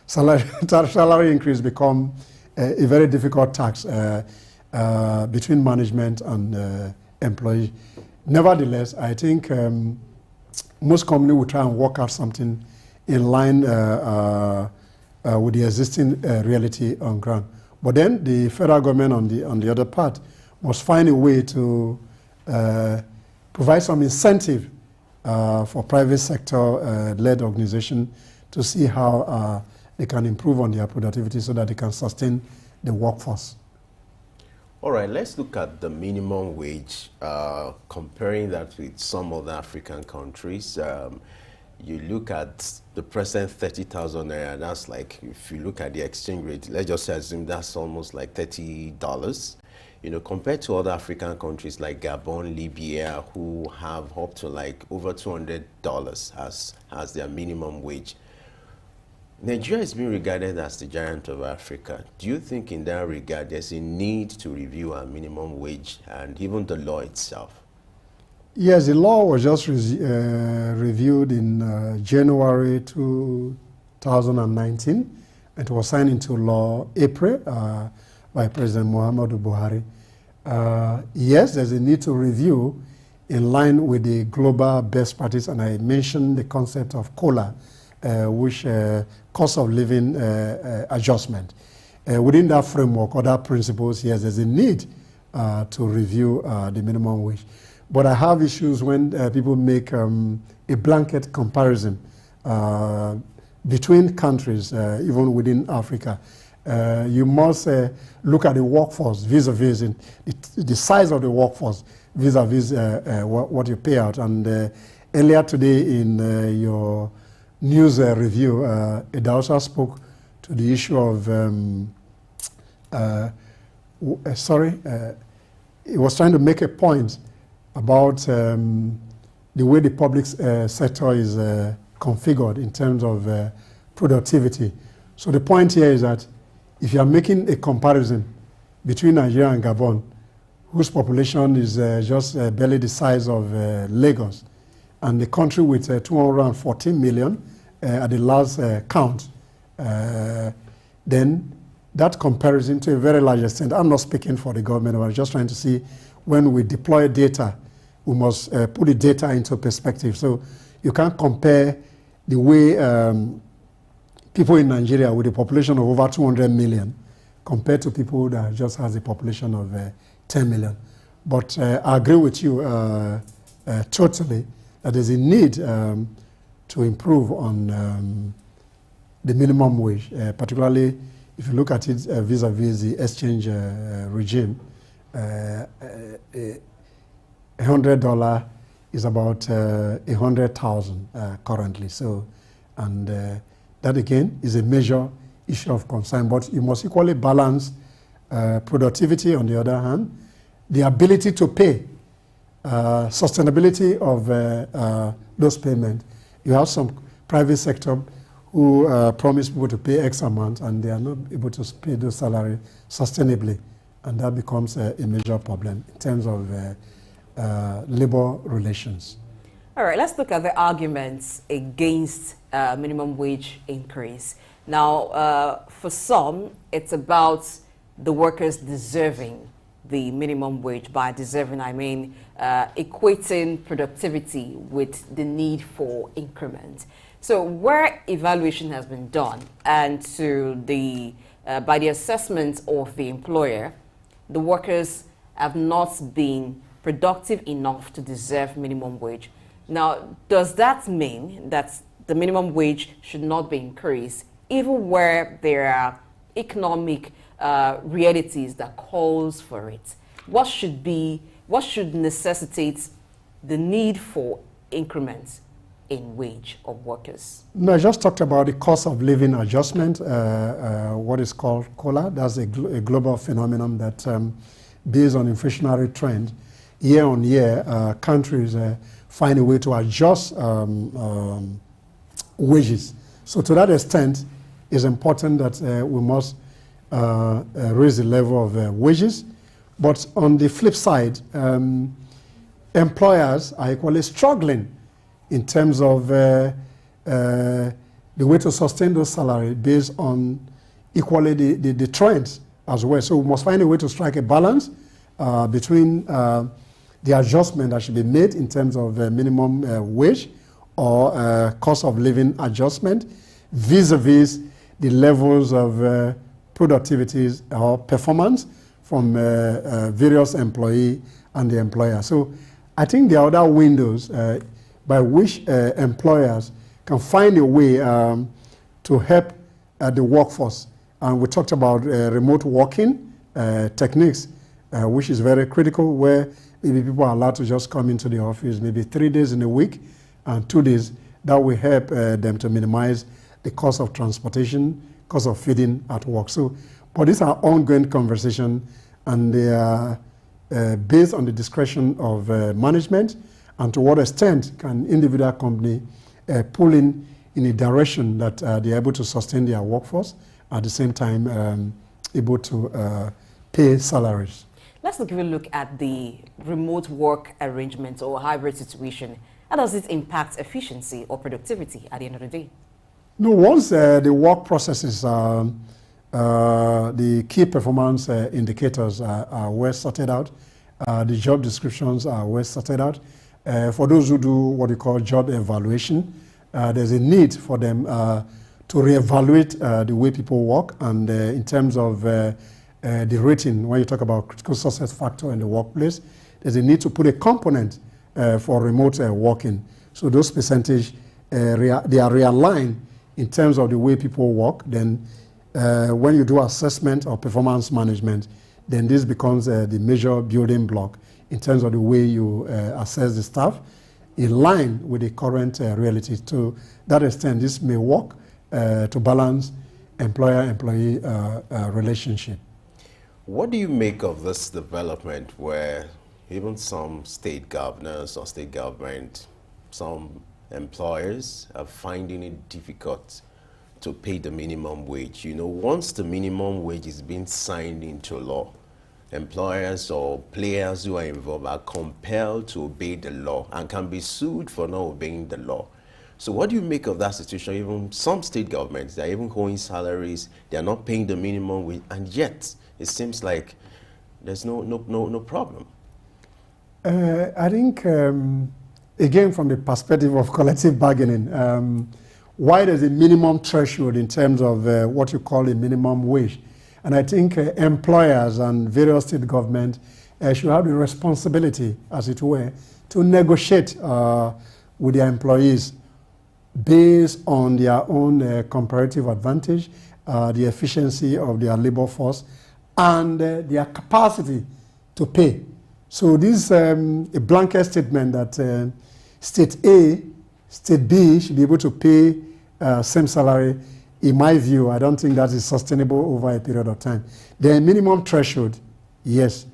salary increase become a very difficult task between management and employee. Nevertheless, I think most companies will try and work out something in line with the existing reality on ground. But then the federal government on the other part must find a way to provide some incentive for private sector led organization to see how they can improve on their productivity so that they can sustain the workforce. All right, let's look at the minimum wage, comparing that with some other African countries. You look at the present 30,000 naira, that's like, if you look at the exchange rate, let's just assume that's almost like $30. You know, compared to other African countries like Gabon, Libya, who have up to like over $200 as their minimum wage. Nigeria is being regarded as the giant of Africa. Do you think in that regard there's a need to review our minimum wage and even the law itself? Yes, the law was just reviewed in January 2019. It was signed into law April by President Muhammadu Buhari. Yes, there's a need to review in line with the global best practice, and I mentioned the concept of COLA, which cost of living adjustment. Within that framework or that principles, yes, there's a need to review the minimum wage. But I have issues when people make a blanket comparison between countries, even within Africa. You must look at the workforce vis-a-vis the size of the workforce vis-a-vis what you pay out. And earlier today in your news review, Edausa spoke to the issue of, he was trying to make a point about the way the public sector is configured in terms of productivity. So the point here is that if you are making a comparison between Nigeria and Gabon, whose population is just barely the size of Lagos, and the country with 214 million at the last count, then that comparison to a very large extent, I'm not speaking for the government, I'm just trying to see when we deploy data, we must put the data into perspective. So you can't compare the way people in Nigeria with a population of over 200 million compared to people that just has a population of 10 million. But I agree with you totally that there's a need to improve on the minimum wage, particularly if you look at it vis-a-vis the exchange regime. $100 is about 100,000 currently. So, and that again is a major issue of concern. But you must equally balance productivity on the other hand, the ability to pay, sustainability of those payments. You have some private sector who promise people to pay X amount and they are not able to pay those salaries sustainably. And that becomes a major problem in terms of labor relations. All right, let's look at the arguments against minimum wage increase. Now, for some, it's about the workers deserving the minimum wage. By deserving, I mean equating productivity with the need for increment. So where evaluation has been done and to the, by the assessment of the employer, the workers have not been productive enough to deserve minimum wage. Now, does that mean that the minimum wage should not be increased, even where there are economic realities that calls for it? What should necessitate the need for increments in wage of workers? No, I just talked about the cost of living adjustment, what is called COLA. That's a global phenomenon that, based on inflationary trend, year on year, countries find a way to adjust wages. So to that extent, it's important that we must raise the level of wages. But on the flip side, employers are equally struggling in terms of the way to sustain those salaries based on equally the trends as well. So we must find a way to strike a balance between the adjustment that should be made in terms of minimum wage or cost of living adjustment vis-a-vis the levels of productivities or performance from various employee and the employer. So I think there are other windows by which employers can find a way to help the workforce. And we talked about remote working techniques, which is very critical, where maybe people are allowed to just come into the office maybe 3 days in a week and 2 days. That will help them to minimize the cost of transportation, cost of feeding at work. So, but these are ongoing conversations, and they are based on the discretion of management, and to what extent can individual company pull in a direction that they're able to sustain their workforce, at the same time able to pay salaries. Let's give a look at the remote work arrangement or hybrid situation. How does it impact efficiency or productivity at the end of the day? No, once the work processes, the key performance indicators are well sorted out, the job descriptions are well sorted out. For those who do what we call job evaluation, there's a need for them to reevaluate the way people work, and in terms of the rating, when you talk about critical success factor in the workplace, there's a need to put a component for remote working. So those percentage, they are realigned in terms of the way people work. Then when you do assessment or performance management, then this becomes the major building block in terms of the way you assess the staff in line with the current reality. To that extent, this may work to balance employer-employee relationship. What do you make of this development where even some state governors or state government, some employers are finding it difficult to pay the minimum wage? You know, once the minimum wage is being signed into law, employers or players who are involved are compelled to obey the law and can be sued for not obeying the law. So what do you make of that situation? Even some state governments, they're even owing salaries, they're not paying the minimum wage, and yet it seems like there's no problem. I think, again, from the perspective of collective bargaining, why there's a minimum threshold in terms of what you call a minimum wage. And I think employers and various state governments should have the responsibility, as it were, to negotiate with their employees based on their own comparative advantage, the efficiency of their labor force, and their capacity to pay. So this a blanket statement that state A, state B should be able to pay same salary. In my view, I don't think that is sustainable over a period of time. The minimum threshold, yes,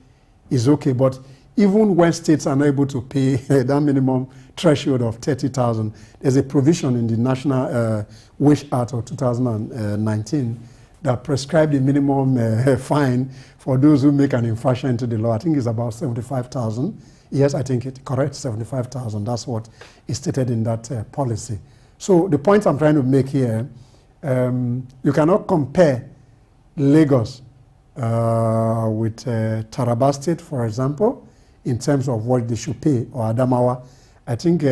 is okay, but even when states are not able to pay that minimum threshold of 30,000, there's a provision in the National Wage Act of 2019 that prescribed the minimum fine for those who make an infraction into the law. I think it's about 75,000. Yes, I think it's correct, 75,000. That's what is stated in that policy. So the point I'm trying to make here, you cannot compare Lagos with Taraba State, for example, in terms of what they should pay, or Adamawa. I think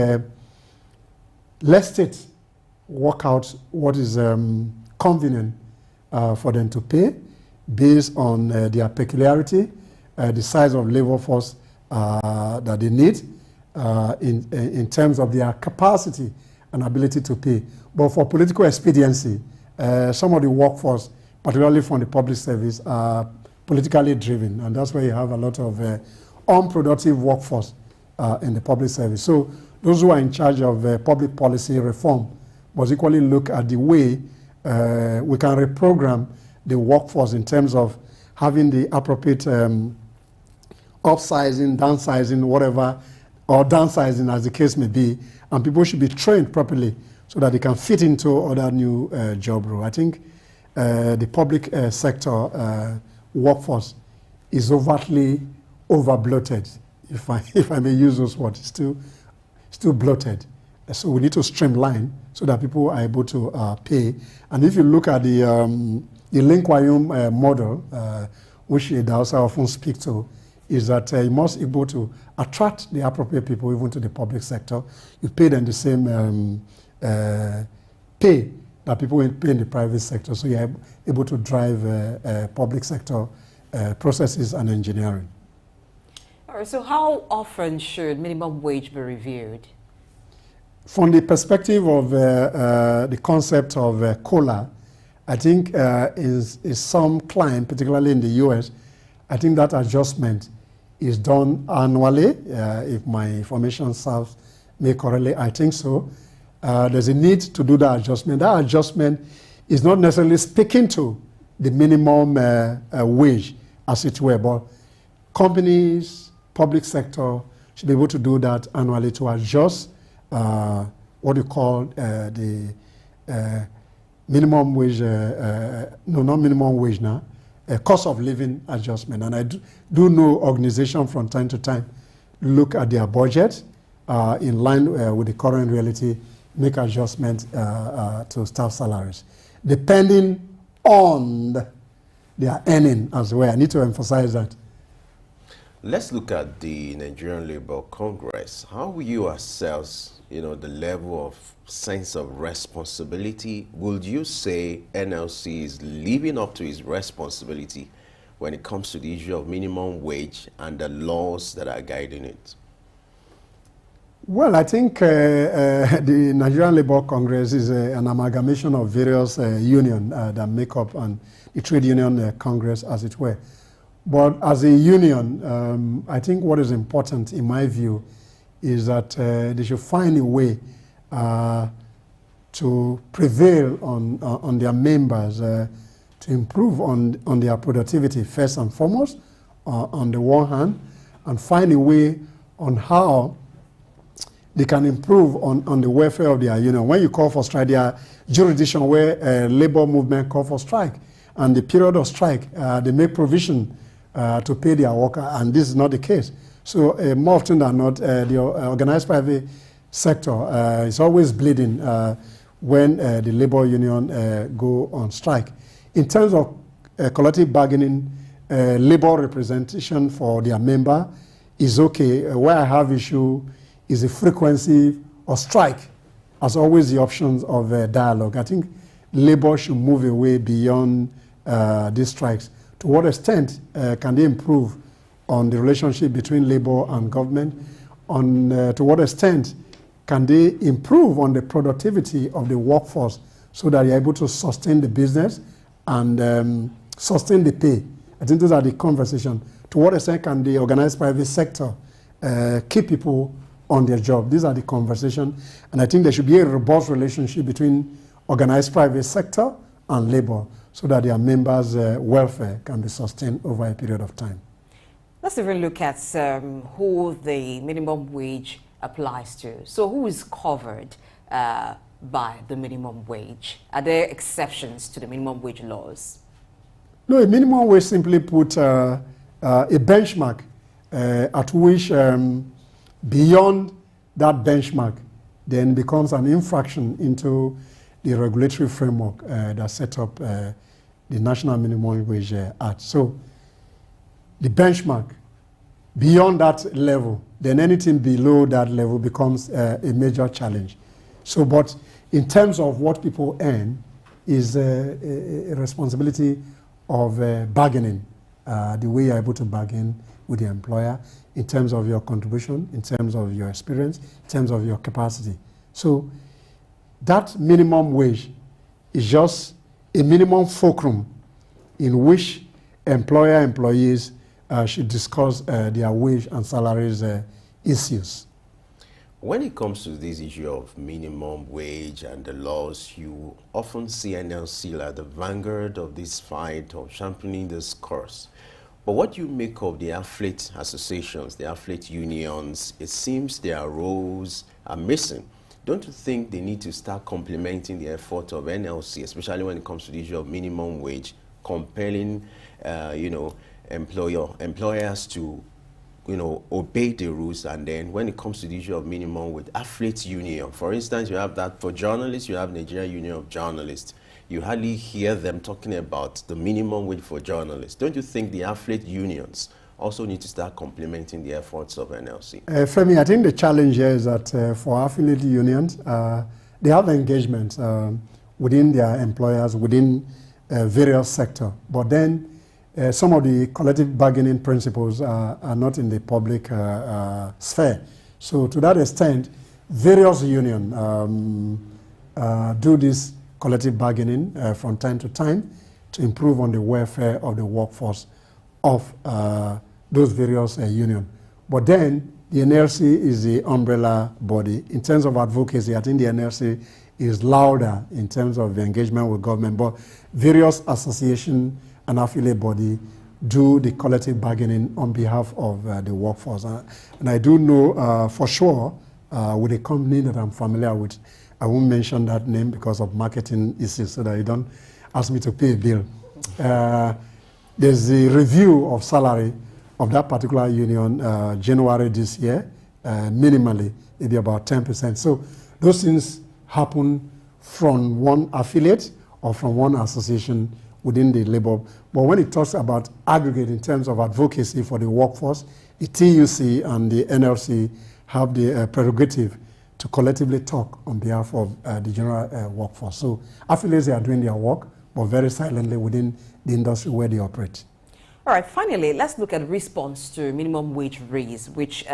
let states work out what is convenient for them to pay based on their peculiarity, the size of labor force that they need, in terms of their capacity and ability to pay. But for political expediency, some of the workforce, particularly from the public service, are politically driven, and that's where you have a lot of unproductive workforce in the public service. So those who are in charge of public policy reform must equally look at the way we can reprogram the workforce in terms of having the appropriate upsizing, downsizing, whatever, or downsizing as the case may be, and people should be trained properly so that they can fit into other new job roles. I think the public sector workforce is overtly over-bloated, if I may use those words. It's still bloated. So we need to streamline so that people are able to pay. And if you look at the Linkwayum model, which Idausa often speaks to, is that you must be able to attract the appropriate people even to the public sector. You pay them the same pay that people will pay in the private sector, so you're able to drive public sector processes and engineering. All right, so how often should minimum wage be reviewed? From the perspective of the concept of COLA, I think is some client, particularly in the US, I think that adjustment is done annually. If my information serves me correctly, I think so. There's a need to do that adjustment. That adjustment is not necessarily speaking to the minimum wage, as it were, but companies, public sector should be able to do that annually to adjust what you call the minimum wage, no, not minimum wage now, cost of living adjustment. And I do know organizations from time to time look at their budget in line with the current reality, make adjustments to staff salaries, depending on their earning as well. I need to emphasize that. Let's look at the Nigerian Labour Congress. How will you assess, the level of sense of responsibility? Would you say NLC is living up to its responsibility when it comes to the issue of minimum wage and the laws that are guiding it? Well, I think the Nigerian Labour Congress is an amalgamation of various unions that make up the Trade Union Congress, as it were. But as a union, I think what is important in my view is that they should find a way to prevail on their members, to improve on their productivity first and foremost, on the one hand, and find a way on how they can improve on the welfare of their union. When you call for strike, there are jurisdictions where labor movement call for strike, and the period of strike, they make provision to pay their worker, and this is not the case. So more often than not, the organized private sector is always bleeding when the labor union go on strike. In terms of collective bargaining, labor representation for their member is okay. Where I have issue is the frequency of strike as always the options of dialogue. I think labor should move away beyond these strikes. To what extent can they improve on the relationship between labor and government? To what extent can they improve on the productivity of the workforce so that they're able to sustain the business and sustain the pay? I think those are the conversations. To what extent can the organized private sector keep people on their job? These are the conversations. And I think there should be a robust relationship between organized private sector and labor so that their members' welfare can be sustained over a period of time. Let's even look at who the minimum wage applies to. So who is covered by the minimum wage? Are there exceptions to the minimum wage laws? No, a minimum wage simply put a benchmark at which beyond that benchmark then becomes an infraction into the regulatory framework that set up the National Minimum Wage Act. So the benchmark, beyond that level, then anything below that level becomes a major challenge. So, but in terms of what people earn is a responsibility of bargaining, the way you're able to bargain with the employer in terms of your contribution, in terms of your experience, in terms of your capacity. So that minimum wage is just a minimum fulcrum in which employer-employees should discuss their wage and salaries issues. When it comes to this issue of minimum wage and the laws, you often see NLC like the vanguard of this fight of championing this cause. But what do you make of the athlete associations, the athlete unions? It seems their roles are missing. Don't you think they need to start complementing the effort of NLC, especially when it comes to the issue of minimum wage, compelling, employers to, obey the rules? And then when it comes to the issue of minimum wage, athlete union, for instance, you have that for journalists, you have Nigerian Union of Journalists. You hardly hear them talking about the minimum wage for journalists. Don't you think the athlete unions also need to start complementing the efforts of NLC? Femi, I think the challenge here is that for affiliate unions, they have engagement within their employers, within various sectors. But then some of the collective bargaining principles are not in the public sphere. So to that extent, various unions do this collective bargaining from time to time to improve on the welfare of the workforce of those various unions. But then the NLC is the umbrella body. In terms of advocacy, I think the NLC is louder in terms of the engagement with government, but various associations and affiliate body do the collective bargaining on behalf of the workforce. And I do know for sure with a company that I'm familiar with, I won't mention that name because of marketing issues so that you don't ask me to pay a bill. There's a review of salary of that particular union January this year, minimally, maybe about 10%. So those things happen from one affiliate or from one association within the labor. But when it talks about aggregate in terms of advocacy for the workforce, the TUC and the NLC have the prerogative to collectively talk on behalf of the general workforce. So affiliates are doing their work, but very silently within the industry where they operate. All right, finally, let's look at response to minimum wage raise, which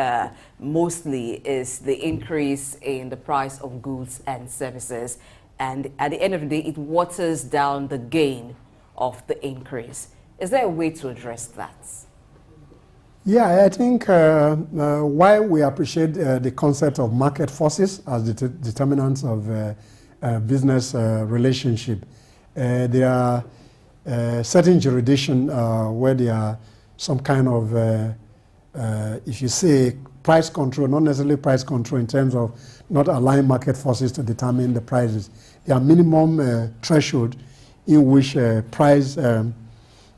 mostly is the increase in the price of goods and services. And at the end of the day, it waters down the gain of the increase. Is there a way to address that? Yeah, I think why we appreciate the concept of market forces as the determinants of business relationship. There are certain jurisdiction where there are some kind of, if you say price control, not necessarily price control in terms of not allowing market forces to determine the prices. There are minimum threshold in which price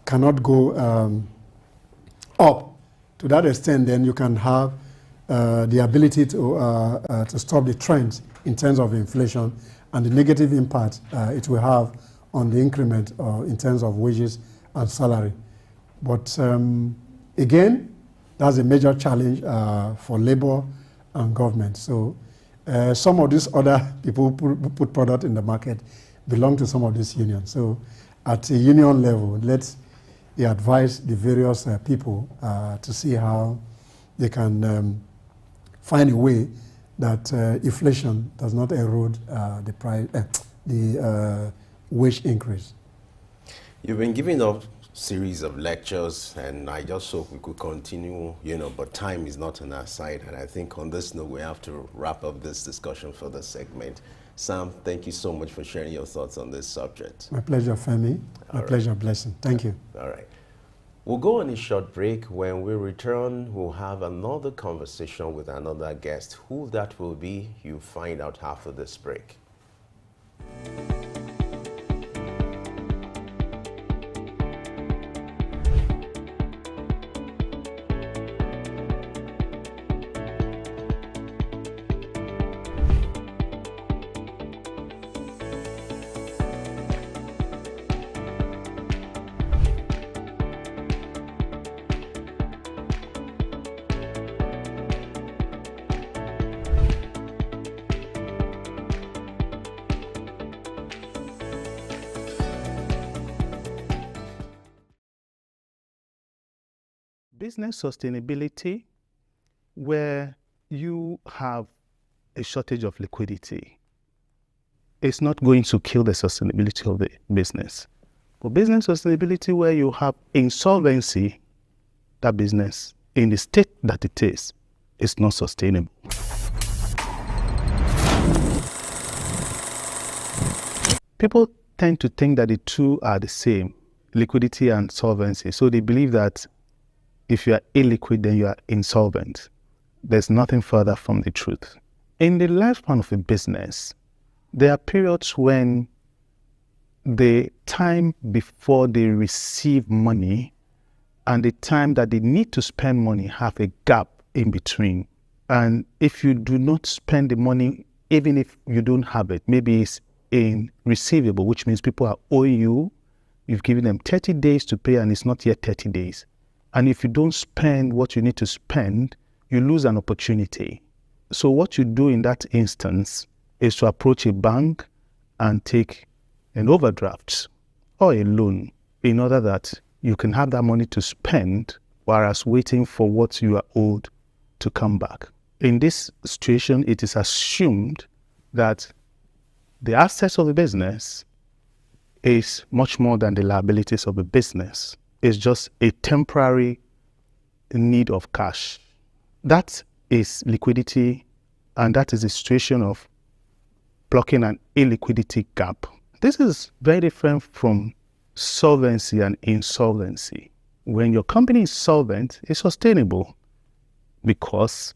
cannot go up. To that extent, then you can have the ability to stop the trends in terms of inflation and the negative impact it will have on the increment in terms of wages and salary. But again, that's a major challenge for labor and government. So some of these other people who put product in the market belong to some of these unions. So at a union level, let's advise the various people to see how they can find a way that inflation does not erode the price, the wage increase. You've been giving a series of lectures, and I just hope we could continue, but time is not on our side, and I think on this note we have to wrap up this discussion for this segment. Sam, thank you so much for sharing your thoughts on this subject. My pleasure, Femi. My pleasure, Blessing. Thank you. All right. We'll go on a short break. When we return, we'll have another conversation with another guest. Who that will be, you'll find out after this break. Business sustainability, where you have a shortage of liquidity, it's not going to kill the sustainability of the business. But business sustainability, where you have insolvency, that business in the state that it is not sustainable. People tend to think that the two are the same, liquidity and solvency. So they believe that if you are illiquid, then you are insolvent. There's nothing further from the truth. In the lifespan of a business, there are periods when the time before they receive money and the time that they need to spend money have a gap in between. And if you do not spend the money, even if you don't have it, maybe it's in receivable, which means people are owing you, you've given them 30 days to pay and it's not yet 30 days. And if you don't spend what you need to spend, you lose an opportunity. So what you do in that instance is to approach a bank and take an overdraft or a loan in order that you can have that money to spend, whereas waiting for what you are owed to come back. In this situation, it is assumed that the assets of the business is much more than the liabilities of the business. It's just a temporary need of cash. That is liquidity, and that is a situation of blocking an illiquidity gap. This is very different from solvency and insolvency. When your company is solvent, it's sustainable because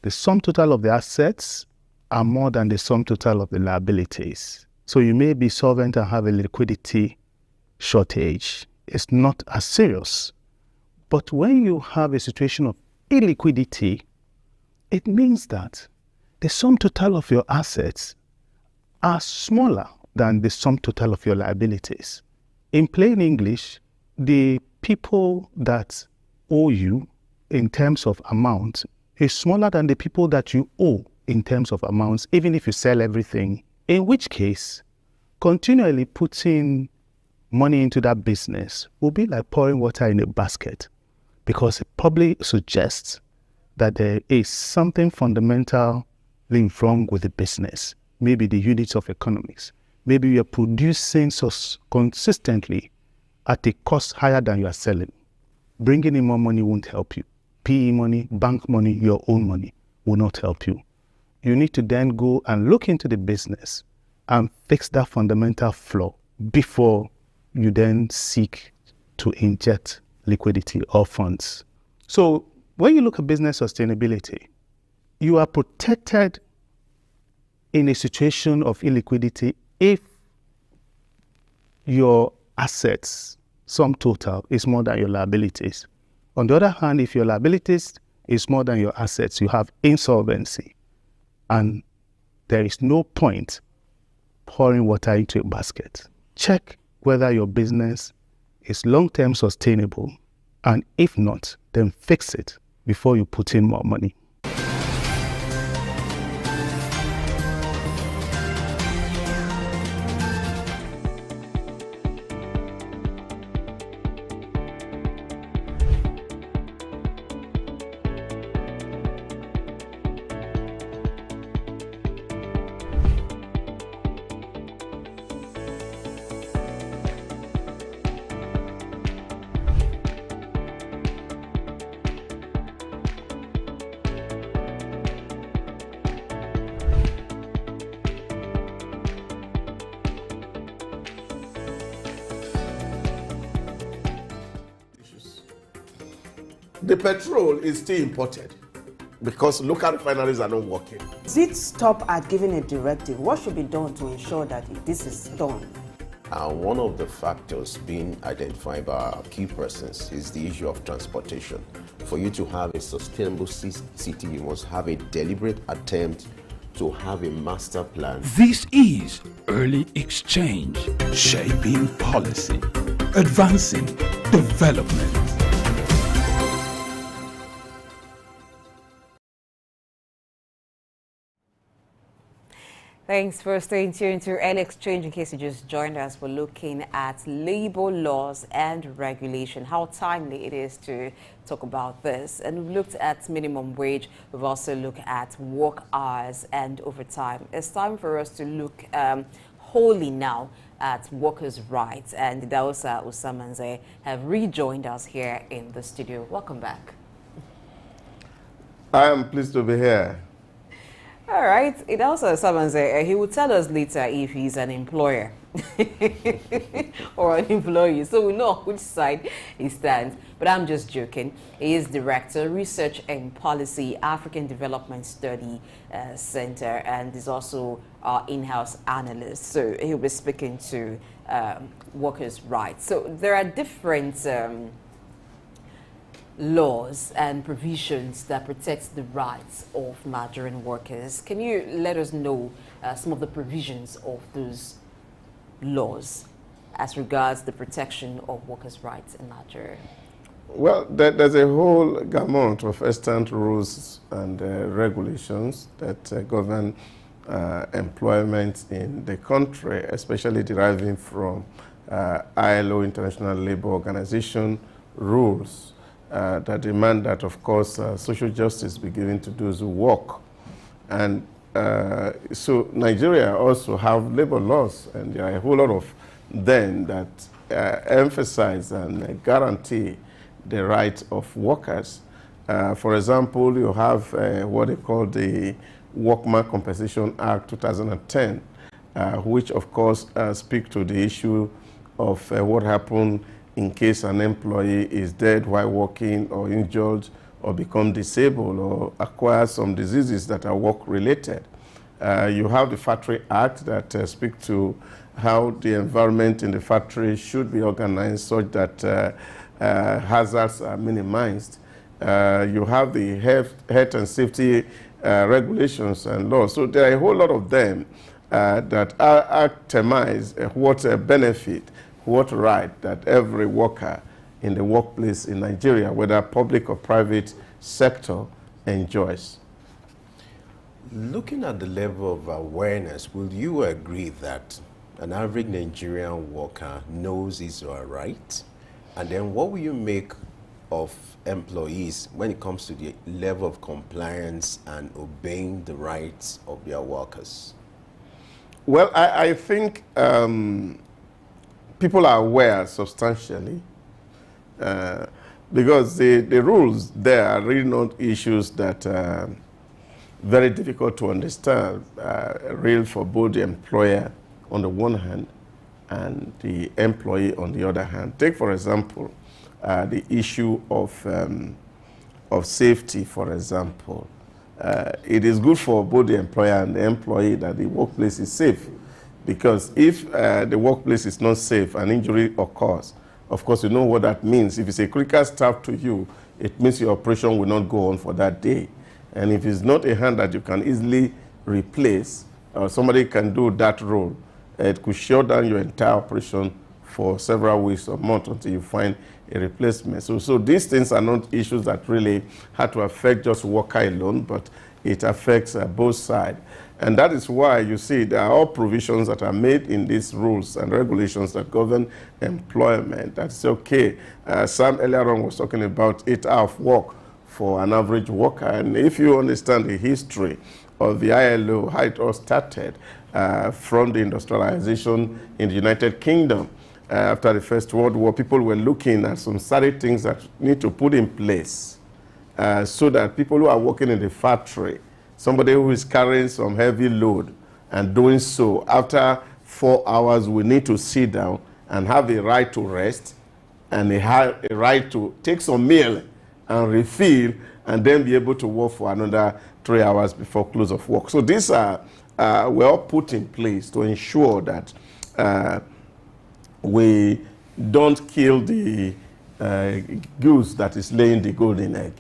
the sum total of the assets are more than the sum total of the liabilities. So you may be solvent and have a liquidity shortage. It's not as serious. But when you have a situation of illiquidity, it means that the sum total of your assets are smaller than the sum total of your liabilities. In plain English, the people that owe you in terms of amount is smaller than the people that you owe in terms of amounts, even if you sell everything, in which case, continually putting money into that business will be like pouring water in a basket, because it probably suggests that there is something fundamentally wrong with the business. Maybe the units of economics. Maybe you're producing so consistently at a cost higher than you are selling. Bringing in more money won't help you. PE money, bank money, your own money will not help you. You need to then go and look into the business and fix that fundamental flaw before you then seek to inject liquidity or funds. So when you look at business sustainability, you are protected in a situation of illiquidity if your assets, sum total, is more than your liabilities. On the other hand, if your liabilities is more than your assets, you have insolvency. And there is no point pouring water into a basket. Check whether your business is long-term sustainable, and if not, then fix it before you put in more money. The petrol is still imported because local refineries are not working. Does it stop at giving a directive? What should be done to ensure that this is done? One of the factors being identified by our key persons is the issue of transportation. For you to have a sustainable city, you must have a deliberate attempt to have a master plan. This is Early Exchange, shaping policy, advancing development. Thanks for staying tuned to Early Exchange. In case you just joined us, we're looking at labor laws and regulation, how timely it is to talk about this. And we've looked at minimum wage. We've also looked at work hours and overtime. It's time for us to look wholly now at workers' rights. And Dausa Usamanze have rejoined us here in the studio. Welcome back. I am pleased to be here. All right. It also someone say he will tell us later if he's an employer or an employee, so we know which side he stands. But I'm just joking. He is Director, Research and Policy, African Development Study Center, and is also our in-house analyst. So he'll be speaking to workers' rights. So there are different laws and provisions that protect the rights of Nigerian workers. Can you let us know some of the provisions of those laws as regards the protection of workers' rights in Nigeria? Well, there's a whole gamut of extant rules and regulations that govern employment in the country, especially deriving from ILO, International Labour Organization, rules that demand that, of course, social justice be given to those who work. And so Nigeria also have labor laws, and there are a whole lot of them that emphasize and guarantee the rights of workers. For example, you have what they call the Workman Compensation Act 2010, which, of course, speak to the issue of what happened in case an employee is dead while working or injured or become disabled or acquire some diseases that are work-related. You have the Factory Act that speak to how the environment in the factory should be organized such that hazards are minimized. You have the health and safety regulations and laws. So there are a whole lot of them that itemize what benefit, what right that every worker in the workplace in Nigeria, whether public or private sector, enjoys. Looking at the level of awareness, will you agree that an average Nigerian worker knows his or her right? And then what will you make of employees when it comes to the level of compliance and obeying the rights of their workers? Well, I think people are aware substantially, because the rules there are really not issues that are very difficult to understand, real for both the employer on the one hand and the employee on the other hand. Take, for example, the issue of safety, for example. It is good for both the employer and the employee that the workplace is safe, because if the workplace is not safe, an injury occurs. Of course, you know what that means. If it's a critical staff to you, it means your operation will not go on for that day. And if it's not a hand that you can easily replace, or somebody can do that role, it could shut down your entire operation for several weeks or months until you find a replacement. So these things are not issues that really have to affect just worker alone, but it affects both sides. And that is why you see there are all provisions that are made in these rules and regulations that govern employment. That's okay. Sam earlier on was talking about 8 hours of work for an average worker. And if you understand the history of the ILO, how it all started from the industrialization in the United Kingdom, after the First World War, people were looking at some certain things that need to put in place so that people who are working in the factory, somebody who is carrying some heavy load and doing so, after 4 hours, we need to sit down and have a right to rest and a right to take some meal and refill and then be able to work for another 3 hours before close of work. So these are were all put in place to ensure that we don't kill the goose that is laying the golden egg.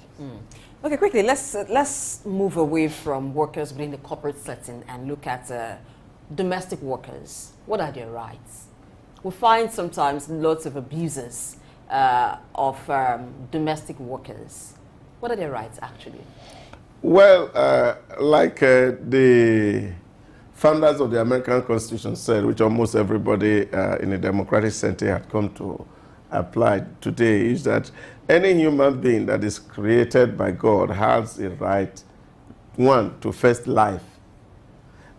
Okay, quickly, let's move away from workers within the corporate setting and look at domestic workers. What are their rights? We find sometimes lots of abuses of domestic workers. What are their rights, actually? Well, like the founders of the American Constitution said, which almost everybody in a democratic center had come to apply today, is that any human being that is created by God has a right, one, to first life,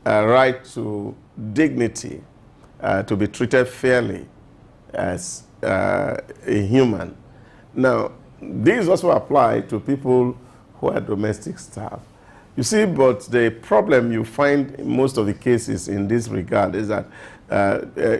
a right to dignity, to be treated fairly as a human. Now, these also apply to people who are domestic staff. You see, but the problem you find in most of the cases in this regard is that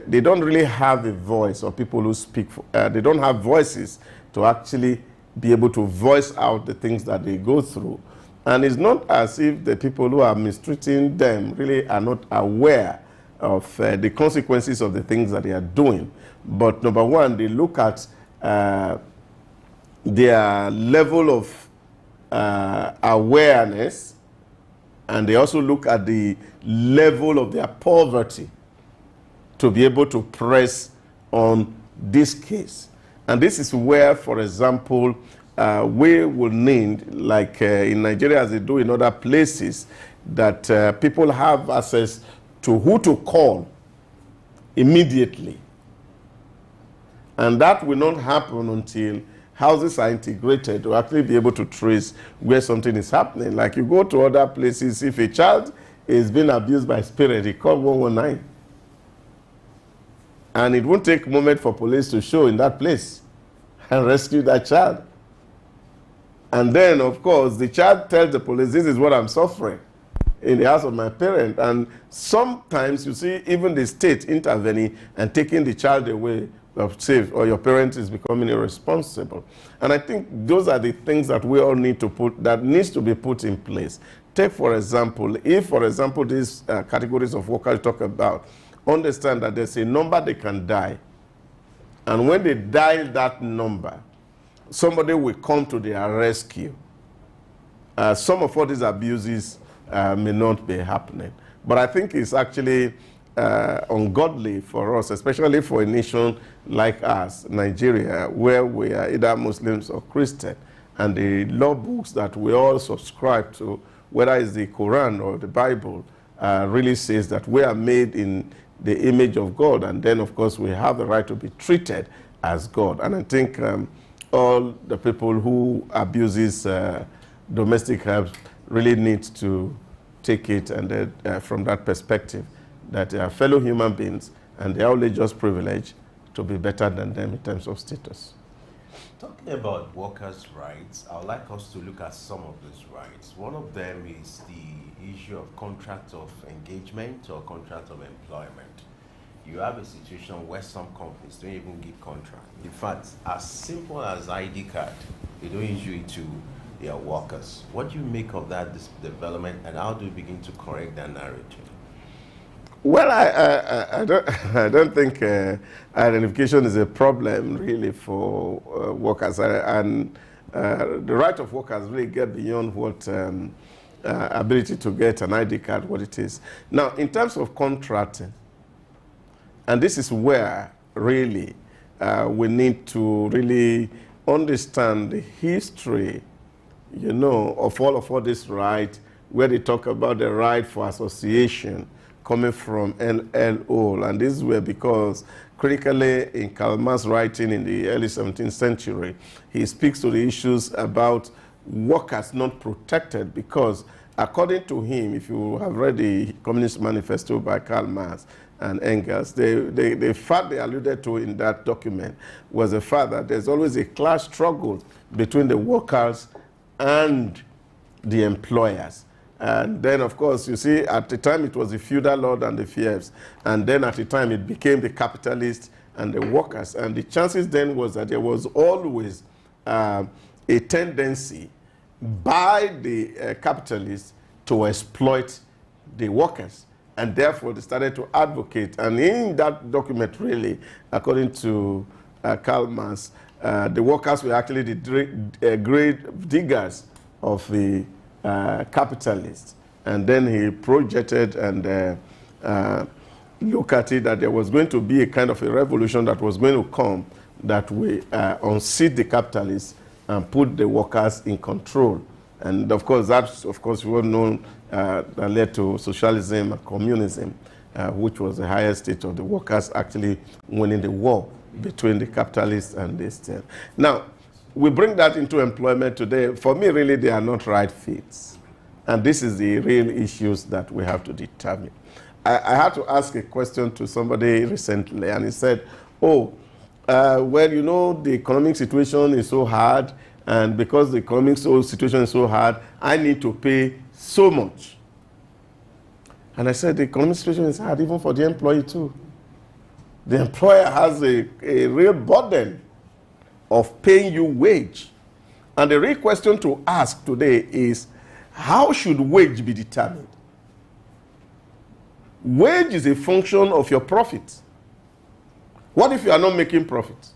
they don't really have a voice, or people who speak, they don't have voices to actually be able to voice out the things that they go through. And it's not as if the people who are mistreating them really are not aware of the consequences of the things that they are doing. But number one, they look at their level of awareness, and they also look at the level of their poverty to be able to press on this case. And this is where, for example, we will need, like in Nigeria as they do in other places, that people have access to who to call immediately. And that will not happen until houses are integrated to actually be able to trace where something is happening. Like you go to other places, if a child is being abused by spirit, he call 119. And it won't take a moment for police to show in that place and rescue that child. And then, of course, the child tells the police, this is what I'm suffering in the house of my parent. And sometimes you see even the state intervening and taking the child away of safe, or your parent is becoming irresponsible. And I think those are the things that we all need to put, that needs to be put in place. Take, for example, if, for example, these categories of workers talk about, understand that there's a number they can die. And when they dial that number, somebody will come to their rescue. Some of all these abuses may not be happening. But I think it's actually ungodly for us, especially for a nation like us, Nigeria, where we are either Muslims or Christian, and the law books that we all subscribe to, whether it's the Quran or the Bible, really says that we are made in the image of God, and then, of course, we have the right to be treated as God. And I think all the people who abuses domestic help really need to take it and from that perspective, that they are fellow human beings and they are only just privileged to be better than them in terms of status. Talking about workers' rights, I would like us to look at some of these rights. One of them is the issue of contract of engagement or contract of employment. You have a situation where some companies don't even give contract. In fact, as simple as ID card, they don't issue it to their workers. What do you make of that development, and how do you begin to correct that narrative? Well, I don't think identification is a problem really for workers, and the right of workers really get beyond what ability to get an ID card, what it is. Now, in terms of contracting, and this is where really we need to really understand the history, you know, of all this right, where they talk about the right for association coming from LLO, and this were because critically in Karl Marx's writing in the early 17th century, he speaks to the issues about workers not protected because according to him, if you have read the Communist Manifesto by Karl Marx and Engels, the fact they alluded to in that document was the fact that there's always a class struggle between the workers and the employers. And then, of course, you see, at the time it was the feudal lord and the fiefs. And then at the time it became the capitalists and the workers. And the chances then was that there was always a tendency by the capitalists to exploit the workers. And therefore, they started to advocate. And in that document, really, according to Karl Marx, the workers were actually the great diggers of the capitalists. And then he projected and looked at it that there was going to be a kind of a revolution that was going to come that will unseat the capitalists and put the workers in control. And of course, that's well known that led to socialism and communism, which was the highest state of the workers actually winning the war between the capitalists and the state. Now, we bring that into employment today. For me, really, they are not right fits. And this is the real issues that we have to determine. I had to ask a question to somebody recently, and he said, oh, well, you know, the economic situation is so hard, and because the economic situation is so hard, I need to pay so much. And I said, the economic situation is hard even for the employee too. The employer has a real burden of paying you wage. And the real question to ask today is, how should wage be determined? Wage is a function of your profit. What if you are not making profit?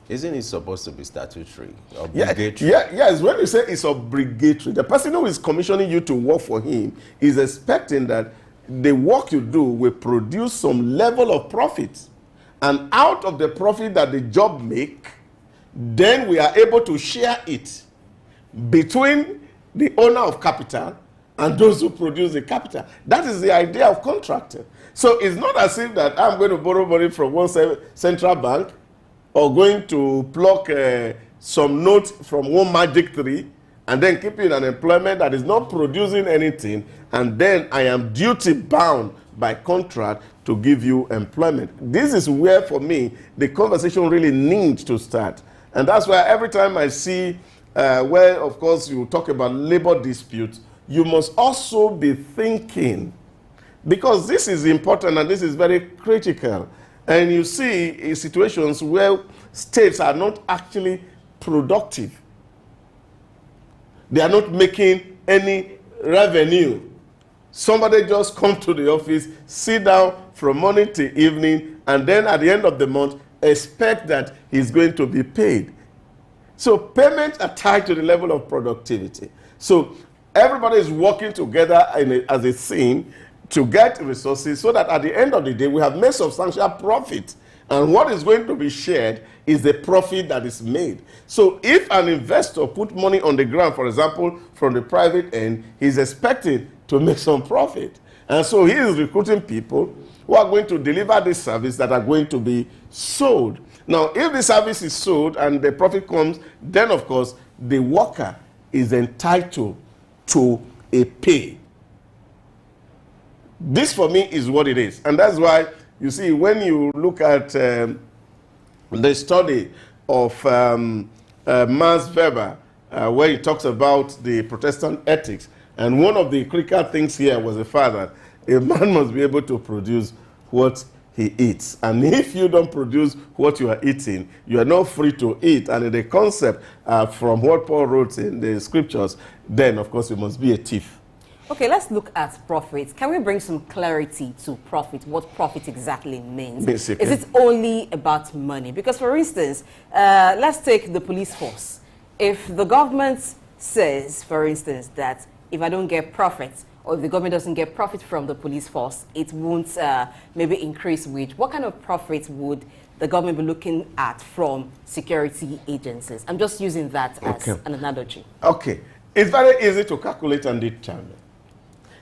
Isn't it supposed to be statutory, obligatory? Yes, when you say it's obligatory, the person who is commissioning you to work for him is expecting that the work you do will produce some level of profit. And out of the profit that the job make, then we are able to share it between the owner of capital and those who produce the capital. That is the idea of contracting. So it's not as if that I'm going to borrow money from one central bank or going to pluck some notes from one magic tree and then keep it in an employment that is not producing anything, and then I am duty bound by contract to give you employment. This is where, for me, the conversation really needs to start. And that's why every time I see where, of course, you talk about labor disputes, you must also be thinking, because this is important and this is very critical. And you see in situations where states are not actually productive. They are not making any revenue. Somebody just come to the office, sit down from morning till evening, and then at the end of the month, expect that he's going to be paid. So payments are tied to the level of productivity. So everybody is working together as a team to get resources so that at the end of the day, we have made substantial profit. And what is going to be shared is the profit that is made. So if an investor put money on the ground, for example, from the private end, he's expected to make some profit. And so he is recruiting people who are going to deliver this service that are going to be sold. Now, if the service is sold and the profit comes, then of course, the worker is entitled to a pay. This for me is what it is. And that's why You see, when you look at the study of Max Weber, where he talks about the Protestant ethics, and one of the critical things here was the fact that a man must be able to produce what he eats. And if you don't produce what you are eating, you are not free to eat. And in the concept from what Paul wrote in the scriptures, then of course you must be a thief. Okay, let's look at profit. Can we bring some clarity to profit, what profit exactly means? Basically. Is it only about money? Because, for instance, let's take the police force. If the government says, for instance, that if I don't get profit, or if the government doesn't get profit from the police force, it won't maybe increase wage, what kind of profit would the government be looking at from security agencies? I'm just using that as an analogy. Okay. It's very easy to calculate and determine.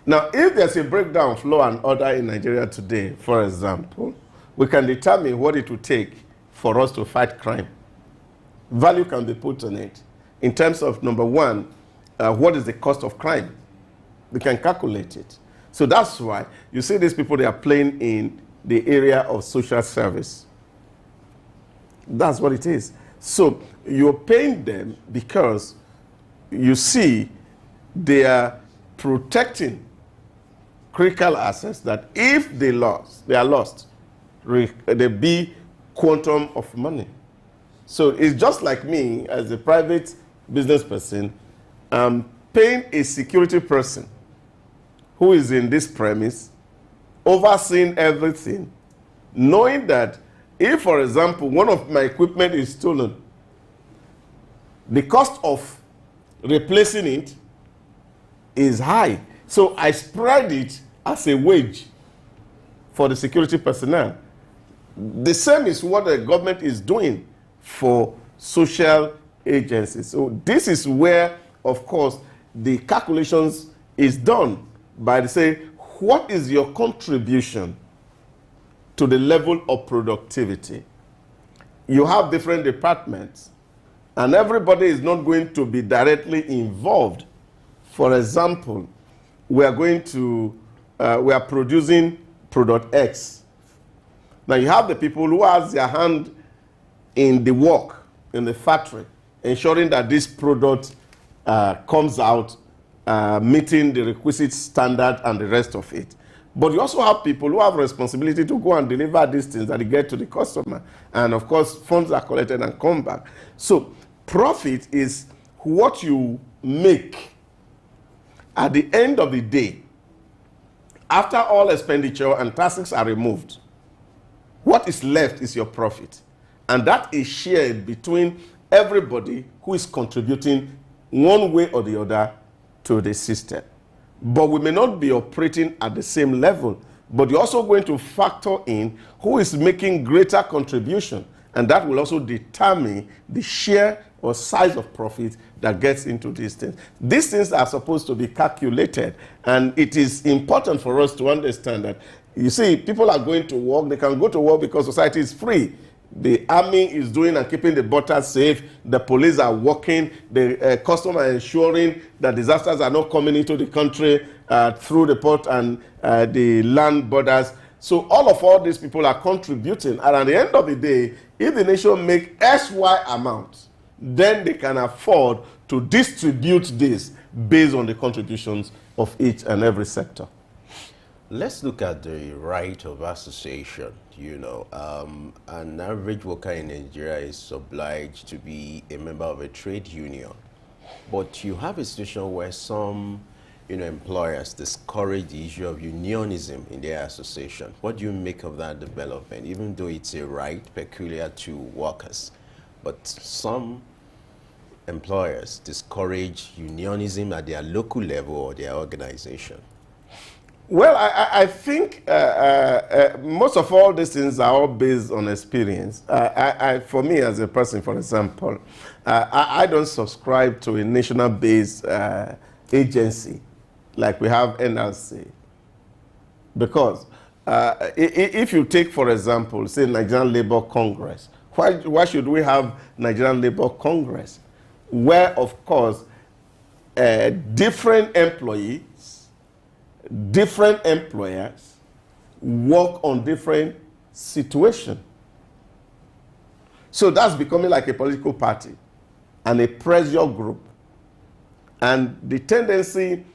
Now, if there's a breakdown of law and order in Nigeria today, for example, we can determine what it would take for us to fight crime. Value can be put on it in terms of, number one, what is the cost of crime? We can calculate it. So that's why you see these people, they are playing in the area of social service. That's what it is. So you're paying them because you see they are protecting critical assets that if they are lost, there be quantum of money. So it's just like me as a private business person, paying a security person who is in this premise, overseeing everything, knowing that if, for example, one of my equipment is stolen, the cost of replacing it is high. So I spread it as a wage for the security personnel. The same is what the government is doing for social agencies. So this is where, of course, the calculations is done by the say, what is your contribution to the level of productivity? You have different departments, and everybody is not going to be directly involved. For example, we are producing product X. Now you have the people who has their hand in the work, in the factory, ensuring that this product comes out meeting the requisite standard and the rest of it. But you also have people who have responsibility to go and deliver these things that they get to the customer. And of course, funds are collected and come back. So profit is what you make at the end of the day, after all expenditure and taxes are removed. What is left is your profit. And that is shared between everybody who is contributing one way or the other to the system. But we may not be operating at the same level, but you're also going to factor in who is making greater contribution, and that will also determine the share or size of profit that gets into these things. These things are supposed to be calculated, and it is important for us to understand that, you see, people are going to work. They can go to work because society is free. The army is doing and keeping the borders safe. The police are working. The customs are ensuring that disasters are not coming into the country through the port and the land borders. So all these people are contributing. And at the end of the day, if the nation make SY amount, then they can afford to distribute this based on the contributions of each and every sector. Let's look at the right of association. You know, an average worker in Nigeria is obliged to be a member of a trade union. But you have a situation where some, employers discourage the issue of unionism in their association. What do you make of that development, even though it's a right peculiar to workers? But some employers discourage unionism at their local level or their organization. Well, I think most of all these things are all based on experience. For me as a person, for example, I don't subscribe to a national-based agency like we have NLC. Because if you take, for example, say Nigerian Labour Congress, why should we have Nigerian Labour Congress? Where, of course, different employees, different employers work on different situation. So that's becoming like a political party and a pressure group. And the tendency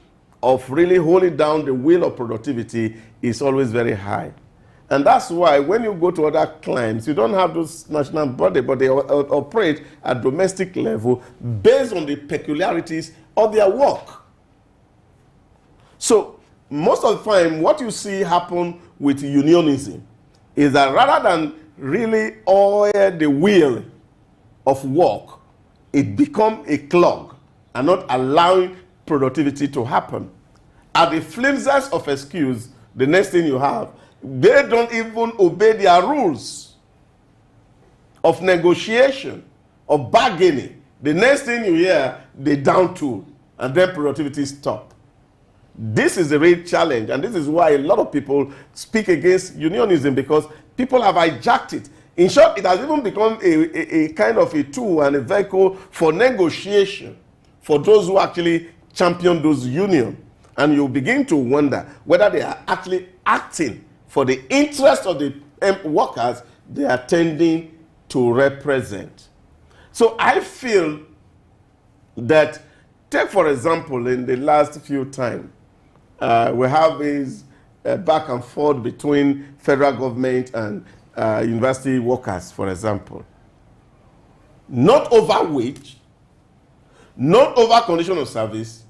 of really holding down the wheel of productivity is always very high. And that's why when you go to other climes, you don't have those national body, but they operate at domestic level based on the peculiarities of their work. So most of the time, what you see happen with unionism is that rather than really oil the wheel of work, it becomes a clog and not allowing productivity to happen. At the flimsiest of excuse, the next thing you have, they don't even obey their rules of negotiation, of bargaining. The next thing you hear, they down tool, and then productivity stop. This is the real challenge, and this is why a lot of people speak against unionism, because people have hijacked it. In short, it has even become a kind of a tool and a vehicle for negotiation for those who actually champion those unions. And you begin to wonder whether they are actually acting for the interest of the workers they are tending to represent. So I feel that, take for example, in the last few times, we have this back and forth between federal government and university workers, for example. Not over wage, not over condition of service,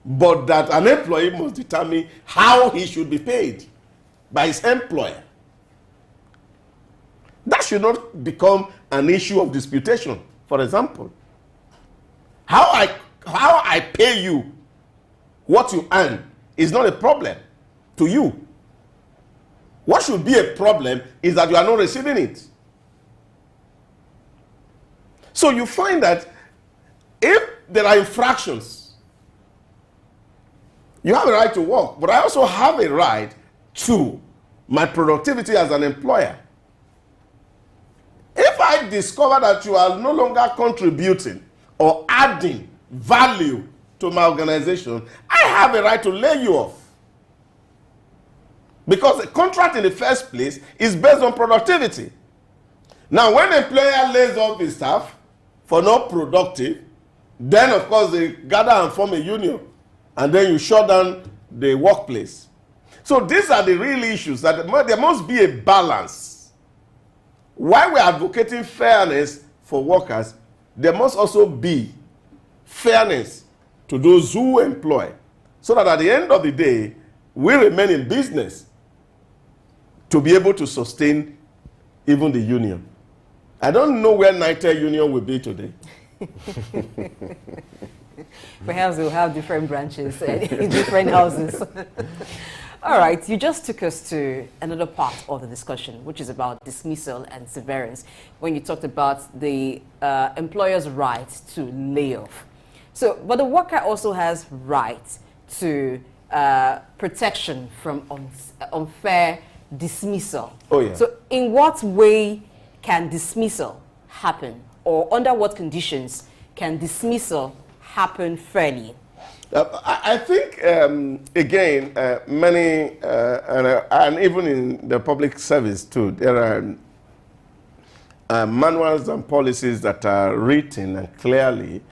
but that an employee must determine how he should be paid by his employer. That should not become an issue of disputation. For example, how I pay you what you earn is not a problem to you. What should be a problem is that you are not receiving it. So you find that if there are infractions, you have a right to work, but I also have a right to my productivity as an employer. If I discover that you are no longer contributing or adding value to my organization, I have a right to lay you off. Because the contract in the first place is based on productivity. Now, when an employer lays off his staff for not productive, then of course they gather and form a union, and then you shut down the workplace. So these are the real issues, that there must be a balance. While we're advocating fairness for workers, there must also be fairness to those who employ, so that at the end of the day, we remain in business to be able to sustain even the union. I don't know where NITED Union will be today. Perhaps we'll have different branches in different houses. All right, you just took us to another part of the discussion, which is about dismissal and severance, when you talked about the employer's right to lay off. So, but the worker also has right to protection from unfair dismissal. Oh, yeah. So in what way can dismissal happen, or under what conditions can dismissal happen fairly? I think, again, many, and even in the public service too, there are manuals and policies that are written and clearly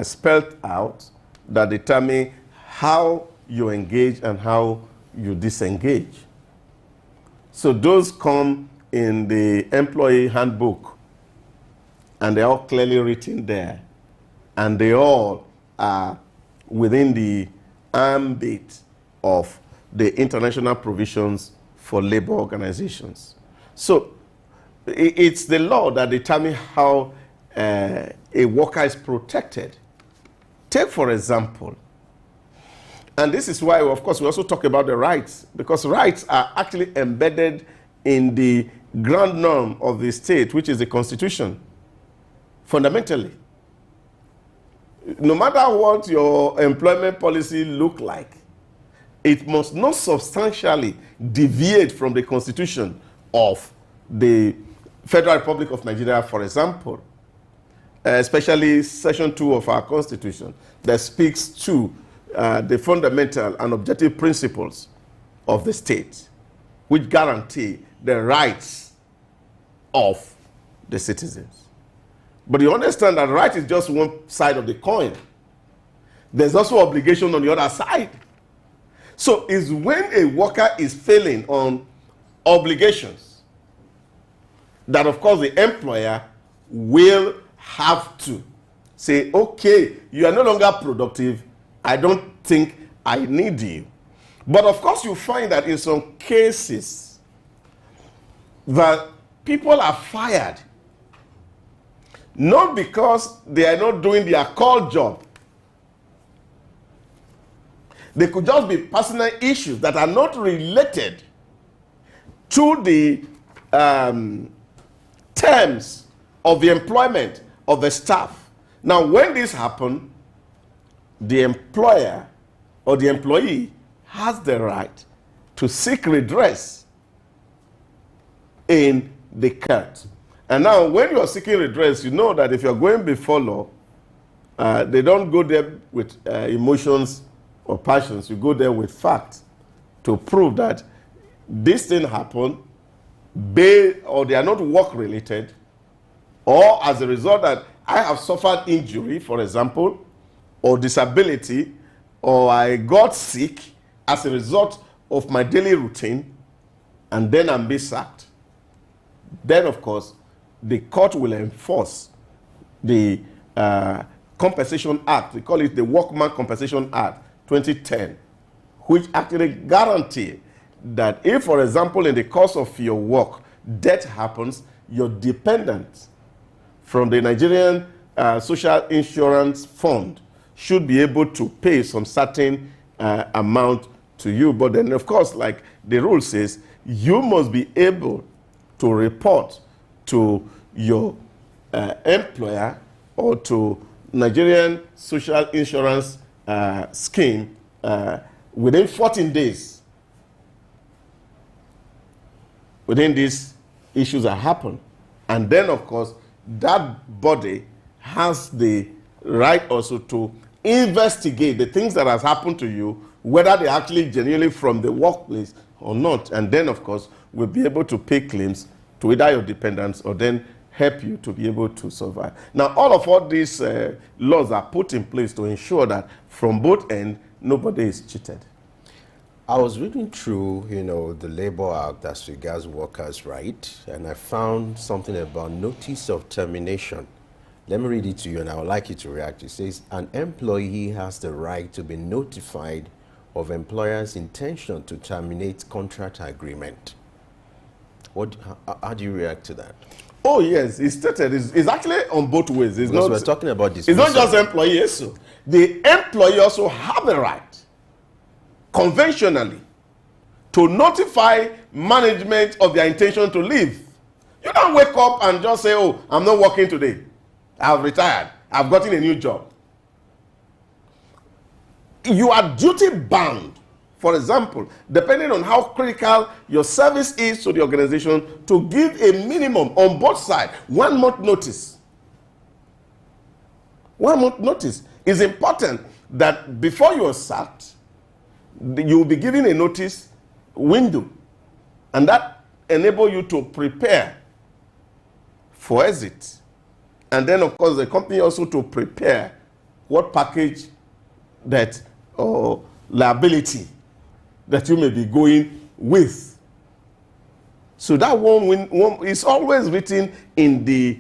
spelled out that determine how you engage and how you disengage. So those come in the employee handbook, and they're all clearly written there, and they all are within the ambit of the international provisions for labor organizations. So it's the law that determines how a worker is protected. Take, for example, and this is why, of course, we also talk about the rights, because rights are actually embedded in the ground norm of the state, which is the Constitution, fundamentally. No matter what your employment policy look like, it must not substantially deviate from the Constitution of the Federal Republic of Nigeria, for example, especially Section 2 of our Constitution that speaks to the fundamental and objective principles of the state, which guarantee the rights of the citizens. But you understand that right is just one side of the coin. There's also obligation on the other side. So it's when a worker is failing on obligations that, of course, the employer will have to say, okay, you are no longer productive. I don't think I need you. But of course, you find that in some cases that people are fired not because they are not doing their core job. They could just be personal issues that are not related to the terms of the employment of the staff. Now, when this happens, the employer or the employee has the right to seek redress in the court. And now, when you are seeking redress, you know that if you're going before law, they don't go there with emotions or passions. You go there with facts to prove that this thing happened, or they are not work-related, or as a result that I have suffered injury, for example, or disability, or I got sick as a result of my daily routine, and then I'm being sacked. Then, of course, the court will enforce the Compensation Act. We call it the Workman Compensation Act 2010, which actually guarantee that if, for example, in the course of your work, death happens, your dependents from the Nigerian Social Insurance Fund should be able to pay some certain amount to you. But then, of course, like the rule says, you must be able to report to your employer or to Nigerian Social Insurance Scheme within 14 days. Within these issues that happen. And then, of course, that body has the right also to investigate the things that has happened to you, whether they're actually genuinely from the workplace or not. And then, of course, we'll be able to pay claims to either your dependents or then help you to be able to survive. Now, all these laws are put in place to ensure that from both ends, nobody is cheated. I was reading through, the Labor Act as regards workers' rights, and I found something about notice of termination. Let me read it to you, and I would like you to react. It says, an employee has the right to be notified of employer's intention to terminate contract agreement. How do you react to that? Oh, yes, it's stated. It's actually on both ways. Because we're talking about this. It's not just employees. So the employee also have the right, conventionally, to notify management of their intention to leave. You don't wake up and just say, oh, I'm not working today. I've retired. I've gotten a new job. You are duty bound, for example, depending on how critical your service is to the organization, to give a minimum on both sides, 1 month notice. 1 month notice. It's important that before you are sacked, you will be given a notice window, and that enable you to prepare for exit. And then, of course, the company also to prepare what package that or liability that you may be going with. So that one is always written in the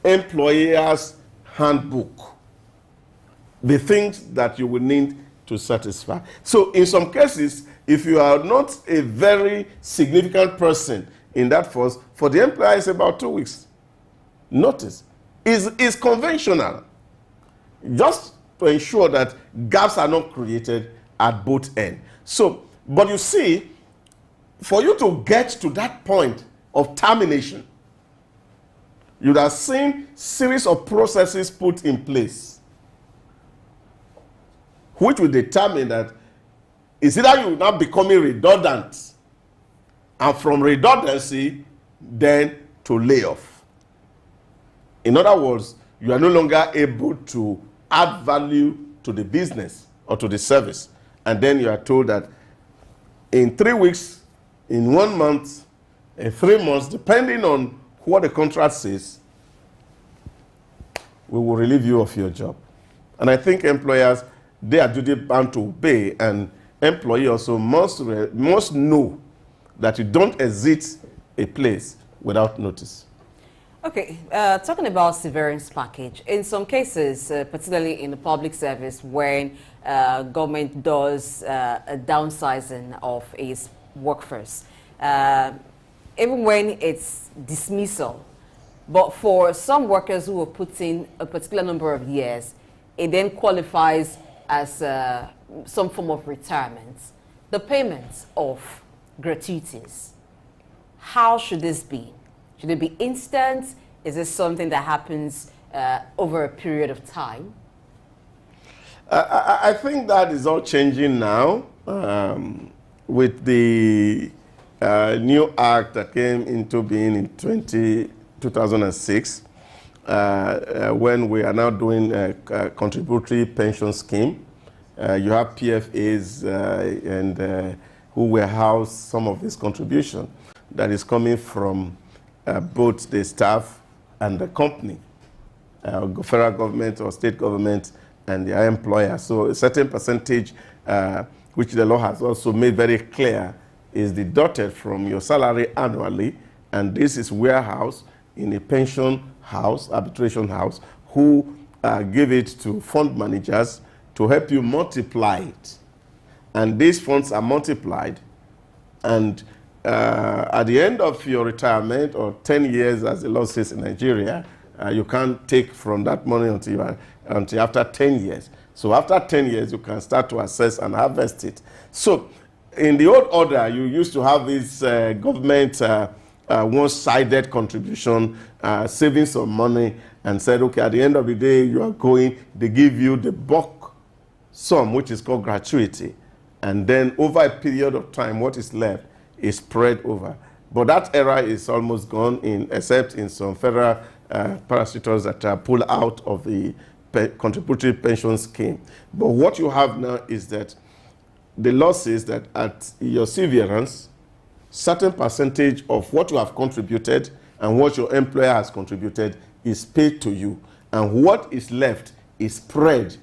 employer's handbook, the things that you will need to satisfy. So in some cases, if you are not a very significant person in that force, for the employer it's about 2 weeks notice. Is conventional, just to ensure that gaps are not created at both ends. So, but you see, for you to get to that point of termination, you'd have seen series of processes put in place, which will determine that it's either you now becoming redundant, and from redundancy, then to layoff. In other words, you are no longer able to add value to the business or to the service. And then you are told that in 3 weeks, in 1 month, in 3 months, depending on what the contract says, we will relieve you of your job. And I think employers, they are duty bound to obey, and employee also must know that you don't exit a place without notice. Okay, talking about severance package, in some cases, particularly in the public service, when government does a downsizing of its workforce, even when it's dismissal, but for some workers who have put in a particular number of years, it then qualifies as some form of retirement. The payment of gratuities, how should this be? Should it be instant? Is this something that happens over a period of time? I think that is all changing now with the new act that came into being in 2006 when we are now doing a contributory pension scheme. You have PFAs and who will house some of this contribution that is coming from both the staff and the company, federal government or state government and their employer. So a certain percentage, which the law has also made very clear, is deducted from your salary annually, and this is warehoused in a pension house, arbitration house, who give it to fund managers to help you multiply it. And these funds are multiplied, and at the end of your retirement, or 10 years, as the law says in Nigeria, you can't take from that money until after 10 years. So after 10 years, you can start to assess and harvest it. So in the old order, you used to have this government one-sided contribution, saving some money, and said, okay, at the end of the day, you are going, they give you the bulk sum, which is called gratuity. And then over a period of time, what is left is spread over. But that era is almost gone, except in some federal parasitors that are pulled out of the contributory pension scheme. But what you have now is that the law says that at your severance, certain percentage of what you have contributed and what your employer has contributed is paid to you. And what is left is spread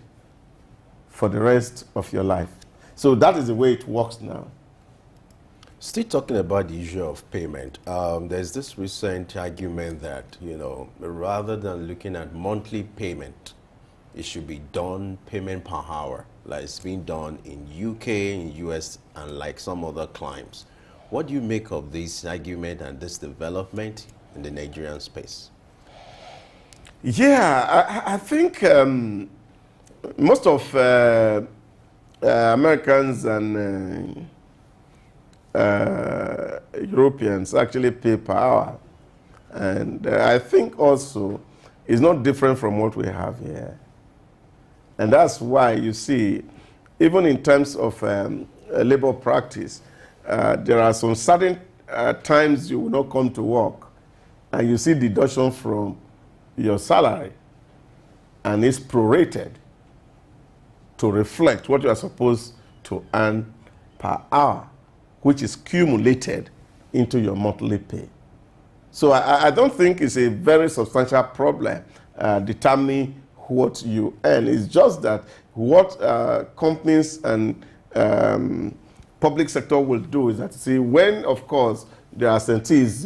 for the rest of your life. So that is the way it works now. Still talking about the issue of payment, there's this recent argument that, rather than looking at monthly payment, it should be done payment per hour, like it's being done in UK, in US, and like some other climes. What do you make of this argument and this development in the Nigerian space? Yeah, I think most of Americans and Europeans actually pay per hour. And I think also it's not different from what we have here. And that's why you see, even in terms of labor practice, there are some certain times you will not come to work and you see deduction from your salary, and it's prorated to reflect what you are supposed to earn per hour, which is cumulated into your monthly pay. So I don't think it's a very substantial problem determining what you earn. It's just that what companies and public sector will do is that, see, when, of course, there are absentees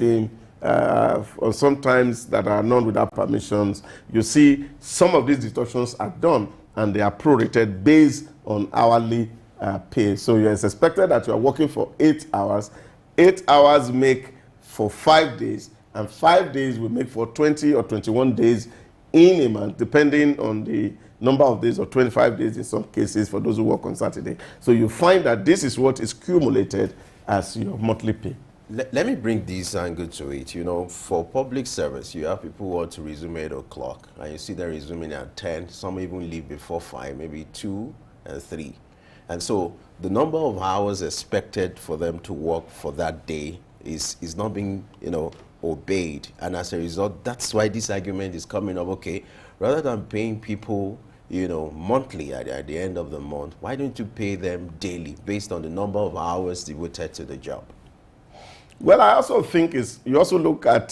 or sometimes that are done without permissions, you see some of these deductions are done and they are prorated based on hourly pay. So it's expected that you are working for 8 hours. 8 hours make for 5 days, and 5 days will make for 20 or 21 days in a month, depending on the number of days, or 25 days in some cases for those who work on Saturday. So you find that this is what is cumulated as your monthly pay. Let me bring this angle to it. For public service, you have people who want to resume at 8 o'clock, and you see them resuming at 10. Some even leave before 5, maybe 2 and 3. And so the number of hours expected for them to work for that day is not being, obeyed. And as a result, that's why this argument is coming up. Okay, rather than paying people, monthly at the end of the month, why don't you pay them daily based on the number of hours devoted to the job? Well, I also think you also look at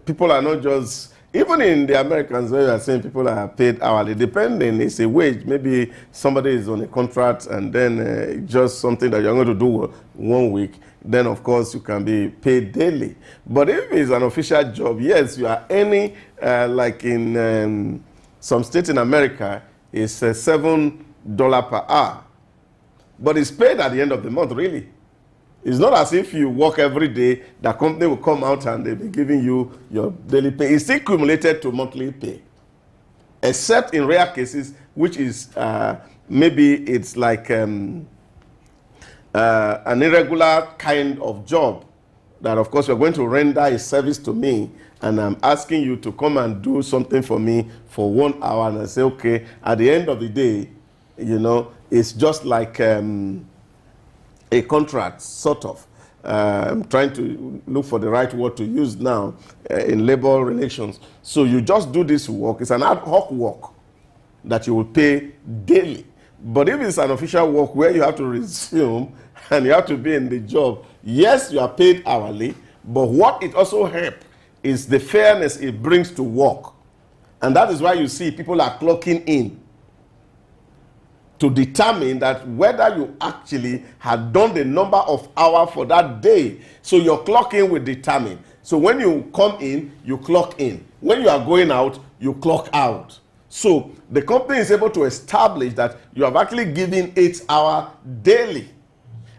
people are not just, even in the Americans where you are saying people are paid hourly, depending, it's a wage. Maybe somebody is on a contract and then just something that you're going to do 1 week, then of course you can be paid daily. But if it's an official job, yes, you are earning, like in some states in America, it's $7 per hour. But it's paid at the end of the month, really. It's not as if you work every day, the company will come out and they'll be giving you your daily pay. It's still cumulated to monthly pay. Except in rare cases, which is maybe it's like an irregular kind of job that, of course, you're going to render a service to me and I'm asking you to come and do something for me for 1 hour, and I say, okay, at the end of the day, you know, it's just like a contract, sort of. I'm trying to look for the right word to use now in labor relations. So you just do this work. It's an ad hoc work that you will pay daily. But if it's an official work where you have to resume and you have to be in the job, yes, you are paid hourly, but what it also helps is the fairness it brings to work. And that is why you see people are clocking in to determine that whether you actually had done the number of hours for that day. So your clocking will determine. So when you come in, you clock in. When you are going out, you clock out. So the company is able to establish that you have actually given 8 hours daily.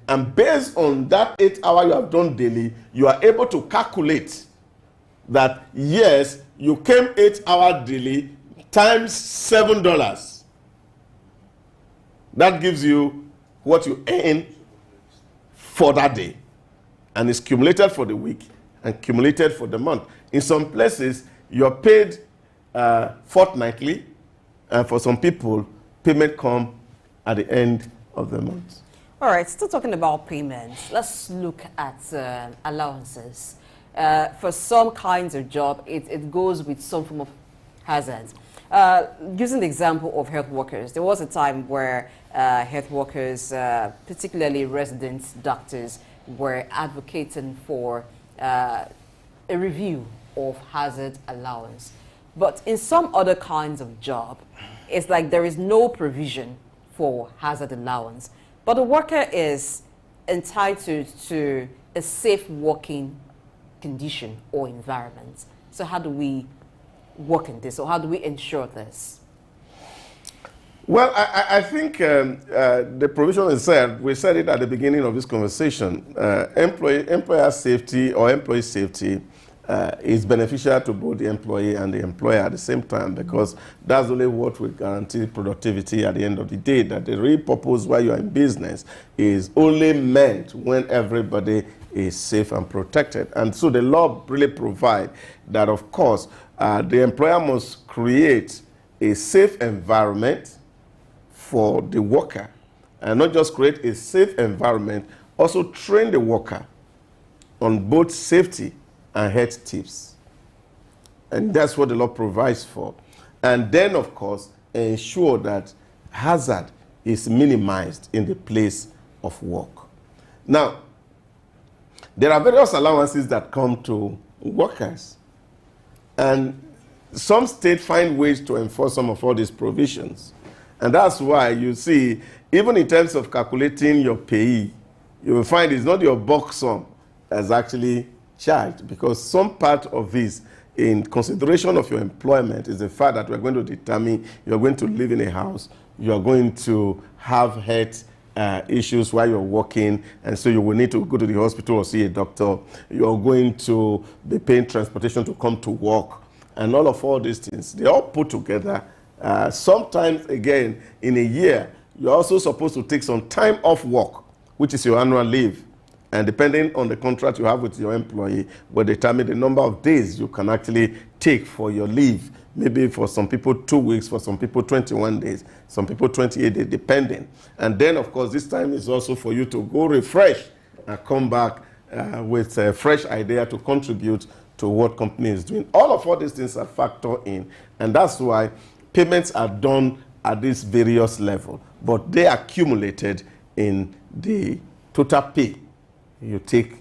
And based on that 8 hours you have done daily, you are able to calculate that, yes, you came 8 hours daily times $7. That gives you what you earn for that day. And it's cumulated for the week and cumulated for the month. In some places, you're paid fortnightly. And for some people, payment come at the end of the month. All right, still talking about payments. Let's look at allowances. For some kinds of job, it goes with some form of hazards. Using the example of health workers, there was a time where health workers, particularly resident doctors, were advocating for a review of hazard allowance. But in some other kinds of job, it's like there is no provision for hazard allowance, but the worker is entitled to a safe working condition or environment. So how do we work in this, or how do we ensure this? Well, I think the provision is said, we said it at the beginning of this conversation, employer safety or employee safety is beneficial to both the employee and the employer at the same time, because that's only what will guarantee productivity at the end of the day. That the real purpose why you are in business is only meant when everybody is safe and protected. And so the law really provides that, of course, the employer must create a safe environment for the worker, and not just create a safe environment, also train the worker on both safety and health tips. And that's what the law provides for. And then, of course, ensure that hazard is minimized in the place of work. Now, there are various allowances that come to workers, and some states find ways to enforce some of all these provisions. And that's why you see, even in terms of calculating your pay, you will find it's not your bulk sum that's actually charged, because some part of this, in consideration of your employment, is the fact that we're going to determine you're going to live in a house, you're going to have health issues while you're working, and so you will need to go to the hospital or see a doctor. You're going to be paying transportation to come to work, and all these things, they all put together. Sometimes, again, in a year, you're also supposed to take some time off work, which is your annual leave. And depending on the contract you have with your employee, will determine the number of days you can actually take for your leave. Maybe for some people 2 weeks, for some people 21 days, some people 28 days, depending. And then, of course, this time is also for you to go refresh and come back with a fresh idea to contribute to what company is doing. All these things are factored in. And that's why payments are done at this various level, but they are accumulated in the total pay you take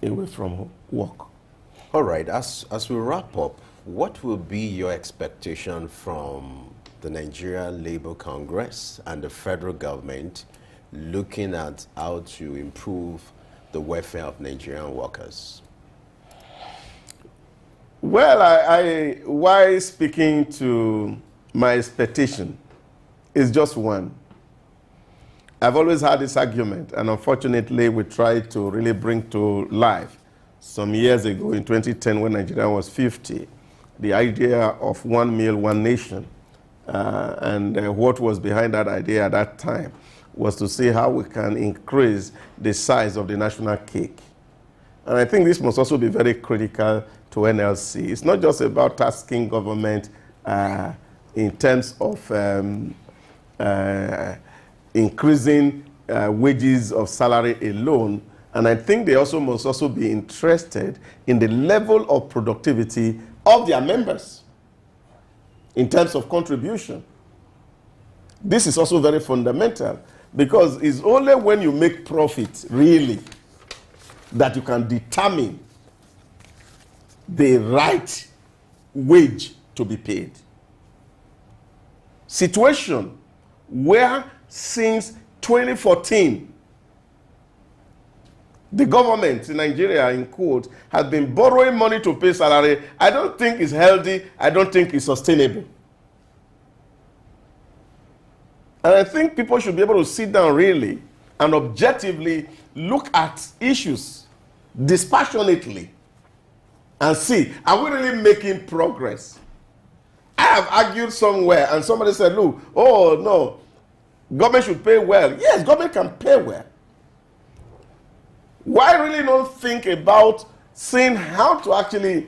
away from work. All right, as we wrap up, what will be your expectation from the Nigeria Labour Congress and the federal government looking at how to improve the welfare of Nigerian workers? Well, why speaking to my expectation is just one. I've always had this argument, and unfortunately we tried to really bring to life some years ago in 2010 when Nigeria was 50, the idea of 1 meal, 1 nation. What was behind that idea at that time was to see how we can increase the size of the national cake. And I think this must also be very critical to NLC. It's not just about tasking government in terms of increasing wages of salary alone. And I think they also must also be interested in the level of productivity of their members in terms of contribution. This is also very fundamental, because it's only when you make profit, really, that you can determine the right wage to be paid. Situation where since 2014, the government in Nigeria, in quote, has been borrowing money to pay salary. I don't think it's healthy. I don't think it's sustainable. And I think people should be able to sit down really and objectively look at issues dispassionately and see, are we really making progress? I have argued somewhere and somebody said, look, oh no, government should pay well. Yes, government can pay well. Why really not think about seeing how to actually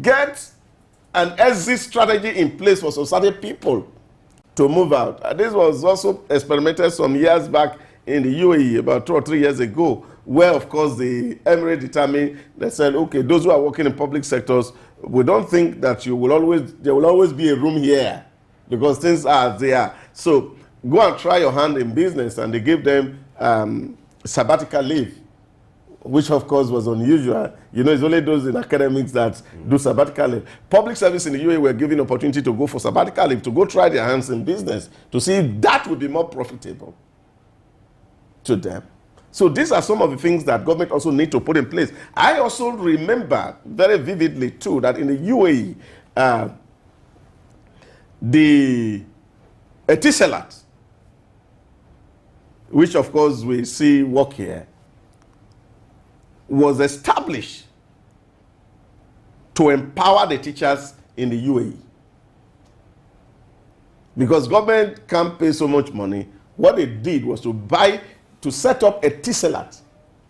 get an exit strategy in place for society people to move out? This was also experimented some years back in the UAE, about 2 or 3 years ago, where, of course, the Emirates determined, they said, okay, those who are working in public sectors, we don't think that there will always be a room here because things are as they are. So go and try your hand in business. And they gave them sabbatical leave, which of course was unusual. You know, it's only those in academics that do sabbatical leave. Public service in the UAE were given opportunity to go for sabbatical leave, to go try their hands in business, to see if that would be more profitable to them. So these are some of the things that government also need to put in place. I also remember very vividly too that in the UAE, the Etisalat, which of course we see work here, was established to empower the teachers in the UAE. Because government can't pay so much money, what they did was to set up a Etisalat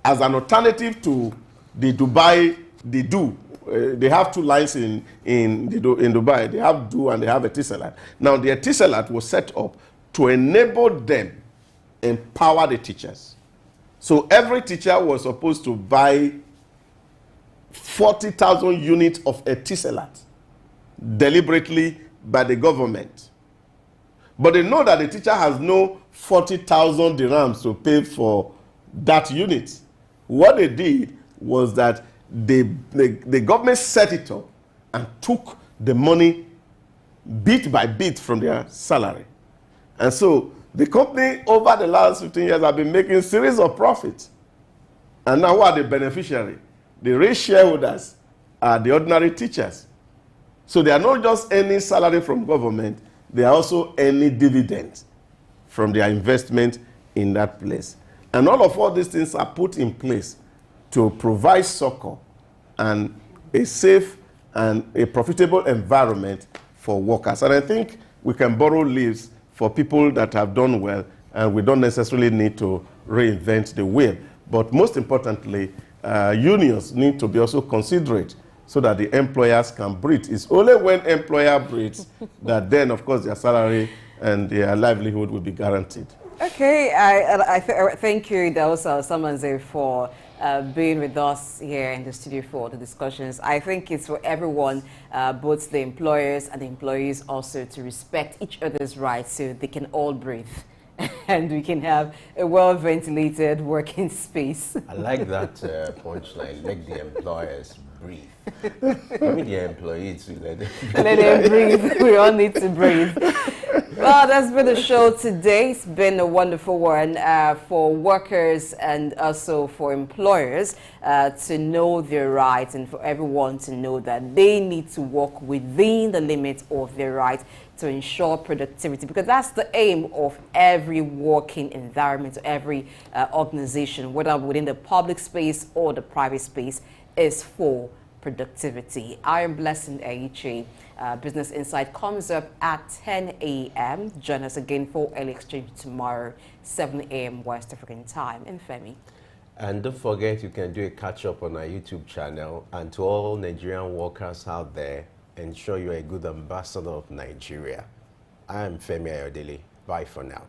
as an alternative to the Dubai, they have 2 lines in Dubai. They have Do and they have Etisalat. Now the Etisalat was set up to enable them empower the teachers. So every teacher was supposed to buy 40,000 units of Etisalat deliberately by the government. But they know that the teacher has no 40,000 dirhams to pay for that unit. What they did was that the government set it up and took the money bit by bit from their salary. And so the company over the last 15 years have been making series of profits. And now who are the beneficiaries? The real shareholders are the ordinary teachers. So they are not just earning salary from government, they are also earning dividends from their investment in that place. And all these things are put in place to provide succor and a safe and a profitable environment for workers. And I think we can borrow leaves for people that have done well, and we don't necessarily need to reinvent the wheel. But most importantly, unions need to be also considerate so that the employers can breathe. It's only when employer breathes that then, of course, their salary and their livelihood will be guaranteed. Okay, thank you, Dausa Samanze, for being with us here in the studio for the discussions. I think it's for everyone, both the employers and the employees, also to respect each other's rights so they can all breathe and we can have a well-ventilated working space. I like that punchline. Make the employers breathe. Maybe the employees will let them breathe. We all need to breathe. Well, that's been the show today. It's been a wonderful one for workers and also for employers to know their rights, and for everyone to know that they need to work within the limits of their rights to ensure productivity, because that's the aim of every working environment, every organization, whether within the public space or the private space, is for productivity. I am Blessing Aiche. Business Insight comes up at 10 a.m. Join us again for Early Exchange tomorrow, 7 a.m. West African time. In Femi. And don't forget, you can do a catch-up on our YouTube channel. And to all Nigerian workers out there, ensure you're a good ambassador of Nigeria. I am Femi Ayodele. Bye for now.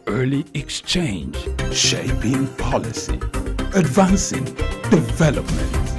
Early Exchange, shaping policy, advancing development.